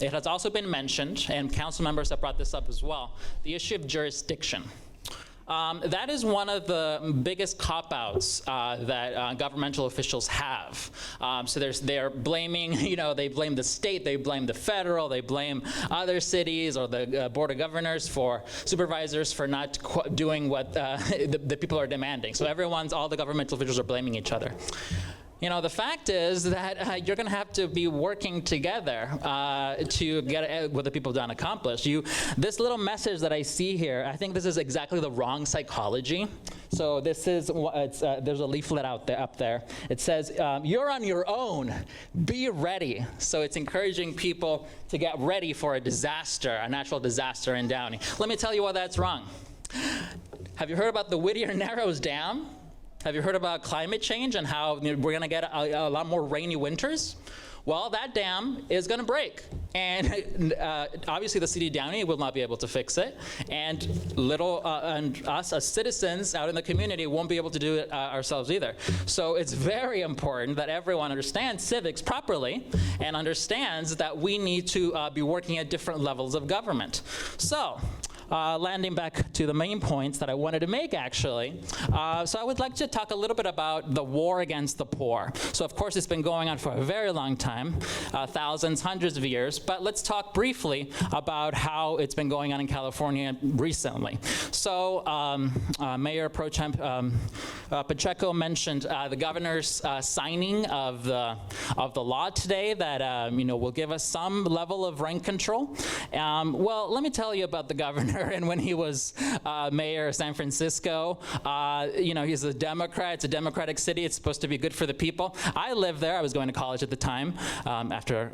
it has also been mentioned, and council members have brought this up as well, the issue of jurisdiction. That is one of the biggest cop-outs that governmental officials have. So they're blaming, they blame the state, they blame the federal, they blame other cities or the board of governors for supervisors for not doing what the people are demanding. So all the governmental officials are blaming each other. The fact is that you're going to have to be working together to get what the people don't accomplish. This little message that I see here, I think this is exactly the wrong psychology. So this is, there's a leaflet up there. It says, you're on your own, be ready. So it's encouraging people to get ready for a natural disaster in Downey. Let me tell you why that's wrong. Have you heard about the Whittier Narrows Dam? Have you heard about climate change and how we're going to get a lot more rainy winters? Well, that dam is going to break. And obviously the city of Downey will not be able to fix it. And us as citizens out in the community won't be able to do it ourselves either. So it's very important that everyone understands civics properly and understands that we need to be working at different levels of government. So, landing back to the main points that I wanted to make, actually. So I would like to talk a little bit about the war against the poor. So, of course, it's been going on for a very long time, thousands, hundreds of years. But let's talk briefly about how it's been going on in California recently. So Mayor Pro Temp Pacheco mentioned the governor's signing of the law today that will give us some level of rent control. Well, let me tell you about the governor. And when he was mayor of San Francisco, he's a Democrat. It's a Democratic city. It's supposed to be good for the people. I lived there. I was going to college at the time after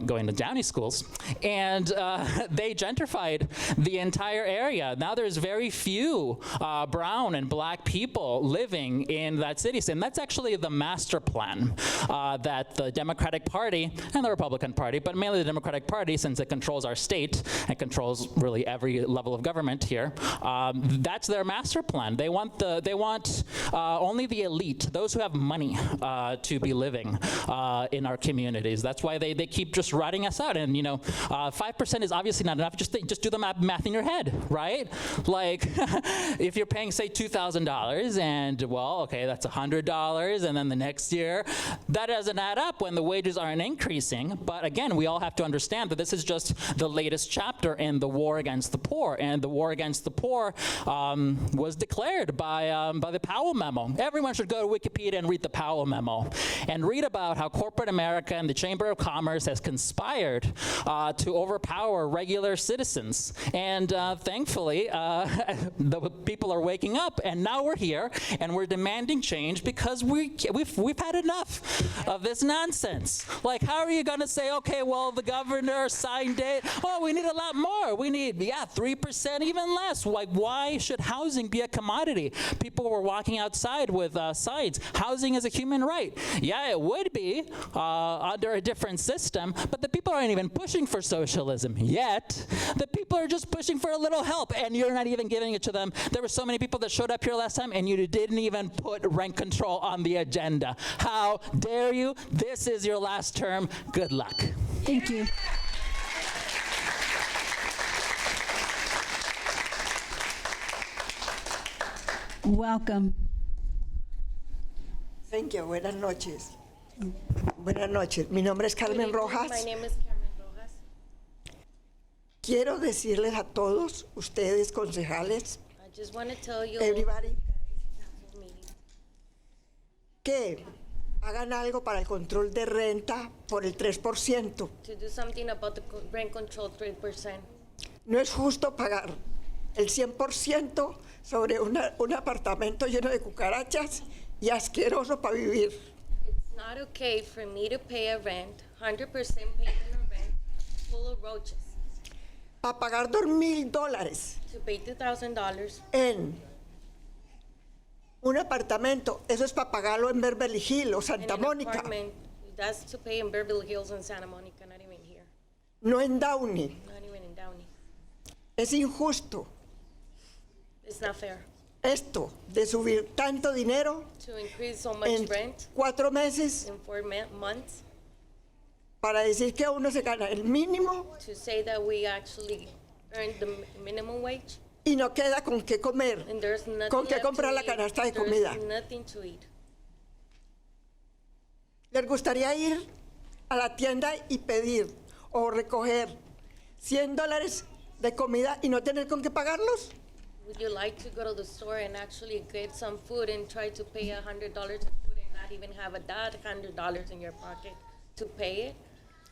going to Downey schools. And they gentrified the entire area. Now there's very few brown and black people living in that city. And that's actually the master plan that the Democratic Party and the Republican Party, but mainly the Democratic Party, since it controls our state and controls really every level of government here, that's their master plan. They want only the elite, those who have money, to be living in our communities. That's why they keep just writing us out. And 5% is obviously not enough. Just do the math in your head, right? Like if you're paying, say, $2,000, and okay, that's $100, and then the next year, that doesn't add up when the wages aren't increasing. But again, we all have to understand that this is just the latest chapter in the war against the poor. And the war against the poor was declared by the Powell Memo. Everyone should go to Wikipedia and read the Powell Memo and read about how corporate America and the Chamber of Commerce has conspired to overpower regular citizens. And thankfully, the people are waking up, and now we're here, and we're demanding change because we've had enough of this nonsense. Like, how are you going to say, okay, well, the governor signed it. Oh, we need a lot more. We need, 3%, even less. Like, why should housing be a commodity? People were walking outside with signs. Housing is a human right. Yeah, it would be under a different system, but the people aren't even pushing for socialism yet. The people are just pushing for a little help, and you're not even giving it to them. There were so many people that showed up here last time, and you didn't even put rent control on the agenda. How dare you? This is your last term. Good luck. Thank you. Welcome. Thank you. Buenas noches. Buenas noches. Mi nombre es Carmen Rojas. My name is Carmen Rojas. Quiero decirles a todos ustedes, concejales, I just want to tell you, everybody, que hagan algo para el control de renta por el 3%. to do something about the rent control 3%. No es justo pagar el 100% sobre un apartamento lleno de cucarachas y asqueroso para vivir. It's not okay for me to pay a rent, 100% payment of rent, full of roaches, Para pagar $2,000 to pay $2,000 en un apartamento, eso es para pagarlo en Beverly Hills o in Santa an Mónica, apartment. That's to pay in Beverly Hills and Santa Monica, not even here, no en Downey. not even in Downey. Es injusto It's not fair esto de subir tanto dinero to increase so much en rent 4 meses in 4 months, para decir que uno se gana el mínimo to say that we actually earned the minimum wage y no queda con qué comer, and there's nothing con qué left to comprar la eat. canasta de There's comida. nothing to eat. ¿Les gustaría ir a la tienda y pedir o recoger $100 de comida y no tener con qué pagarlos? Would you like to go to the store and actually get some food and try to pay $100 in food and not even have that $100 in your pocket to pay it?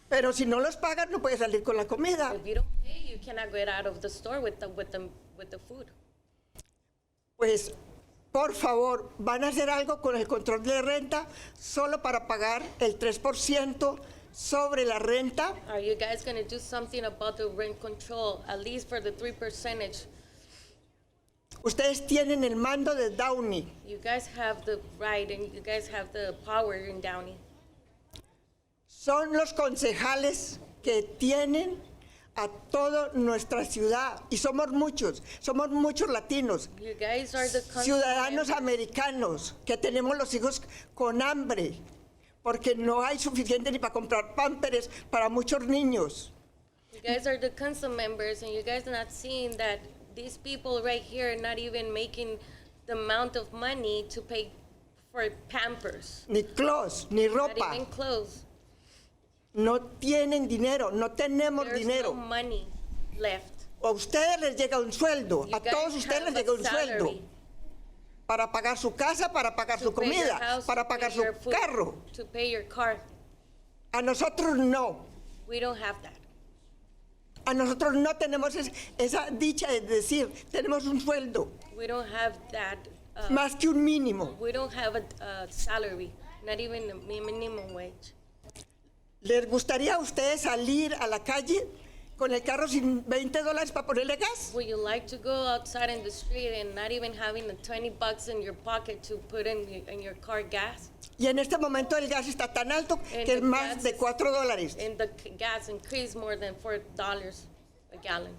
Pero si no los pagas, no puedes salir con la comida. If you don't pay, you cannot get out of the store with the food. Pues, por favor, van a hacer algo con el control de renta solo para pagar el 3% sobre la renta. Are you guys going to do something about the rent control, at least for the 3%? Ustedes tienen el mando de Downey. You guys have the right and you guys have the power in Downey. Son los concejales que tienen a toda nuestra ciudad y somos muchos latinos, You guys are the ciudadanos americanos que tenemos los hijos con hambre porque no hay suficiente ni para comprar pámperes para muchos niños. You guys are the council members and you guys are not seeing that these people right here are not even making the amount of money to pay for Pampers. Ni clothes, ni Not ropa. even clothes. No tienen dinero, no tenemos There's dinero. no money left. A ustedes les llega un sueldo, You a todos guys ustedes les have llega a un sueldo salary para pagar su casa, para pagar su to pay your comida, house, para to pagar pay su your food, carro. to pay your car. A nosotros no. We don't have that. A nosotros no tenemos esa dicha de decir, tenemos un sueldo, We don't have that. más que un mínimo. We don't have a salary, not even a minimum wage. ¿Les gustaría a ustedes salir a la calle con el carro sin $20 para ponerle gas? Would you like to go outside in the street and not even having the $20 in your pocket to put in your car gas? Y en este momento el gas está tan alto And que es the más gas de is- $4. And the gas increased more than $4 a gallon.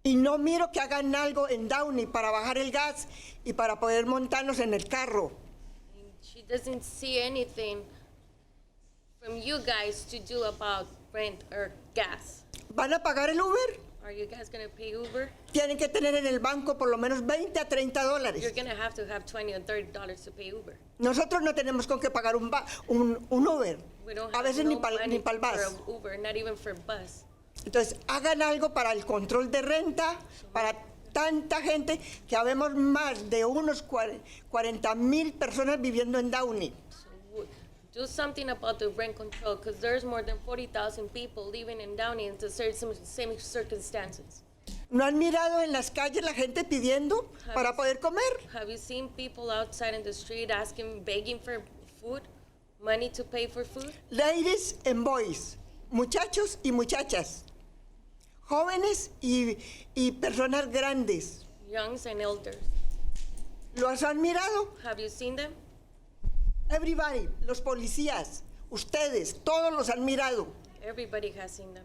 Y no miro que hagan algo en Downey para bajar el gas y para poder montarnos en el carro. She doesn't see anything from you guys to do about rent or gas. ¿Van a pagar el Uber? Are you guys going to pay Uber? Tienen que tener en el banco por lo menos $20 a $30. You're going to have $20 or $30 to pay Uber. Nosotros no tenemos con qué pagar un Uber. We don't A have veces no ni para money el bus. for a Uber, not even for bus. Entonces, hagan algo para el control de renta, para tanta gente, que habemos más de unos 40,000 personas viviendo en Downey. Do something about the rent control because there's more than 40,000 people living in Downey in the same circumstances. ¿No han mirado en las calles la gente pidiendo para poder comer? Have you seen people outside in the street begging for food, money to pay for food? Ladies and boys, muchachos y muchachas, jóvenes y personas grandes. Youngs and elders. ¿Los han mirado? Have you seen them? Everybody, los policías, ustedes, todos los han mirado. Everybody has seen them.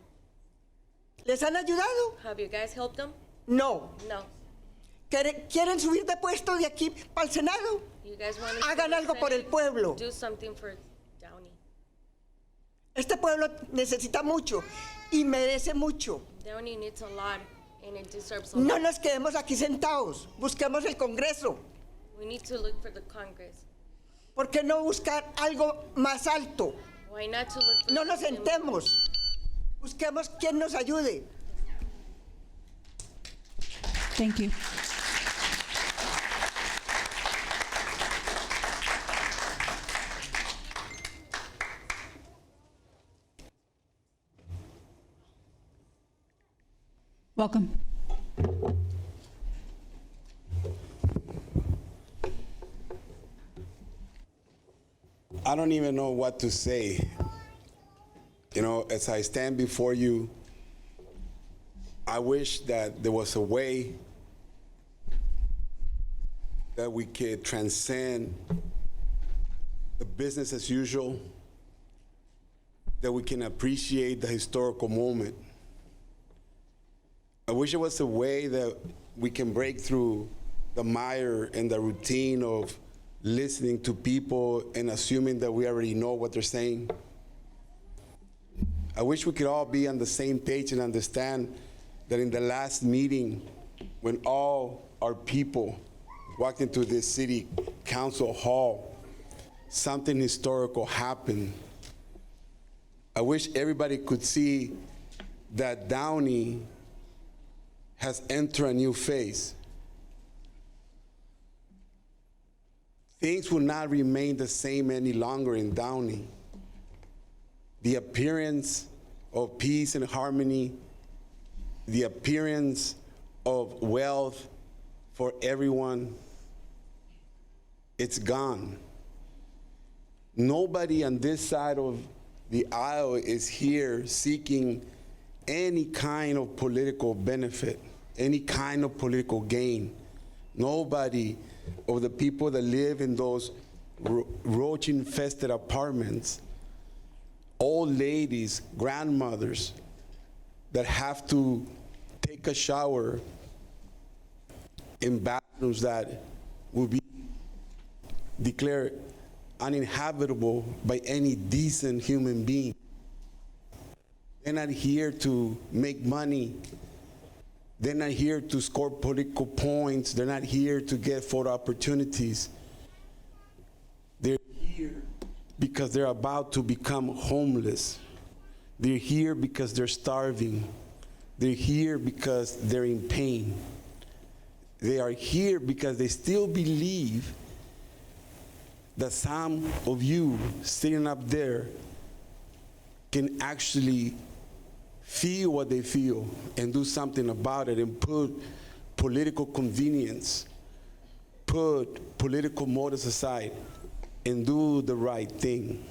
¿Les han ayudado? Have you guys helped them? No. No. ¿Quieren subir de puesto de aquí para el Senado? You guys want to Hagan algo por el pueblo. do something for Downey. Este pueblo necesita mucho y merece mucho. Downey needs a lot and it deserves a No lot. nos quedemos aquí sentados, busquemos el Congreso. We need to look for the Congress. ¿Por qué no buscar algo más alto? Why not to look for No nos something- sentemos, busquemos quien nos ayude. Thank you. Welcome. I don't even know what to say. You know, as I stand before you, I wish that there was a way that we could transcend the business as usual, that we can appreciate the historical moment. I wish there was a way that we can break through the mire and the routine of listening to people and assuming that we already know what they're saying. I wish we could all be on the same page and understand that in the last meeting, when all our people walked into this city council hall, something historical happened. I wish everybody could see that Downey has entered a new phase. Things will not remain the same any longer in Downey. The appearance of peace and harmony, the appearance of wealth for everyone, it's gone. Nobody on this side of the aisle is here seeking any kind of political benefit, any kind of political gain. Nobody of the people that live in those roach-infested apartments, old ladies, grandmothers that have to take a shower in bathrooms that will be declared uninhabitable by any decent human being. They're not here to make money. They're not here to score political points. They're not here to get photo opportunities. They're here because they're about to become homeless. They're here because they're starving. They're here because they're in pain. They are here because they still believe that some of you sitting up there can actually feel what they feel and do something about it and put political convenience, put political motives aside and do the right thing.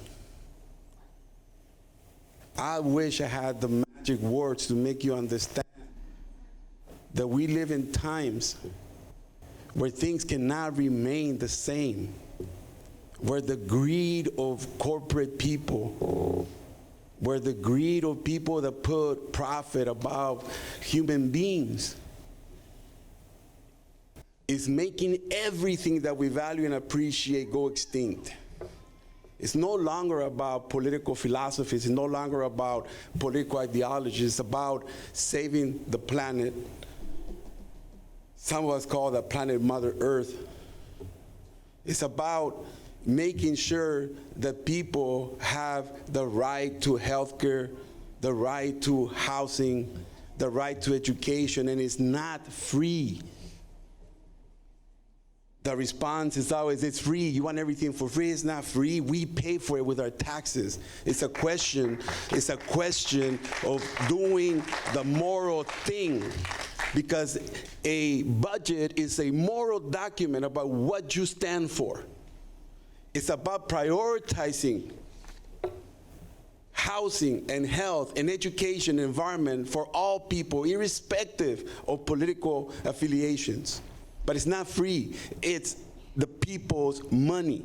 I wish I had the magic words to make you understand that we live in times where things cannot remain the same, where the greed of corporate people, where the greed of people that put profit above human beings is making everything that we value and appreciate go extinct. It's no longer about political philosophies. It's no longer about political ideologies. It's about saving the planet. Some of us call that planet Mother Earth. It's about making sure that people have the right to health care, the right to housing, the right to education, and it's not free. The response is always, it's free. You want everything for free? It's not free. We pay for it with our taxes. It's a question of doing the moral thing, because a budget is a moral document about what you stand for. It's about prioritizing housing and health and education and environment for all people, irrespective of political affiliations. But it's not free. It's the people's money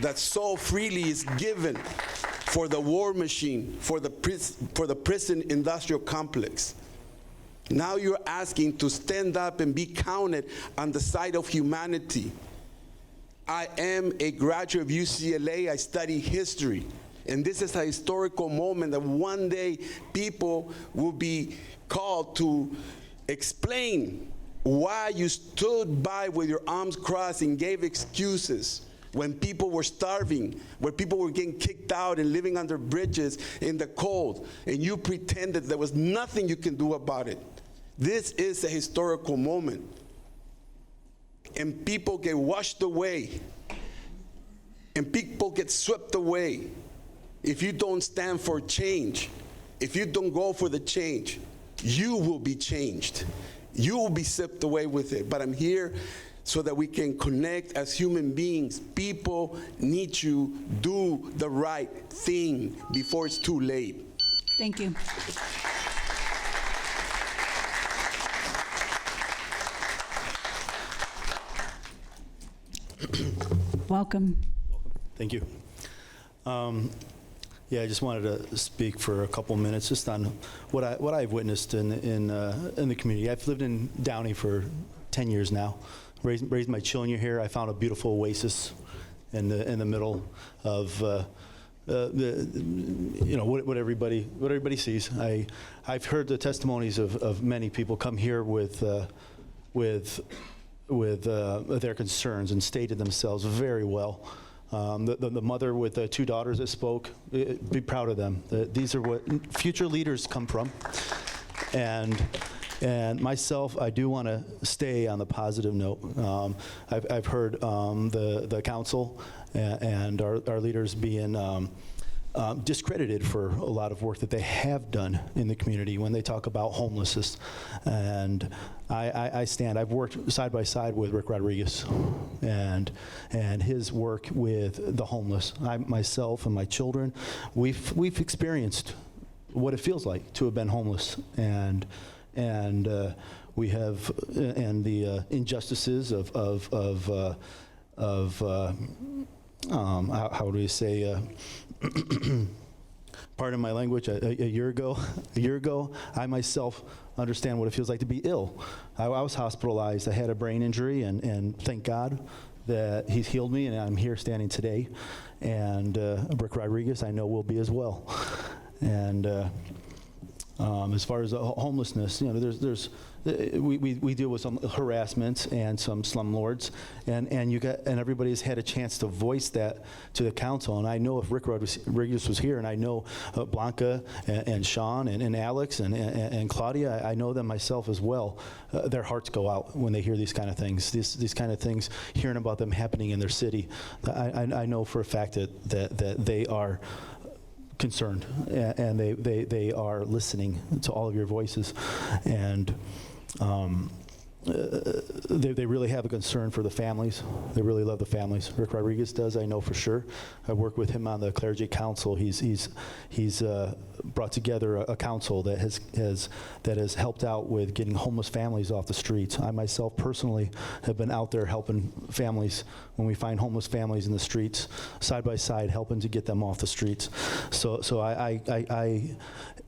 that so freely is given for the war machine, for the prison industrial complex. Now you're asking to stand up and be counted on the side of humanity. I am a graduate of UCLA. I study history. And this is a historical moment that one day people will be called to explain why you stood by with your arms crossed and gave excuses when people were starving, where people were getting kicked out and living under bridges in the cold, and you pretended there was nothing you can do about it. This is a historical moment. And people get washed away, and people get swept away if you don't stand for change. If you don't go for the change, you will be changed. You will be swept away with it. But I'm here so that we can connect as human beings. People need to do the right thing before it's too late. Thank you. Welcome. Thank you. Yeah, I just wanted to speak for a couple minutes just on what I've witnessed in the community. I've lived in Downey for 10 years now. Raised my children here. I found a beautiful oasis in the middle of what everybody sees. I've heard the testimonies of many people come here with their concerns and stated themselves very well. The mother with the 2 daughters that spoke, be proud of them. These are what future leaders come from. And myself, I do want to stay on the positive note. I've heard the council and our leaders being discredited for a lot of work that they have done in the community when they talk about homelessness. And I've worked side by side with Rick Rodriguez and his work with the homeless. Myself and my children, we've experienced what it feels like to have been homeless, and we have and the injustices of how do we say, pardon my language, a year ago, I myself understand what it feels like to be ill. I was hospitalized. I had a brain injury, and thank God that he's healed me, and I'm here standing today. And Rick Rodriguez, I know, will be as well. And as far as homelessness, we deal with some harassment and some slumlords, and everybody's had a chance to voice that to the council. And I know if Rick Rodriguez was here, and I know Blanca and Sean and Alex and Claudia, I know them myself as well. Their hearts go out when they hear these kind of things. These kind of things, hearing about them happening in their city. I know for a fact that they are concerned, and they are listening to all of your voices, and they really have a concern for the families. They really love the families. Rick Rodriguez does, I know for sure. I work with him on the Clergy Council. He's brought together a council that has helped out with getting homeless families off the streets. I myself personally have been out there helping families when we find homeless families in the streets, side by side, helping to get them off the streets. So I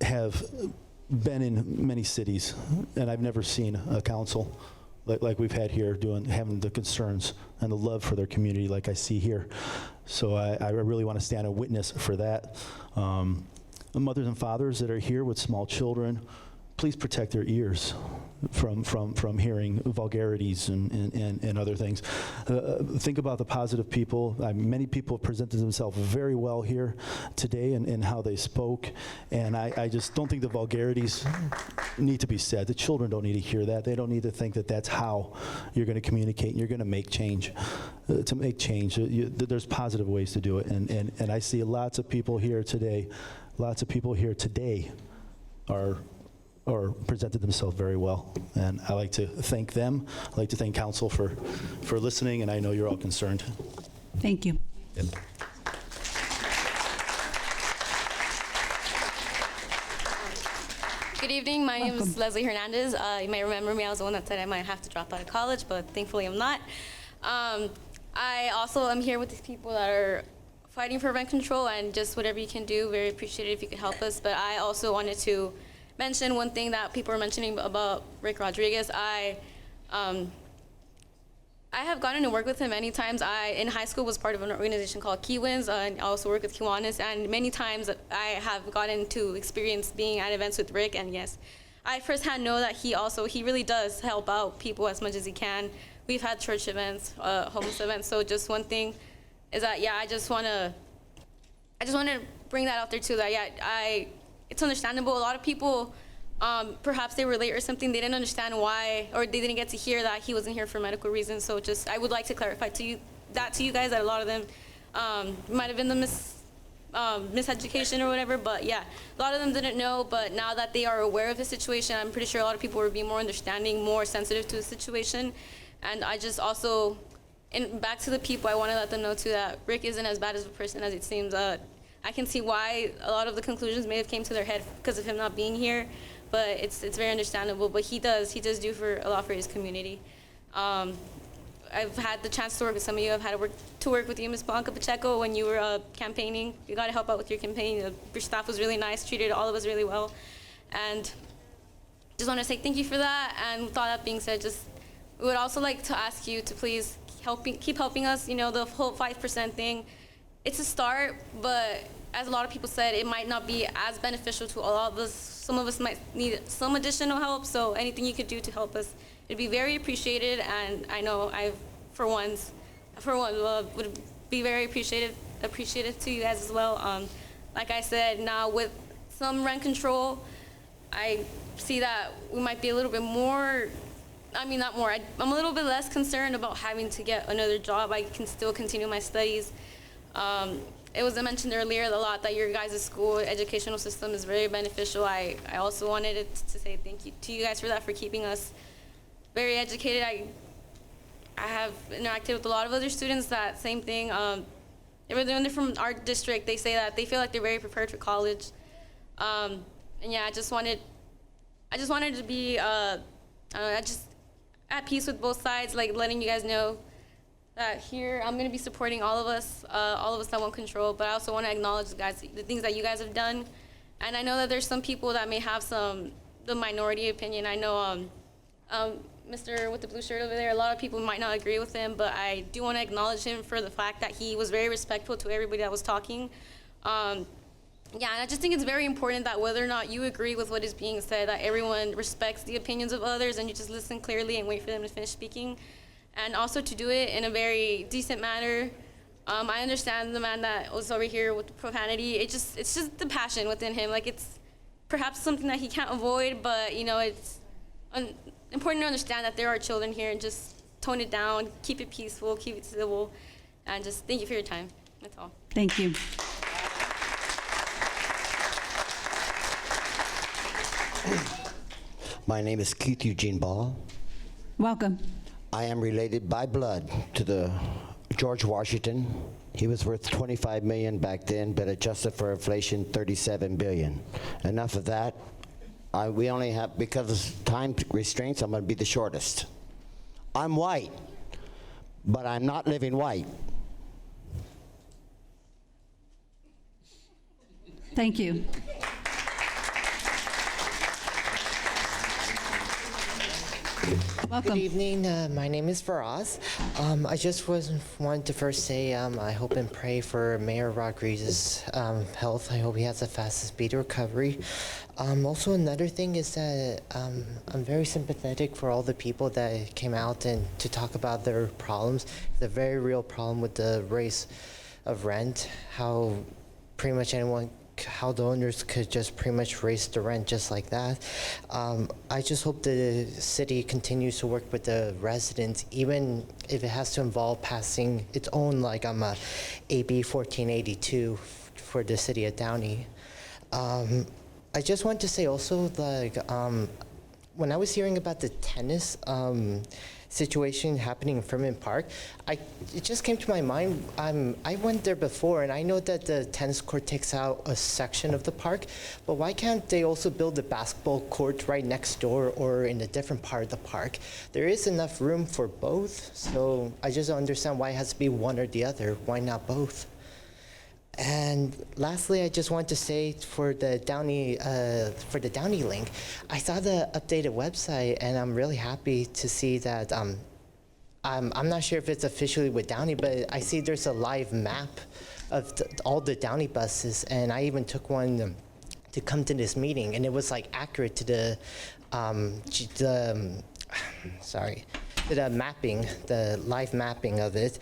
have been in many cities, and I've never seen a council like we've had here having the concerns and the love for their community like I see here. So I really want to stand a witness for that. The mothers and fathers that are here with small children, please protect their ears from hearing vulgarities and other things. Think about the positive people. Many people have presented themselves very well here today in how they spoke, and I just don't think the vulgarities need to be said. The children don't need to hear that. They don't need to think that that's how you're going to communicate and you're going to make change. To make change, there's positive ways to do it, and I see lots of people here today. Lots of people here today are presented themselves very well, and I like to thank them. I like to thank council for listening, and I know you're all concerned. Thank you. Yep. Good evening. My name is Leslie Hernandez. You may remember me. I was the one that said I might have to drop out of college, but thankfully I'm not. I also am here with these people that are fighting for rent control, and just whatever you can do, very appreciated if you could help us. But I also wanted to mention one thing that people are mentioning about Rick Rodriguez. I have gotten to work with him many times. In high school, was part of an organization called Kiwans, and I also work with Kiwanis, and many times I have gotten to experience being at events with Rick, and yes, I firsthand know that he really does help out people as much as he can. We've had church events, homeless events, so just one thing is that, I just want to bring that out there too, that it's understandable. A lot of people, perhaps they were late or something, they didn't understand why, or they didn't get to hear that he wasn't here for medical reasons. So I would like to clarify to you guys that a lot of them might have been the miseducation or whatever, but a lot of them didn't know. But now that they are aware of the situation, I'm pretty sure a lot of people will be more understanding, more sensitive to the situation. And I just also, and back to the people, I want to let them know too that Rick isn't as bad as a person as it seems. I can see why a lot of the conclusions may have came to their head because of him not being here, but it's very understandable. But he does do a lot for his community. I've had the chance to work with some of you. I've had to work with you, Ms. Blanca Pacheco, when you were campaigning. You got to help out with your campaign. Your staff was really nice, treated all of us really well, and just want to say thank you for that. And with all that being said, we would also like to ask you to please keep helping us. The whole 5% thing, it's a start, but as a lot of people said, it might not be as beneficial to all of us. Some of us might need some additional help, so anything you could do to help us, it'd be very appreciated, and I know for one, would be very appreciative to you guys as well. Like I said, now with some rent control, I see that we might be a little bit more, I mean, not more, I'm a little bit less concerned about having to get another job. I can still continue my studies. It was mentioned earlier a lot that your guys' school educational system is very beneficial. I also wanted to say thank you to you guys for that, for keeping us very educated. I have interacted with a lot of other students that same thing. When they're from our district, they say that they feel like they're very prepared for college. And yeah, I just wanted to be just at peace with both sides, like letting you guys know that here I'm going to be supporting all of us that want control, but I also want to acknowledge the things that you guys have done. And I know that there's some people that may have the minority opinion. I know Mr. with the blue shirt over there, a lot of people might not agree with him, but I do want to acknowledge him for the fact that he was very respectful to everybody that was talking. Yeah, and I just think it's very important that whether or not you agree with what is being said, that everyone respects the opinions of others and you just listen clearly and wait for them to finish speaking. And also to do it in a very decent manner. I understand the man that was over here with the profanity. It's just the passion within him. Like, it's perhaps something that he can't avoid, but you know, it's important to understand that there are children here, and just tone it down, keep it peaceful, keep it civil, and just thank you for your time. That's all. Thank you. My name is Keith Eugene Ball. Welcome. I am related by blood to the George Washington. He was worth $25 million back then, but adjusted for inflation, $37 billion. Enough of that. We only have, because of time restraints, I'm going to be the shortest. I'm white, but I'm not living white. Thank you. Welcome. Good evening. My name is Faraz. I just wanted to first say I hope and pray for Mayor Rodriguez's health. I hope he has the fastest speed of recovery. Also, another thing is that I'm very sympathetic for all the people that came out and to talk about their problems. It's a very real problem with the raise of rent, how pretty much how the owners could just pretty much raise the rent just like that. I just hope the city continues to work with the residents, even if it has to involve passing its own, like AB 1482 for the city of Downey. I just want to say also, like, when I was hearing about the tennis situation happening in Fairmont Park, it just came to my mind. I went there before, and I know that the tennis court takes out a section of the park, but why can't they also build a basketball court right next door or in a different part of the park? There is enough room for both, so I just don't understand why it has to be one or the other. Why not both? And lastly, I just want to say for the Downey link, I saw the updated website, and I'm really happy to see that. I'm not sure if it's officially with Downey, but I see there's a live map of all the Downey buses, and I even took one to come to this meeting, and it was like accurate to the mapping, the live mapping of it.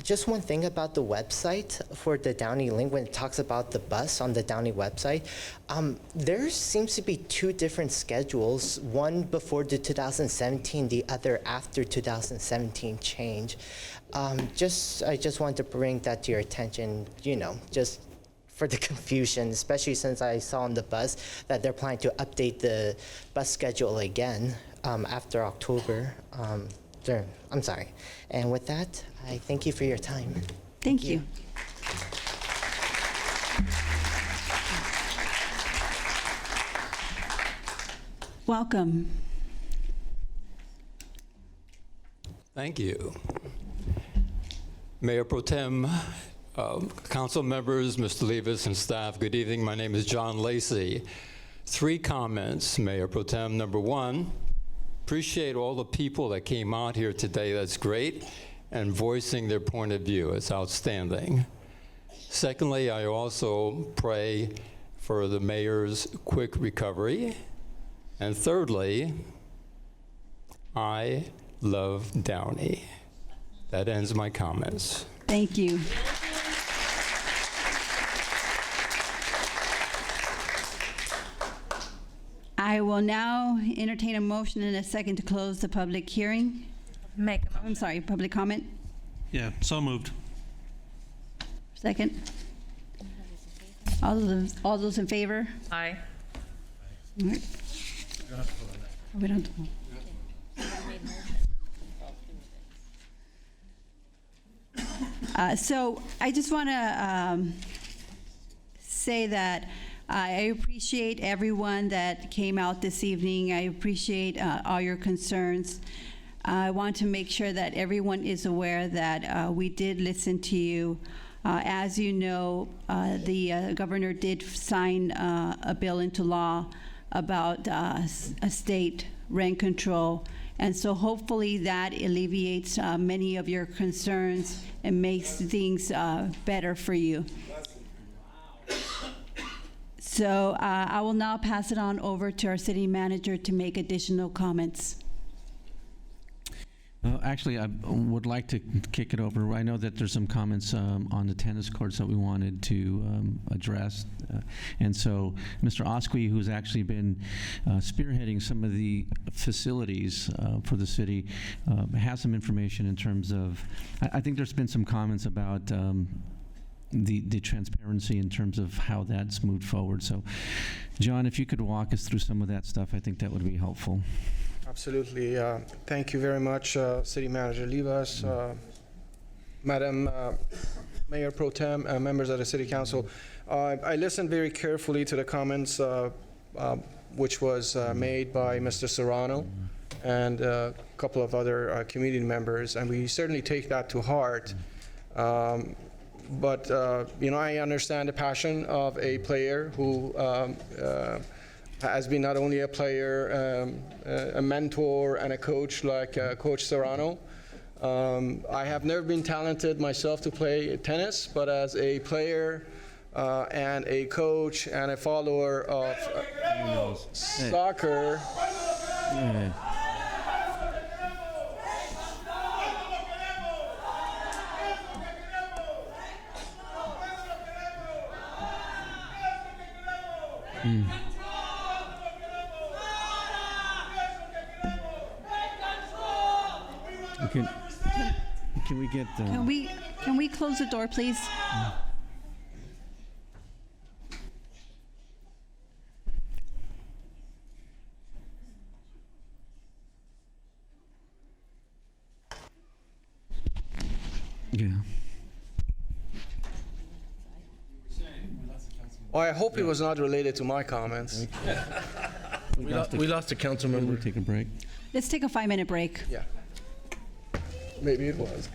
Just one thing about the website for the Downey link, when it talks about the bus on the Downey website, there seems to be two different schedules, one before the 2017, the other after 2017 change. I just want to bring that to your attention, just for the confusion, especially since I saw on the bus that they're planning to update the bus schedule again after October. I'm sorry. And with that, I thank you for your time. Thank you. Welcome. Thank you. Mayor Pro Tem, council members, Mr. Levis and staff, good evening. My name is John Lacey. 3 comments, Mayor Pro Tem. Number 1, appreciate all the people that came out here today. That's great. And voicing their point of view. It's outstanding. Secondly, I also pray for the mayor's quick recovery. And thirdly, I love Downey. That ends my comments. Thank you. I will now entertain a motion and a second to close the public hearing. I'm sorry, public comment. Yeah, so moved. Second. All those in favor? Aye. All right. We don't. So I just want to say that I appreciate everyone that came out this evening. I appreciate all your concerns. I want to make sure that everyone is aware that we did listen to you. As you know, the governor did sign a bill into law about a state rent control. And so hopefully that alleviates many of your concerns and makes things better for you. So I will now pass it on over to our city manager to make additional comments. Actually, I would like to kick it over. I know that there's some comments on the tennis courts that we wanted to address. And so Mr. Osqui, who's actually been spearheading some of the facilities for the city, has some information in terms of, I think there's been some comments about the transparency in terms of how that's moved forward. So, John, if you could walk us through some of that stuff, I think that would be helpful. Absolutely. Thank you very much, City Manager Livas, Madam Mayor Pro Tem, members of the City Council. I listened very carefully to the comments which was made by Mr. Serrano and a couple of other community members, and we certainly take that to heart. But I understand the passion of a player who has been not only a player, a mentor, and a coach like Coach Serrano. I have never been talented myself to play tennis, but as a player and a coach and a follower of soccer, Can we get the... Can we close the door, please? Yeah. well, I hope it was not related to my comments. We lost a council member. Take a break. Let's take a 5-minute break. Yeah. Maybe it was.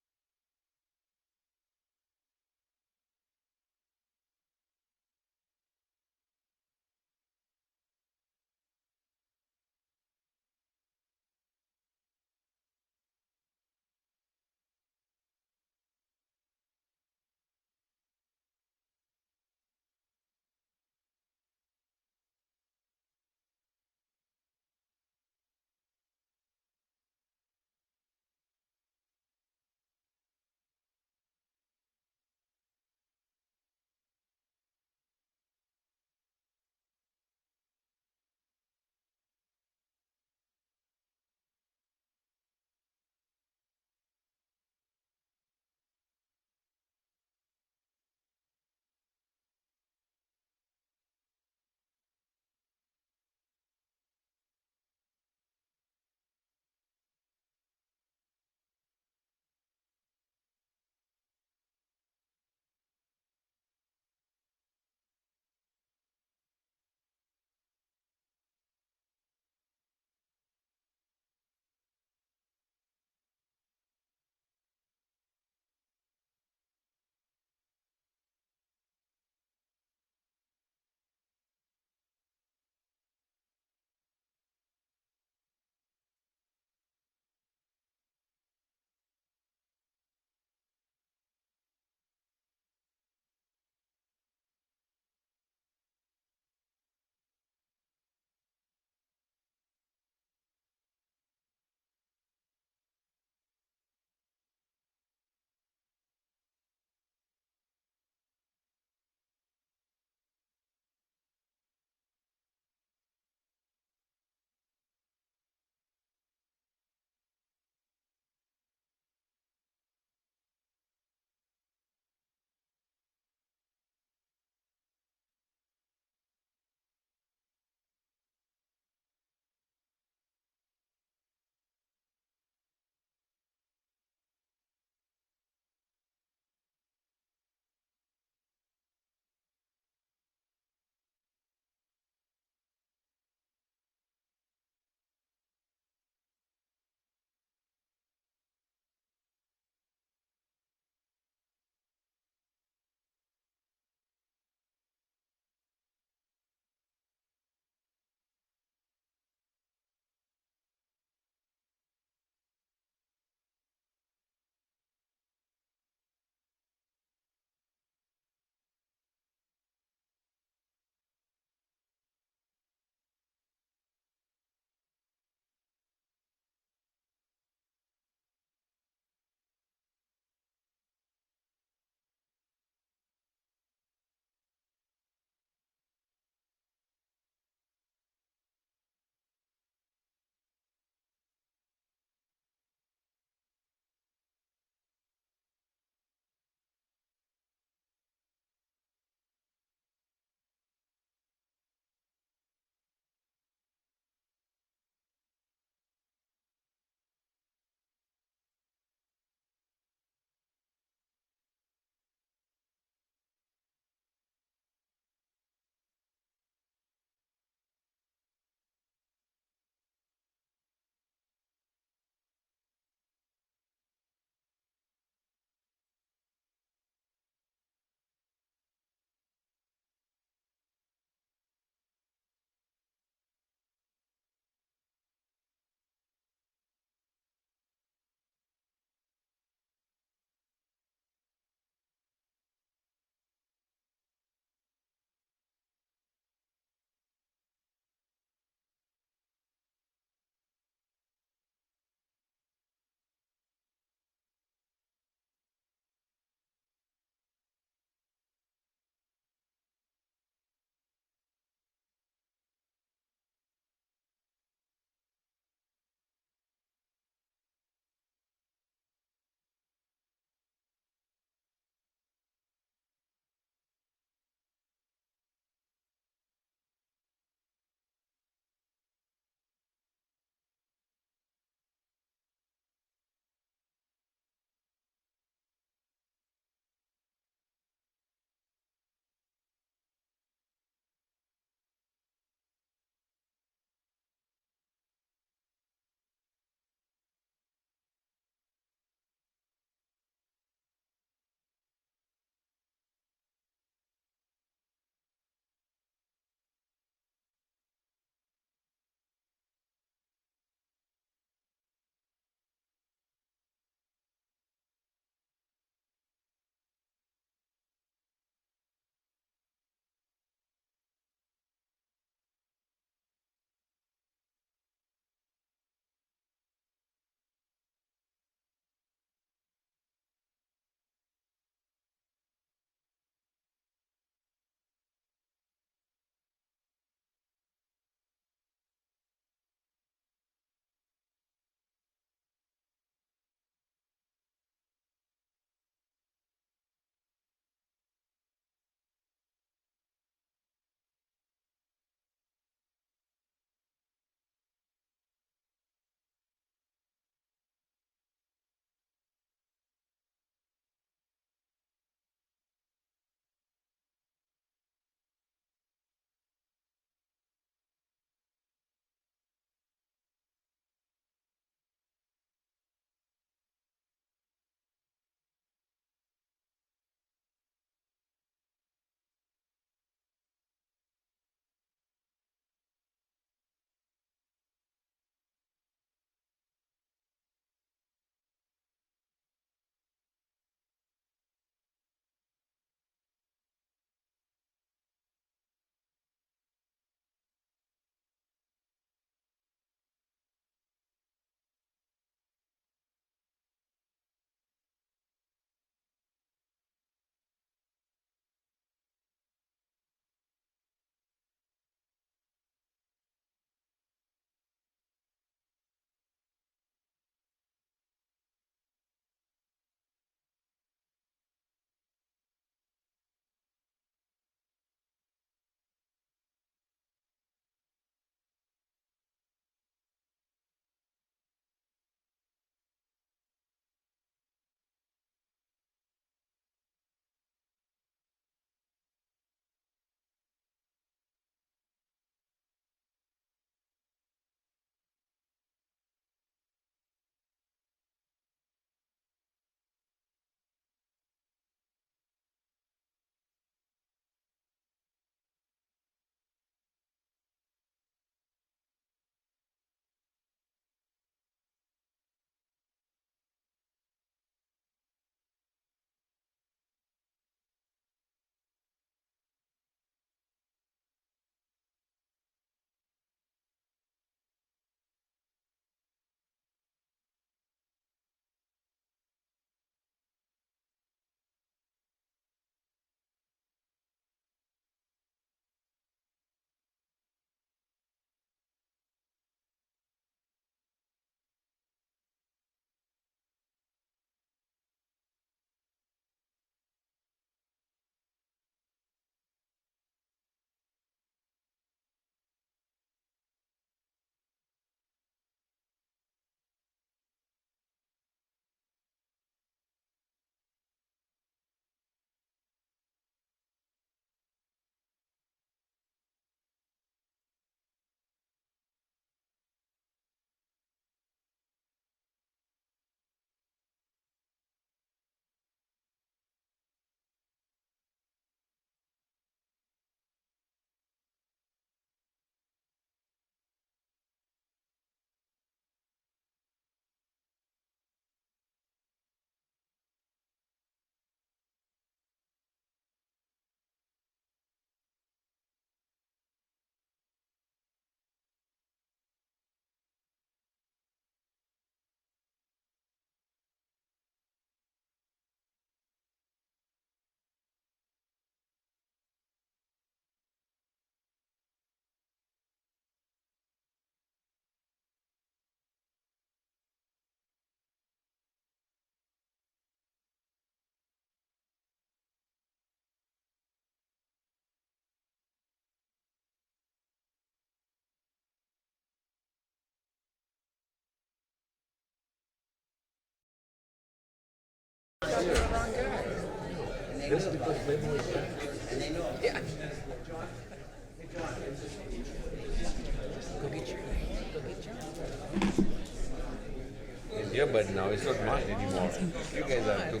Yeah, but now it's not mine anymore. You guys have to.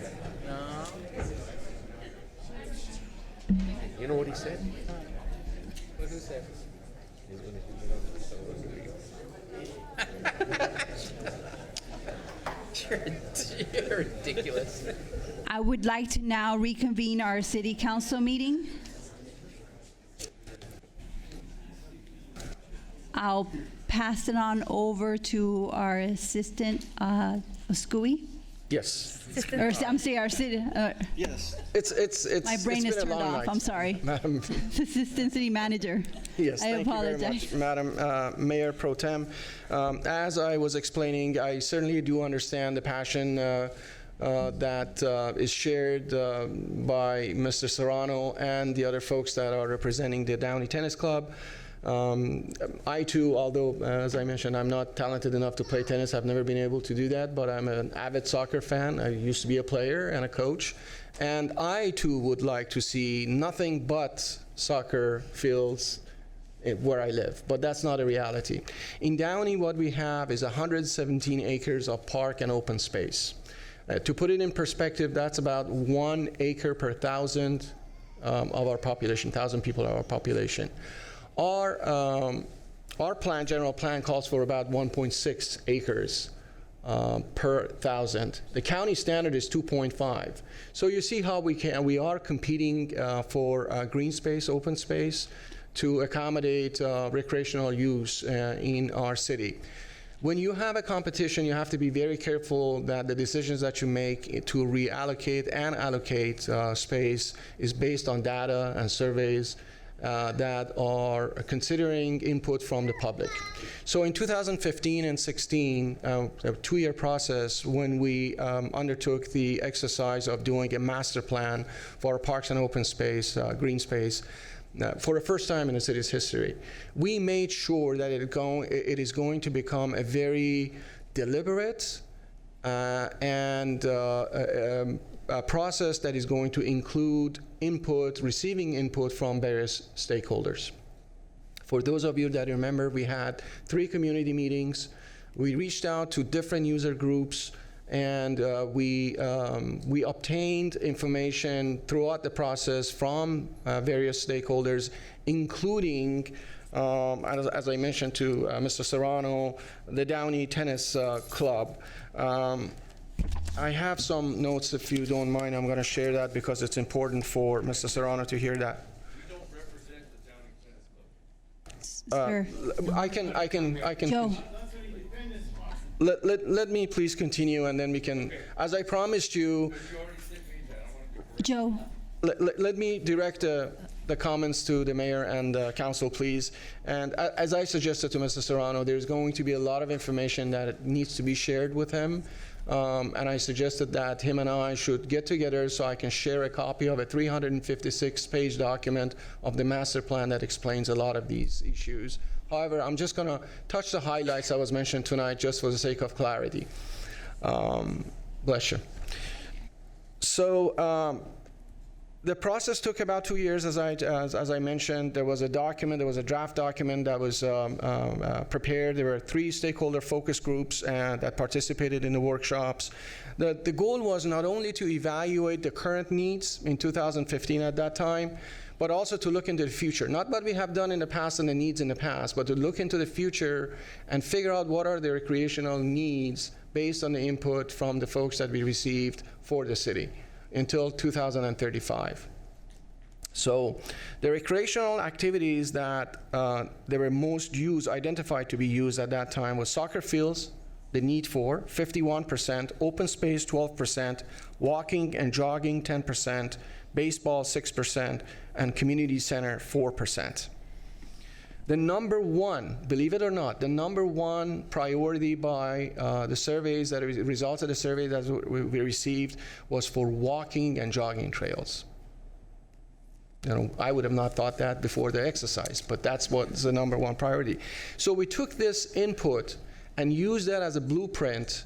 You know what he said? What who said? He's going to You're ridiculous. I would like to now reconvene our city council meeting. I'll pass it on over to our assistant, Oskui. Yes. Or, I'm sorry, our city. Yes. It's My brain is it's been a turned long off. night. I'm sorry. Madam. Assistant city manager. Yes, I thank apologize. you very much, Madam Mayor Pro Tem. As I was explaining, I certainly do understand the passion that is shared by Mr. Serrano and the other folks that are representing the Downey Tennis Club. I too, although as I mentioned, I'm not talented enough to play tennis, I've never been able to do that, but I'm an avid soccer fan. I used to be a player and a coach. And I too would like to see nothing but soccer fields where I live, but that's not a reality. In Downey, what we have is 117 acres of park and open space. To put it in perspective, that's about 1 acre per 1,000 of our population, 1,000 people of our population. Our plan, general plan, calls for about 1.6 acres per 1,000. The county standard is 2.5. So you see how we are competing for green space, open space, to accommodate recreational use in our city. When you have a competition, you have to be very careful that the decisions that you make to reallocate and allocate space is based on data and surveys that are considering input from the public. So in 2015 and 16, a 2-year process, when we undertook the exercise of doing a master plan for our parks and open space, green space, for the first time in the city's history, we made sure that it is going to become a very deliberate and a process that is going to include receiving input from various stakeholders. For those of you that remember, we had 3 community meetings. We reached out to different user groups, and we obtained information throughout the process from various stakeholders, including, as I mentioned to Mr. Serrano, the Downey Tennis Club. I have some notes, if you don't mind. I'm going to share that because it's important for Mr. Serrano to hear that. You don't represent the Downey Tennis Club. Sir. I can. Joe. Let me please continue, and then we can, as I promised you. Joe. Let me direct the comments to the mayor and council, please. And as I suggested to Mr. Serrano, there's going to be a lot of information that needs to be shared with him. And I suggested that him and I should get together so I can share a copy of a 356-page document of the master plan that explains a lot of these issues. However, I'm just going to touch the highlights that was mentioned tonight just for the sake of clarity. Bless you. So the process took about 2 years, as I mentioned. There was a draft document that was prepared. There were 3 stakeholder focus groups that participated in the workshops. The goal was not only to evaluate the current needs in 2015 at that time, but also to look into the future. Not what we have done in the past and the needs in the past, but to look into the future and figure out what are the recreational needs based on the input from the folks that we received for the city until 2035. So the recreational activities that they were most identified to be used at that time was soccer fields, the need for 51%, open space 12%, walking and jogging 10%, baseball 6%, and community center 4%. The number one, believe it or not, the number one priority by the surveys, that results of the survey that we received, was for walking and jogging trails. I would have not thought that before the exercise, but that's what's the number one priority. So we took this input and used that as a blueprint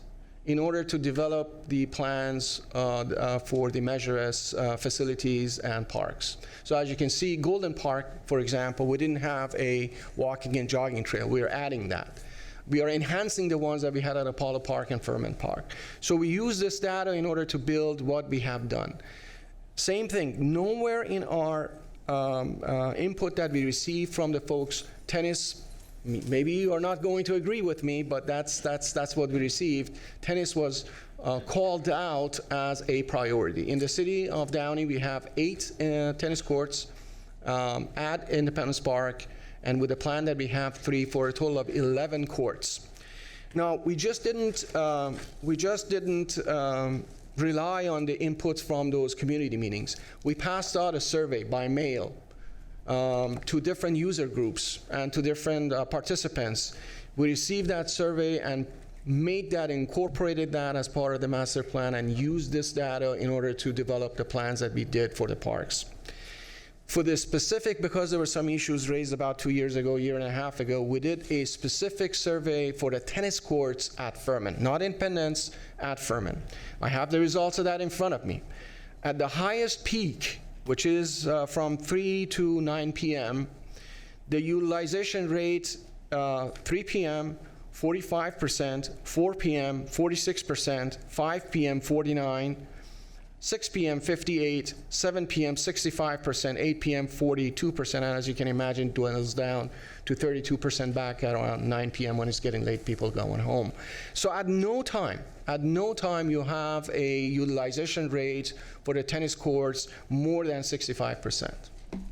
in order to develop the plans for the Measure S facilities and parks. So as you can see, Golden Park, for example, we didn't have a walking and jogging trail. We are adding that. We are enhancing the ones that we had at Apollo Park and Furman Park. So we use this data in order to build what we have done. Same thing, nowhere in our input that we received from the folks, tennis, maybe you are not going to agree with me, but that's what we received. Tennis was called out as a priority. In the city of Downey, we have 8 tennis courts at Independence Park, and with the plan that we have 3 for a total of 11 courts. Now, we just didn't rely on the inputs from those community meetings. We passed out a survey by mail to different user groups and to different participants. We received that survey and incorporated that as part of the master plan and used this data in order to develop the plans that we did for the parks. For the specific, because there were some issues raised about 2 years ago, year and a half ago, we did a specific survey for the tennis courts at Furman, not Independence, at Furman. I have the results of that in front of me. At the highest peak, which is from 3 to 9 p.m., the utilization rate, 3 p.m., 45%, 4 p.m., 46%, 5 p.m., 49%, 6 p.m. 58%, 7 p.m. 65%, 8 p.m. 42%, and as you can imagine, dwindles down to 32% back at around 9 p.m. when it's getting late, people going home. So at no time you have a utilization rate for the tennis courts more than 65%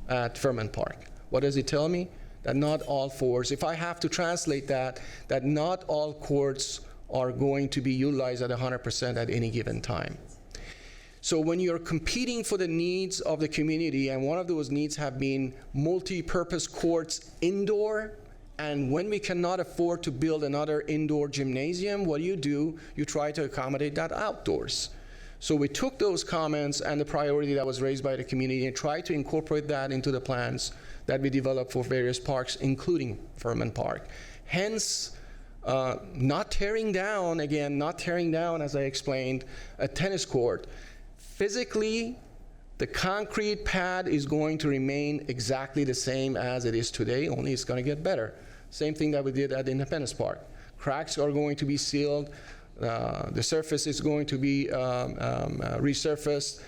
at Furman Park. What does it tell me? That not all fours, if I have to translate that not all courts are going to be utilized at 100% at any given time. So when you're competing for the needs of the community, and one of those needs have been multi-purpose courts indoor, and when we cannot afford to build another indoor gymnasium, what do? You try to accommodate that outdoors. So we took those comments and the priority that was raised by the community and tried to incorporate that into the plans that we developed for various parks, including Furman Park. Hence, not tearing down, as I explained, a tennis court. Physically, the concrete pad is going to remain exactly the same as it is today, only it's going to get better. Same thing that we did at Independence Park. Cracks are going to be sealed. The surface is going to be resurfaced.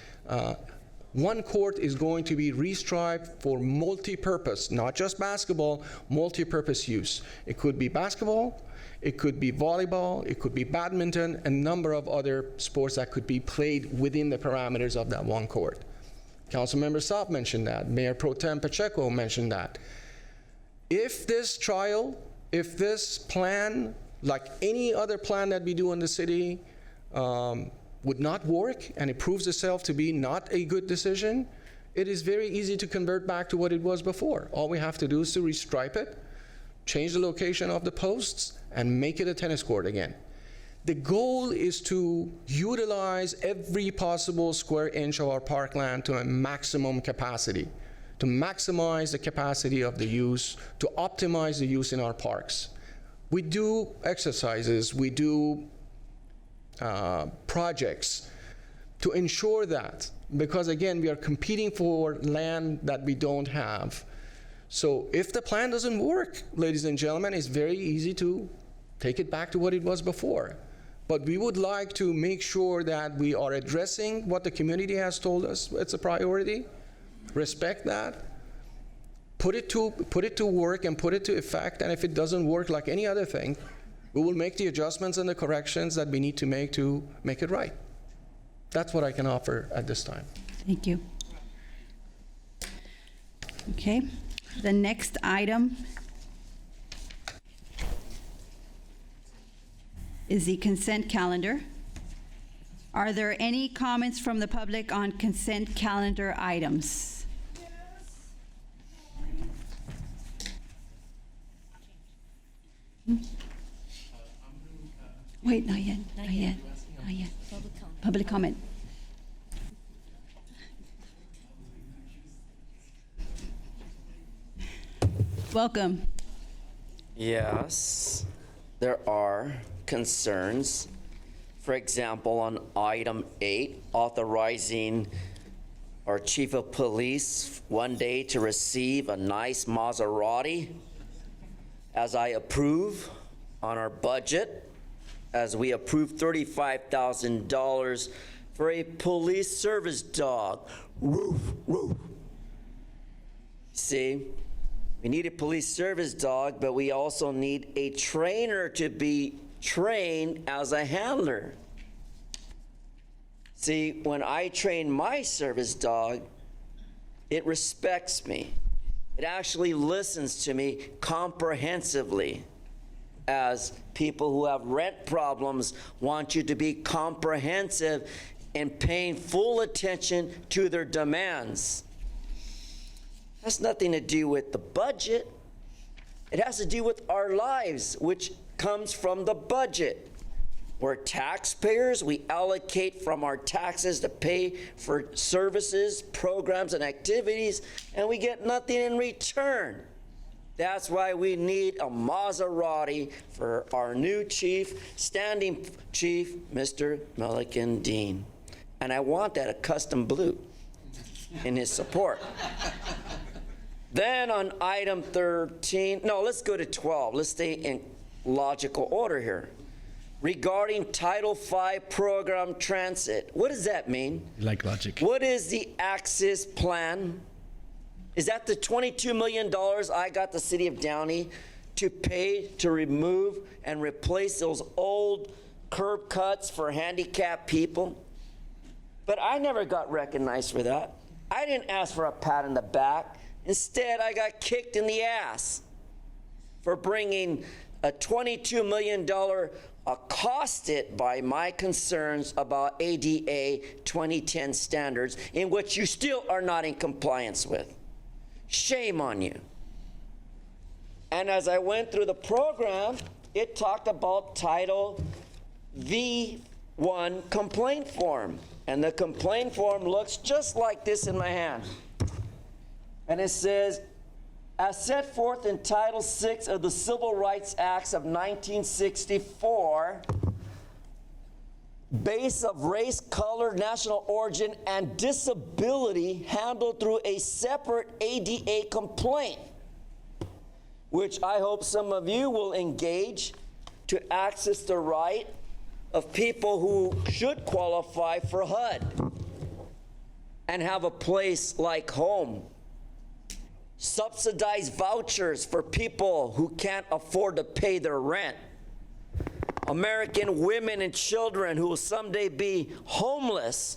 One court is going to be restriped for multi-purpose, not just basketball, multi-purpose use. It could be basketball, it could be volleyball, it could be badminton, a number of other sports that could be played within the parameters of that one court. Councilmember Saab mentioned that. Mayor Pro Tem Pacheco mentioned that. If this plan, like any other plan that we do in the city, would not work and it proves itself to be not a good decision, it is very easy to convert back to what it was before. All we have to do is to restripe it, change the location of the posts, and make it a tennis court again. The goal is to utilize every possible square inch of our parkland to a maximum capacity, to maximize the capacity of the use, to optimize the use in our parks. We do exercises, we do projects to ensure that, because again, we are competing for land that we don't have. So if the plan doesn't work, ladies and gentlemen, it's very easy to take it back to what it was before. But we would like to make sure that we are addressing what the community has told us it's a priority, respect that, put it to work and put it to effect, and if it doesn't work like any other thing, we will make the adjustments and the corrections that we need to make it right. That's what I can offer at this time. Thank you. Okay. The next item is the consent calendar. Are there any comments from the public on consent calendar items? Wait, not yet. Public comment. Welcome. Yes, there are concerns For example, on item 8, authorizing our chief of police one day to receive a nice Maserati, as I approve on our budget, as we approve $35,000 for a police service dog. Woof, woof. See, we need a police service dog, but we also need a trainer to be trained as a handler. See, when I train my service dog, it respects me. It actually listens to me comprehensively, as people who have rent problems want you to be comprehensive and paying full attention to their demands. Has nothing to do with the budget. It has to do with our lives, which comes from the budget. We're taxpayers. We allocate from our taxes to pay for services, programs, and activities, and we get nothing in return. That's why we need a Maserati for our new chief, standing chief, Mr. Milliken Dean. And I want that a custom blue in his support. Then on item 13, no, let's go to 12. Let's stay in logical order here. Regarding Title V program Transit, what does that mean? You like logic. What is the Access Plan? Is that the $22 million I got the city of Downey to pay to remove and replace those old curb cuts for handicapped people? But I never got recognized for that. I didn't ask for a pat on the back. Instead, I got kicked in the ass for bringing a $22 million accosted by my concerns about ADA 2010 standards, in which you still are not in compliance with. Shame on you. And as I went through the program, it talked about Title V1 complaint form. And the complaint form looks just like this in my hand. And it says, as set forth in Title VI of the Civil Rights Acts of 1964, base of race, color, national origin, and disability handled through a separate ADA complaint, which I hope some of you will engage to access the right of people who should qualify for HUD and have a place like home. Subsidized vouchers for people who can't afford to pay their rent. American women and children who will someday be homeless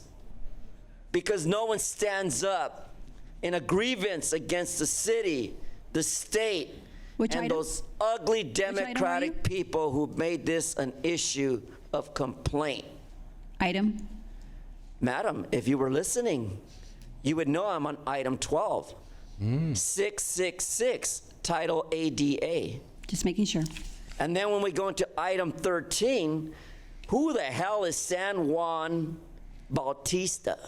because no one stands up in a grievance against the city, the state, and those ugly Democratic people who made this an issue of complaint. Item? Madam, if you were listening, you would know I'm on item 12. 666, Title ADA. Just making sure. And then when we go into item 13, who the hell is San Juan Bautista?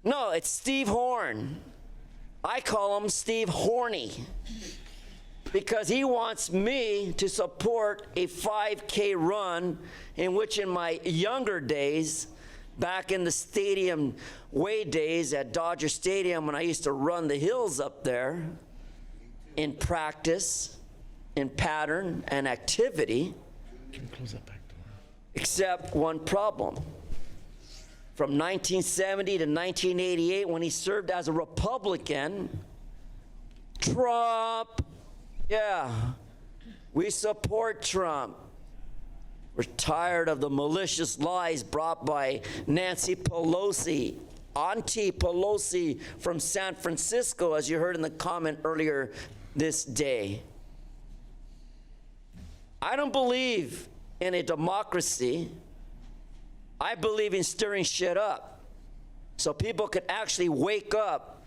No, it's Steve Horn. I call him Steve Horny, because he wants me to support a 5K run, in which in my younger days, back in the stadium way days at Dodger Stadium, when I used to run the hills up there in practice, in pattern and activity, Can you close that back door? except one problem. From 1970 to 1988, when he served as a Republican, Trump, yeah, we support Trump. We're tired of the malicious lies brought by Nancy Pelosi, Auntie Pelosi from San Francisco, as you heard in the comment earlier this day. I don't believe in a democracy. I believe in stirring shit up so people could actually wake up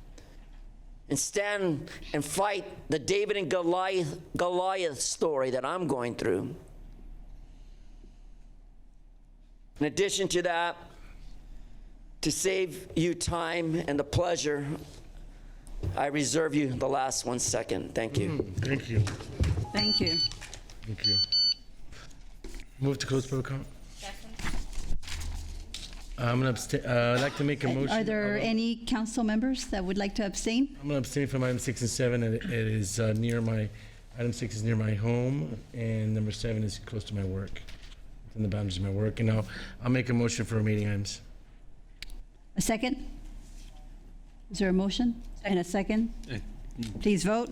and stand and fight the David and Goliath story that I'm going through. In addition to that, to save you time and the pleasure, I reserve you the last 1 second. Thank you. Thank you. Thank you. Thank you. Move to close public comment. I'm gonna abstain. I'd like to make a motion. Are there any council members that would like to abstain? I'm gonna abstain from item 6 and 7, and it is near my. Item 6 is near my home, and number 7 is close to my work. Within the boundaries of my work, and I'll make a motion for remaining items. A second? Is there a motion and a second? Please vote.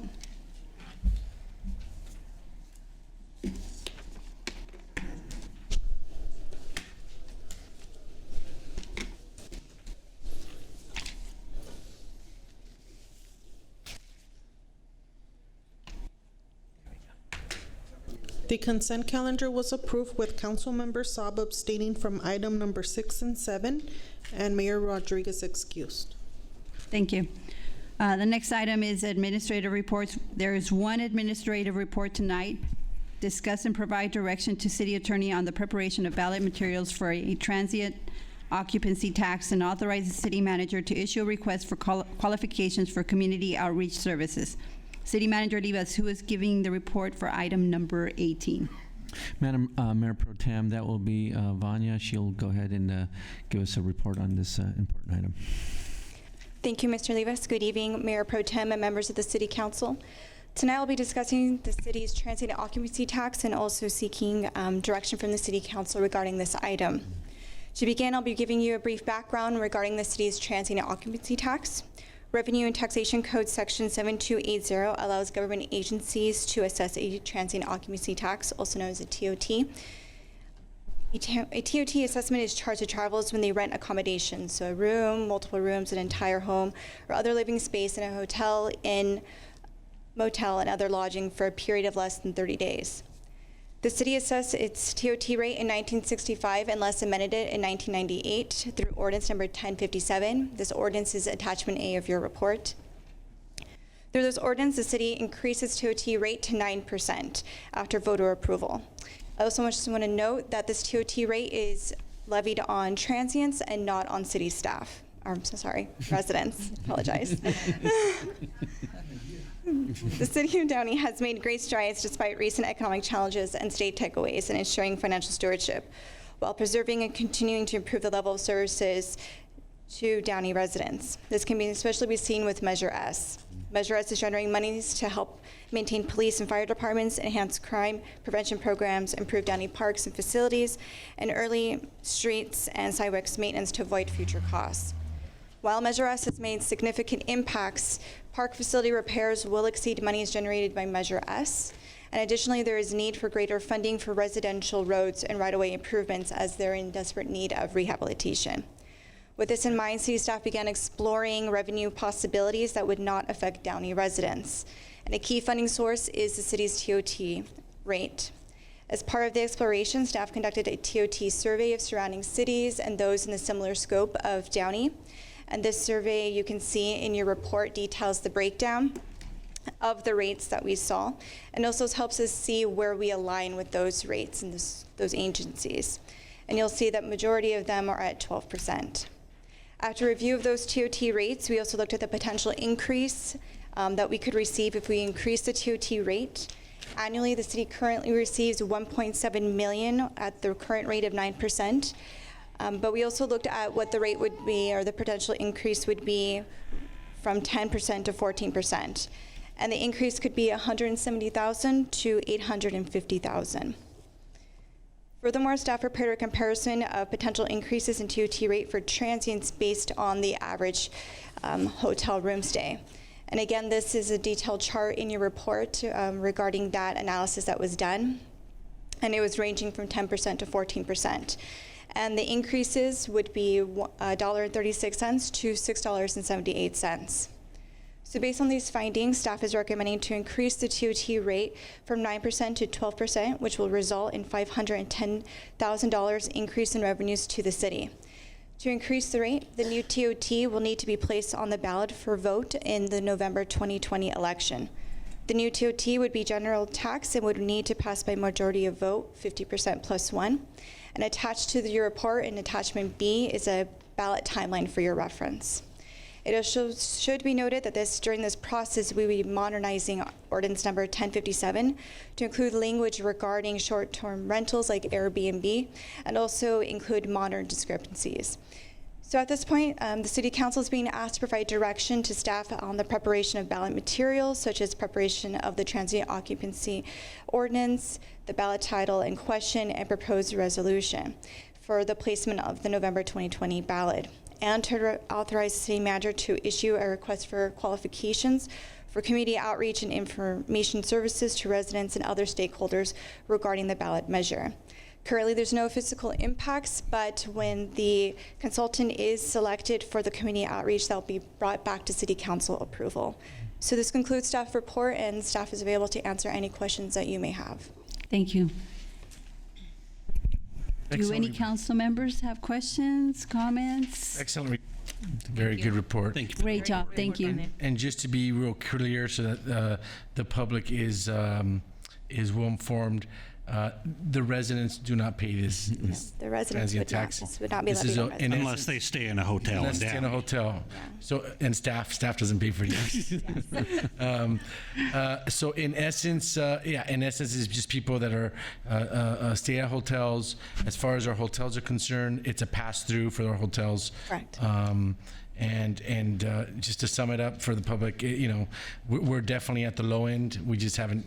The consent calendar was approved with Councilmember Saab abstaining from item number 6 and 7, and Mayor Rodriguez excused. Thank you. The next item is administrative reports. There is one administrative report tonight. Discuss and provide direction to City Attorney on the preparation of ballot materials for a transient occupancy tax and authorize the City Manager to issue a request for qualifications for community outreach services. City Manager Rivas, who is giving the report for item number 18? Madam Mayor Pro Tem, that will be Vanya. She'll go ahead and give us a report on this important item. Thank you, Mr. Rivas. Good evening, Mayor Pro Tem and members of the City Council. Tonight I'll be discussing the city's transient occupancy tax and also seeking direction from the City Council regarding this item. To begin, I'll be giving you a brief background regarding the city's transient occupancy tax. Revenue and Taxation Code Section 7280 allows government agencies to assess a transient occupancy tax, also known as a TOT. A TOT assessment is charged to travelers when they rent accommodations, so a room, multiple rooms, an entire home, or other living space in a hotel, inn, motel, and other lodging for a period of less than 30 days. The city assessed its TOT rate in 1965 and less amended it in 1998 through ordinance number 1057. This ordinance is attachment A of your report. Through this ordinance, the city increased its TOT rate to 9% after voter approval. I also just want to note that this TOT rate is levied on transients and not on city staff. I'm so sorry, residents. Apologize. The City of Downey has made great strides despite recent economic challenges and state takeaways in ensuring financial stewardship, while preserving and continuing to improve the level of services to Downey residents. This can especially be seen with Measure S. Measure S is generating monies to help maintain police and fire departments, enhance crime prevention programs, improve Downey parks and facilities, and early streets and sidewalks maintenance to avoid future costs. While Measure S has made significant impacts, park facility repairs will exceed monies generated by Measure S. And additionally, there is need for greater funding for residential roads and right-of-way improvements as they're in desperate need of rehabilitation. With this in mind, city staff began exploring revenue possibilities that would not affect Downey residents. And a key funding source is the city's TOT rate. As part of the exploration, staff conducted a TOT survey of surrounding cities and those in the similar scope of Downey. And this survey, you can see in your report, details the breakdown of the rates that we saw, and also helps us see where we align with those rates and those agencies. And you'll see that majority of them are at 12%. After review of those TOT rates, we also looked at the potential increase that we could receive if we increase the TOT rate. Annually, the city currently receives $1.7 million at the current rate of 9%. But we also looked at what the rate would be, or the potential increase would be, from 10% to 14%. And the increase could be $170,000 to $850,000. Furthermore, staff prepared a comparison of potential increases in TOT rate for transients based on the average hotel room stay. And again, this is a detailed chart in your report regarding that analysis that was done. And it was ranging from 10% to 14%. And the increases would be $1.36 to $6.78. So based on these findings, staff is recommending to increase the TOT rate from 9% to 12%, which will result in $510,000 increase in revenues to the city. To increase the rate, the new TOT will need to be placed on the ballot for vote in the November 2020 election. The new TOT would be general tax and would need to pass by majority of vote, 50% plus one. And attached to your report in attachment B is a ballot timeline for your reference. It also should be noted that during this process, we will be modernizing ordinance number 1057 to include language regarding short-term rentals like Airbnb, and also include modern discrepancies. So at this point, the City Council is being asked to provide direction to staff on the preparation of ballot materials, such as preparation of the transient occupancy ordinance, the ballot title in question, and proposed resolution for the placement of the November 2020 ballot, and to authorize the city manager to issue a request for qualifications for community outreach and information services to residents and other stakeholders regarding the ballot measure. Currently, there's no physical impacts, but when the consultant is selected for the community outreach, that'll be brought back to City Council approval. So this concludes staff report, and staff is available to answer any questions that you may have. Thank you. Do Excellent any report. council members have questions, comments? Excellent. Very good report. Thank you. Great job. Thank you. And just to be real clear, so that the public is well informed, the residents do not pay this The residents transient would not, tax. this would not be This levied is on a- residents. in Unless essence- they stay in a hotel Unless in it's in a Downey. hotel. So, and staff doesn't pay for this. So in essence, it's just people that are stay at hotels. As far as our hotels are concerned, it's a pass-through for our hotels. Correct. And just to sum it up for the public, we're definitely at the low end. We just haven't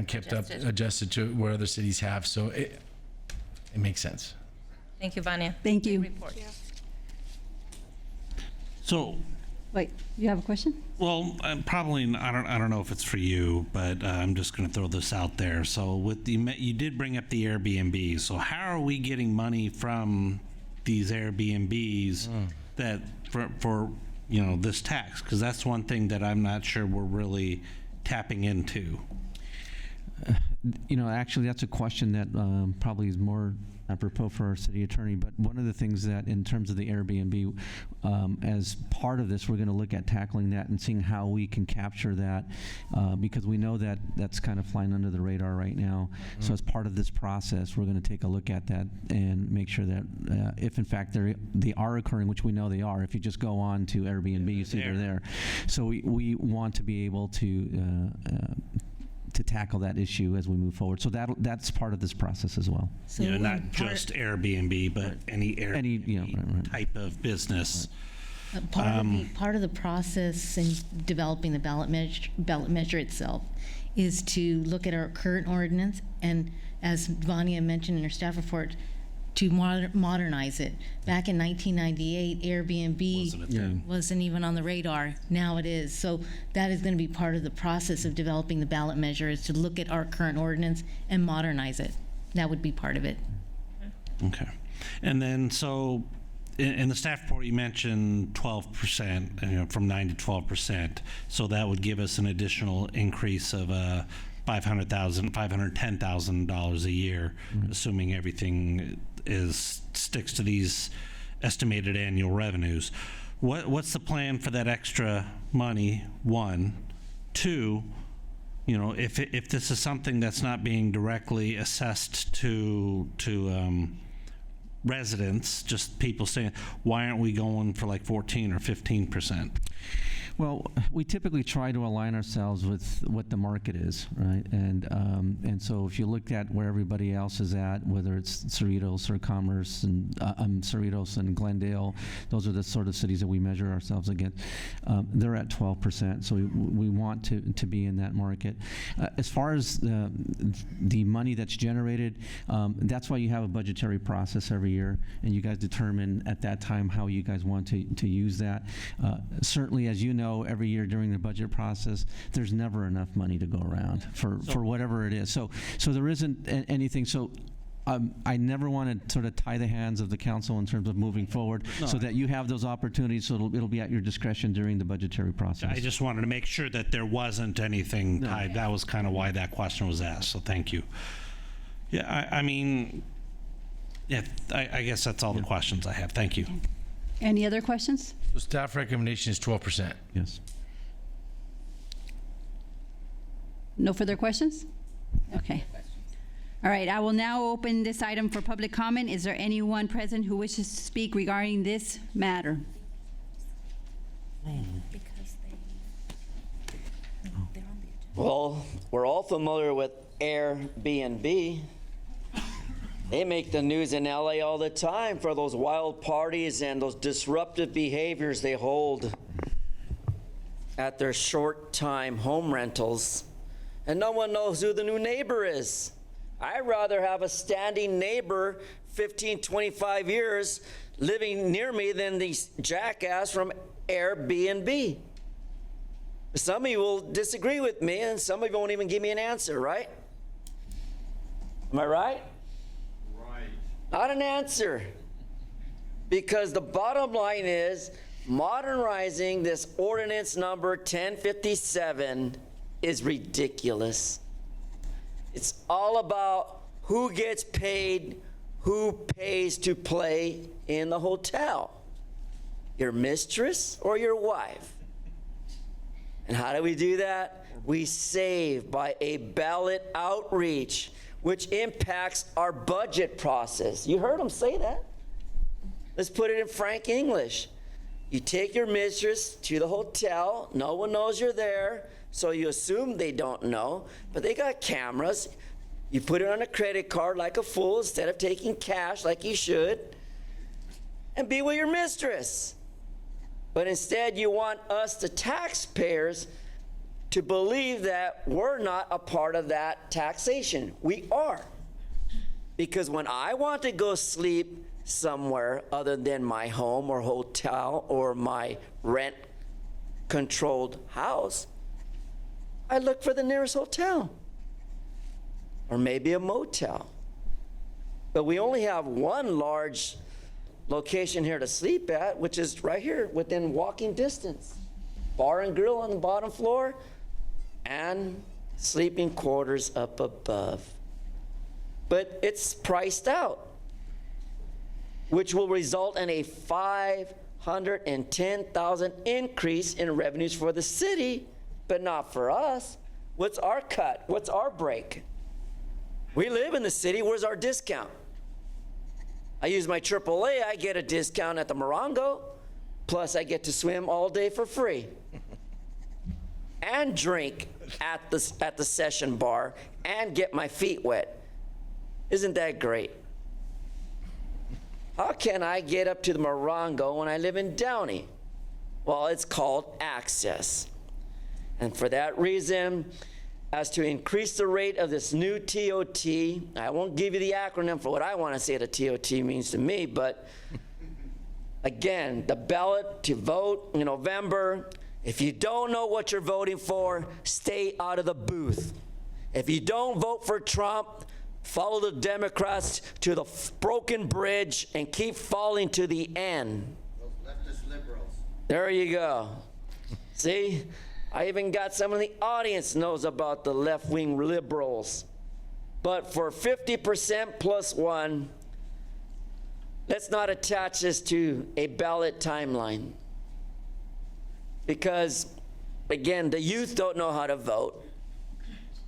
kept up, adjusted to where other cities have. So it makes sense. Thank you, Vania. Thank you. Report. So, Wait, you have a question? well, probably I don't know if it's for you, but I'm just going to throw this out there. So, you did bring up the Airbnb. So, how are we getting money from these Airbnbs that for this tax? Because that's one thing that I'm not sure we're really tapping into. Actually, that's a question that probably is more apropos for our city attorney. But one of the things that, in terms of the Airbnb, as part of this, we're going to look at tackling that and seeing how we can capture that, because we know that that's kind of flying under the radar right now. So as part of this process, we're going to take a look at that and make sure that if in fact they are occurring, which we know they are, if you just go on to Airbnb, you see they're there. So we want to be able to tackle that issue as we move forward. So that's part of this process as well. So Not just Airbnb, but any Airbnb type of business. Part of the process in developing the ballot measure itself is to look at our current ordinance, and as Vania mentioned in her staff report, to modernize it. Back in 1998, Airbnb wasn't even on the radar. Now it is. So that is going to be part of the process of developing the ballot measure, is to look at our current ordinance and modernize it. That would be part of it. Okay. And then, so in the staff report, you mentioned 12%, from 9 to 12%. So that would give us an additional increase of $510,000 a year, assuming everything sticks to these estimated annual revenues. What's the plan for that extra money? One, two, if this is something that's not being directly assessed to residents, just people saying, why aren't we going for like 14 or 15%? Well, we typically try to align ourselves with what the market is, right? And so if you look at where everybody else is at, whether it's Cerritos or Commerce and Cerritos and Glendale, those are the sort of cities that we measure ourselves against. They're at 12%, so we want to be in that market. As far as the money that's generated, that's why you have a budgetary process every year, and you guys determine at that time how you guys want to use that. Certainly, as you know, every year during the budget process, there's never enough money to go around for whatever it is. So there isn't anything. So I never want to sort of tie the hands of the council in terms of moving forward, so that you have those opportunities. So it'll be at your discretion during the budgetary process. I just wanted to make sure that there wasn't anything tied. That was kind of why that question was asked. So thank you. Yeah, I mean, I guess that's all the questions I have. Thank you. Any other questions? So staff recommendation is 12%. Yes. No further questions? Okay. All right, I will now open this item for public comment. Is there anyone present who wishes to speak regarding this matter? Well, we're all familiar with Airbnb. They make the news in LA all the time for those wild parties and those disruptive behaviors they hold at their short-time home rentals. And no one knows who the new neighbor is. I'd rather have a standing neighbor 15, 25 years living near me than these jackass from Airbnb. Some of you will disagree with me, and some of you won't even give me an answer, right? Am I right? Right. Not an answer. Because the bottom line is, modernizing this ordinance number 1057 is ridiculous. It's all about who gets paid, who pays to play in the hotel. Your mistress or your wife? And how do we do that? We save by a ballot outreach, which impacts our budget process. You heard him say that. Let's put it in frank English. You take your mistress to the hotel. No one knows you're there, so you assume they don't know, but they got cameras. You put it on a credit card like a fool instead of taking cash like you should, and be with your mistress. But instead, you want us, the taxpayers, to believe that we're not a part of that taxation. We are. Because when I want to go sleep somewhere other than my home or hotel or my rent-controlled house, I look for the nearest hotel or maybe a motel. But we only have one large location here to sleep at, which is right here within walking distance. Bar and grill on the bottom floor and sleeping quarters up above. But it's priced out, which will result in a $510,000 increase in revenues for the city, but not for us. What's our cut? What's our break? We live in the city. Where's our discount? I use my AAA, I get a discount at the Morongo, plus I get to swim all day for free. And drink at the session bar and get my feet wet. Isn't that great? How can I get up to the Morongo when I live in Downey? Well, it's called access. And for that reason, as to increase the rate of this new TOT, I won't give you the acronym for what I want to say the TOT means to me, but again, the ballot to vote in November, if you don't know what you're voting for, stay out of the booth. If you don't vote for Trump, follow the Democrats to the broken bridge and keep falling to the end. Those leftist liberals. There you go. See? I even got some of the audience knows about the left-wing liberals. But for 50% plus one, let's not attach this to a ballot timeline. Because, again, the youth don't know how to vote.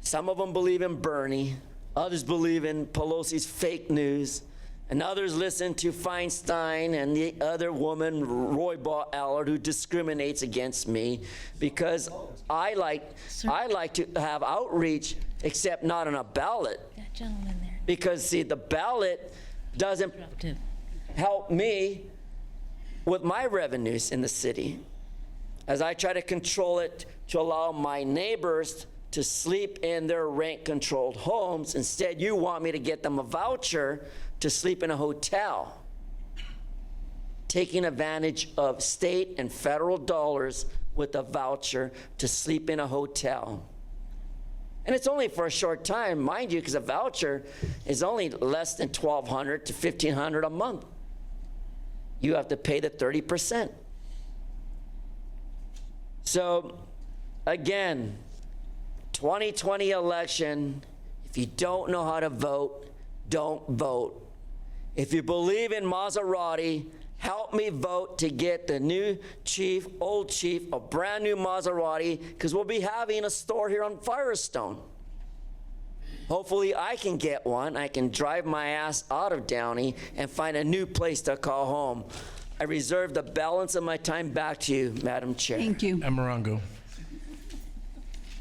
Some of them believe in Bernie. Others believe in Pelosi's fake news. And others listen to Feinstein and the other woman, Roybal Allard, who discriminates against me because I like to have outreach, except not on a ballot. That gentleman there. Because, see, the ballot doesn't help me with my revenues in the city, as I try to control it to allow my neighbors to sleep in their rent-controlled homes. Instead, you want me to get them a voucher to sleep in a hotel, taking advantage of state and federal dollars with a voucher to sleep in a hotel. And it's only for a short time, mind you, because a voucher is only less than $1,200 to $1,500 a month. You have to pay the 30%. So, again, 2020 election, if you don't know how to vote, don't vote. If you believe in Maserati, help me vote to get the new chief, old chief, a brand new Maserati, because we'll be having a store here on Firestone. Hopefully I can get one. I can drive my ass out of Downey and find a new place to call home. I reserve the balance of my time back to you, Madam Chair. Thank you. Amarango.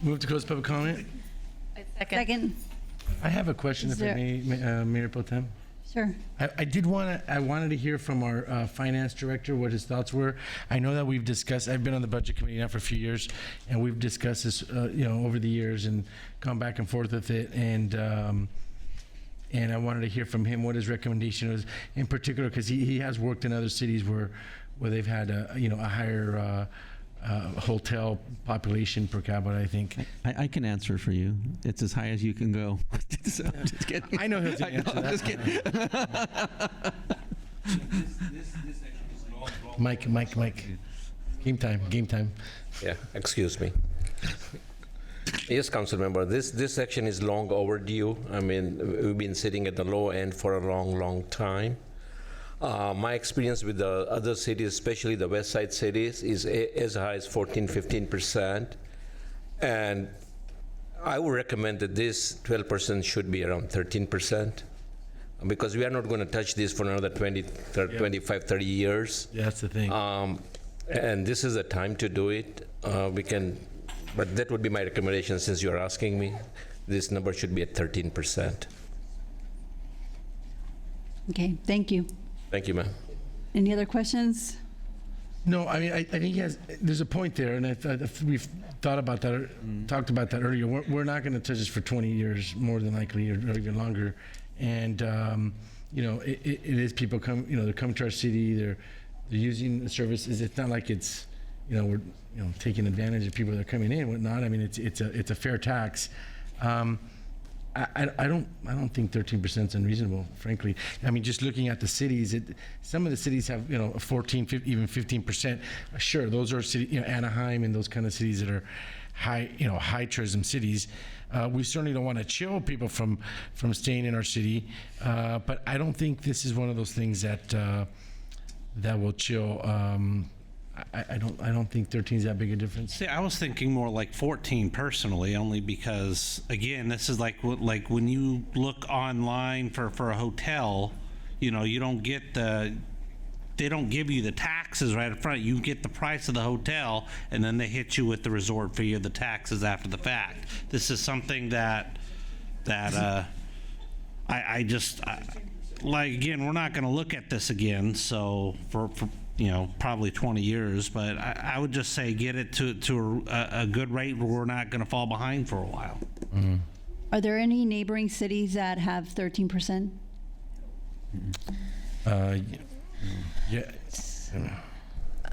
Move to close public comment. Second. I have a question, if I may, Mayor Pro Tem. Sure. I wanted to hear from our finance director what his thoughts were. I know that we've discussed, I've been on the budget committee now for a few years, and we've discussed this, over the years and gone back and forth with it. And I wanted to hear from him what his recommendation was, in particular, because he has worked in other cities where they've had a higher hotel population per capita, I think. I can answer for you. It's as high as you can go. So, just kidding. I know he'll answer that. Just kidding. Mike. Game time. Yeah, excuse me. Yes, Council Member, this section is long overdue. I mean, we've been sitting at the low end for a long time. My experience with the other cities, especially the West Side cities, is as high as 14-15%. And I would recommend that this 12% should be around 13%, because we are not going to touch this for another 25, 30 years. Yeah, that's the thing. And this is the time to do it. But that would be my recommendation since you're asking me. This number should be at 13%. Okay, thank you. Thank you, ma'am. Any other questions? No, I mean, I think there's a point there, and we've thought about that, or talked about that earlier. We're not going to touch this for 20 years, more than likely, or even longer. And, it is people they're coming to our city, they're using the services. It's not like it's, we're, taking advantage of people that are coming in and whatnot. I mean, it's a fair tax. I don't think 13% is unreasonable, frankly. I mean, just looking at the cities, some of the cities have 14, 15, even 15%. Sure, those are cities, Anaheim and those kind of cities that are high tourism cities. We certainly don't want to chill people from staying in our city, but I don't think this is one of those things that will chill. I don't think 13 is that big a difference. See, I was thinking more like 14 personally, only because, again, this is like when you look online for a hotel, you don't get they don't give you the taxes right up front. You get the price of the hotel, and then they hit you with the resort fee or the taxes after the fact. This is something that I just again, we're not going to look at this again. So for probably 20 years, but I would just say get it to a good rate where we're not going to fall behind for a while. Mm-hmm. Are there any neighboring cities that have 13%? Yeah.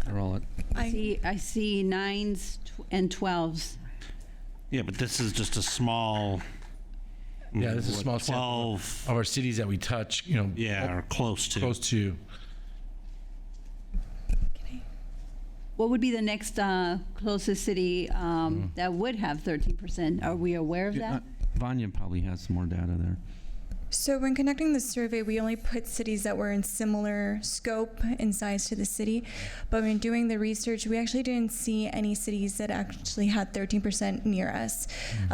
They're all at. I see 9s and 12s. Yeah, but this is just a small. Yeah, this is a small 12 sample of our cities that we touch. Yeah, or close to. Close to. What would be the next closest city that would have 13%? Are we aware of that? Vanya probably has some more data there. So when conducting the survey, we only put cities that were in similar scope and size to the city. But when doing the research, we actually didn't see any cities that actually had 13% near us.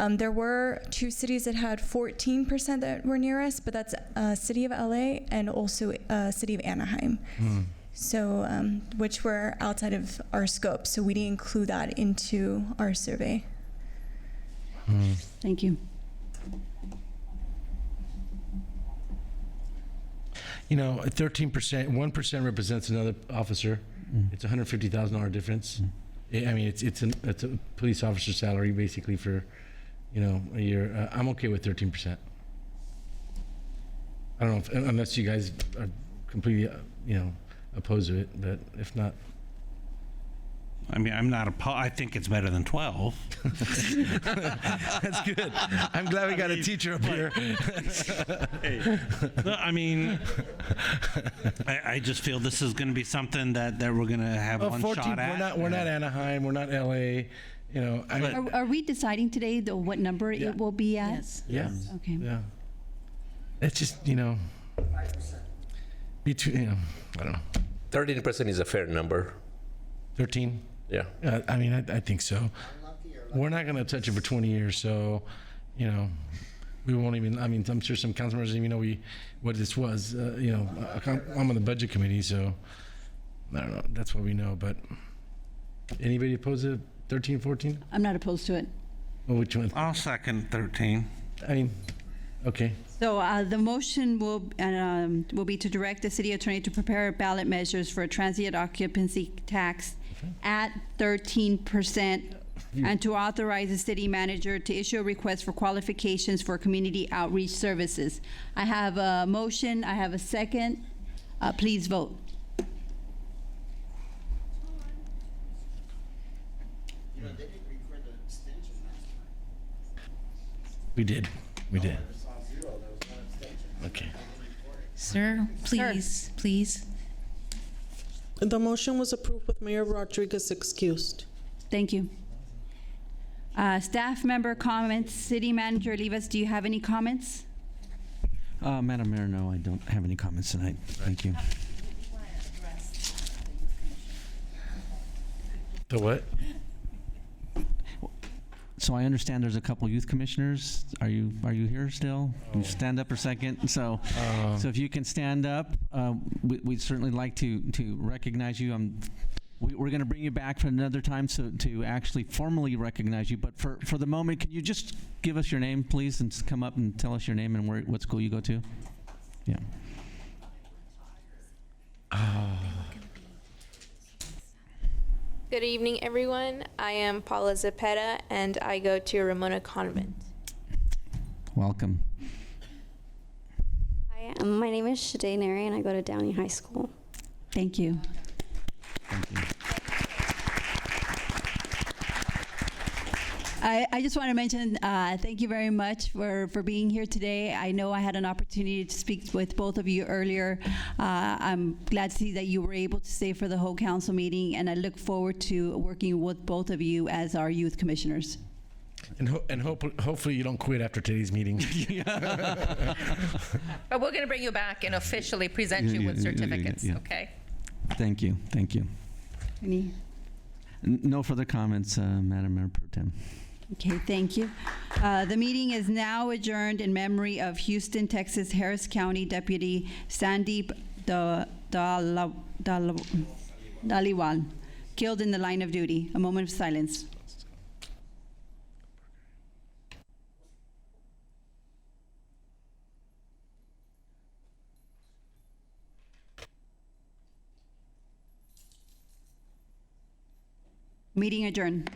There were 2 cities that had 14% that were near us, but that's City of LA and also City of Anaheim. So, which were outside of our scope. So we didn't include that into our survey. Thank you. 13%, 1% represents another officer. It's $150,000 difference. I mean, it's a police officer salary basically for, a year. I'm okay with 13%. I don't know unless you guys are completely, opposed to it, but if not. I mean, I'm not I think it's better than 12. That's good. I'm glad we got a teacher up here. No, I mean, I just feel this is going to be something that we're going to have one 14, shot at. We're not Anaheim. We're not LA. Are we deciding today what number it will be at? Yes. Yeah. Okay. Yeah. It's just between I don't know. 13% is a fair number. 13. Yeah. I mean, I think so. We're not going to touch it for 20 years, so, we won't even, I mean, I'm sure some council members didn't even know what this was. You know, I'm on the budget committee, so I don't know. That's what we know. But anybody opposed to 13, 14? I'm not opposed to it. Well, which one? I'll second 13. I mean, okay. So the motion will be to direct the city attorney to prepare ballot measures for a transient occupancy tax at 13%, and to authorize the city manager to issue a request for qualifications for community outreach services. I have a motion. I have a second. Please vote. We did. Okay. Sir, please, please. The motion was approved with Mayor Rodriguez excused. Thank you. Staff member comments. City Manager Olivas, do you have any comments? Madam Mayor, no, I don't have any comments tonight. Thank you. The what? So I understand there's a couple youth commissioners. Are you here still? Can you stand up for a second? So if you can stand up, we'd certainly like to recognize you. We're going to bring you back for another time to actually formally recognize you. But for the moment, can you just give us your name, please, and come up and tell us your name and what school you go to? Yeah. Good evening, everyone. I am Paula Zepeda, and I go to Ramona Convent. Welcome. Hi, my name is Shade Neri, and I go to Downey High School. Thank you. I just want to mention thank you very much for being here today. I know I had an opportunity to speak with both of you earlier. I'm glad to see that you were able to stay for the whole council meeting, and I look forward to working with both of you as our youth commissioners. And hopefully you don't quit after today's meeting. But we're going to bring you back and officially present you with certificates, okay? Thank you. Thank you. Any? No further comments, Madam Mayor Pro Tem. Okay, thank you. The meeting is now adjourned in memory of Houston, Texas, Harris County Deputy Sandeep Dhaliwal, killed in the line of duty. A moment of silence. Meeting adjourned.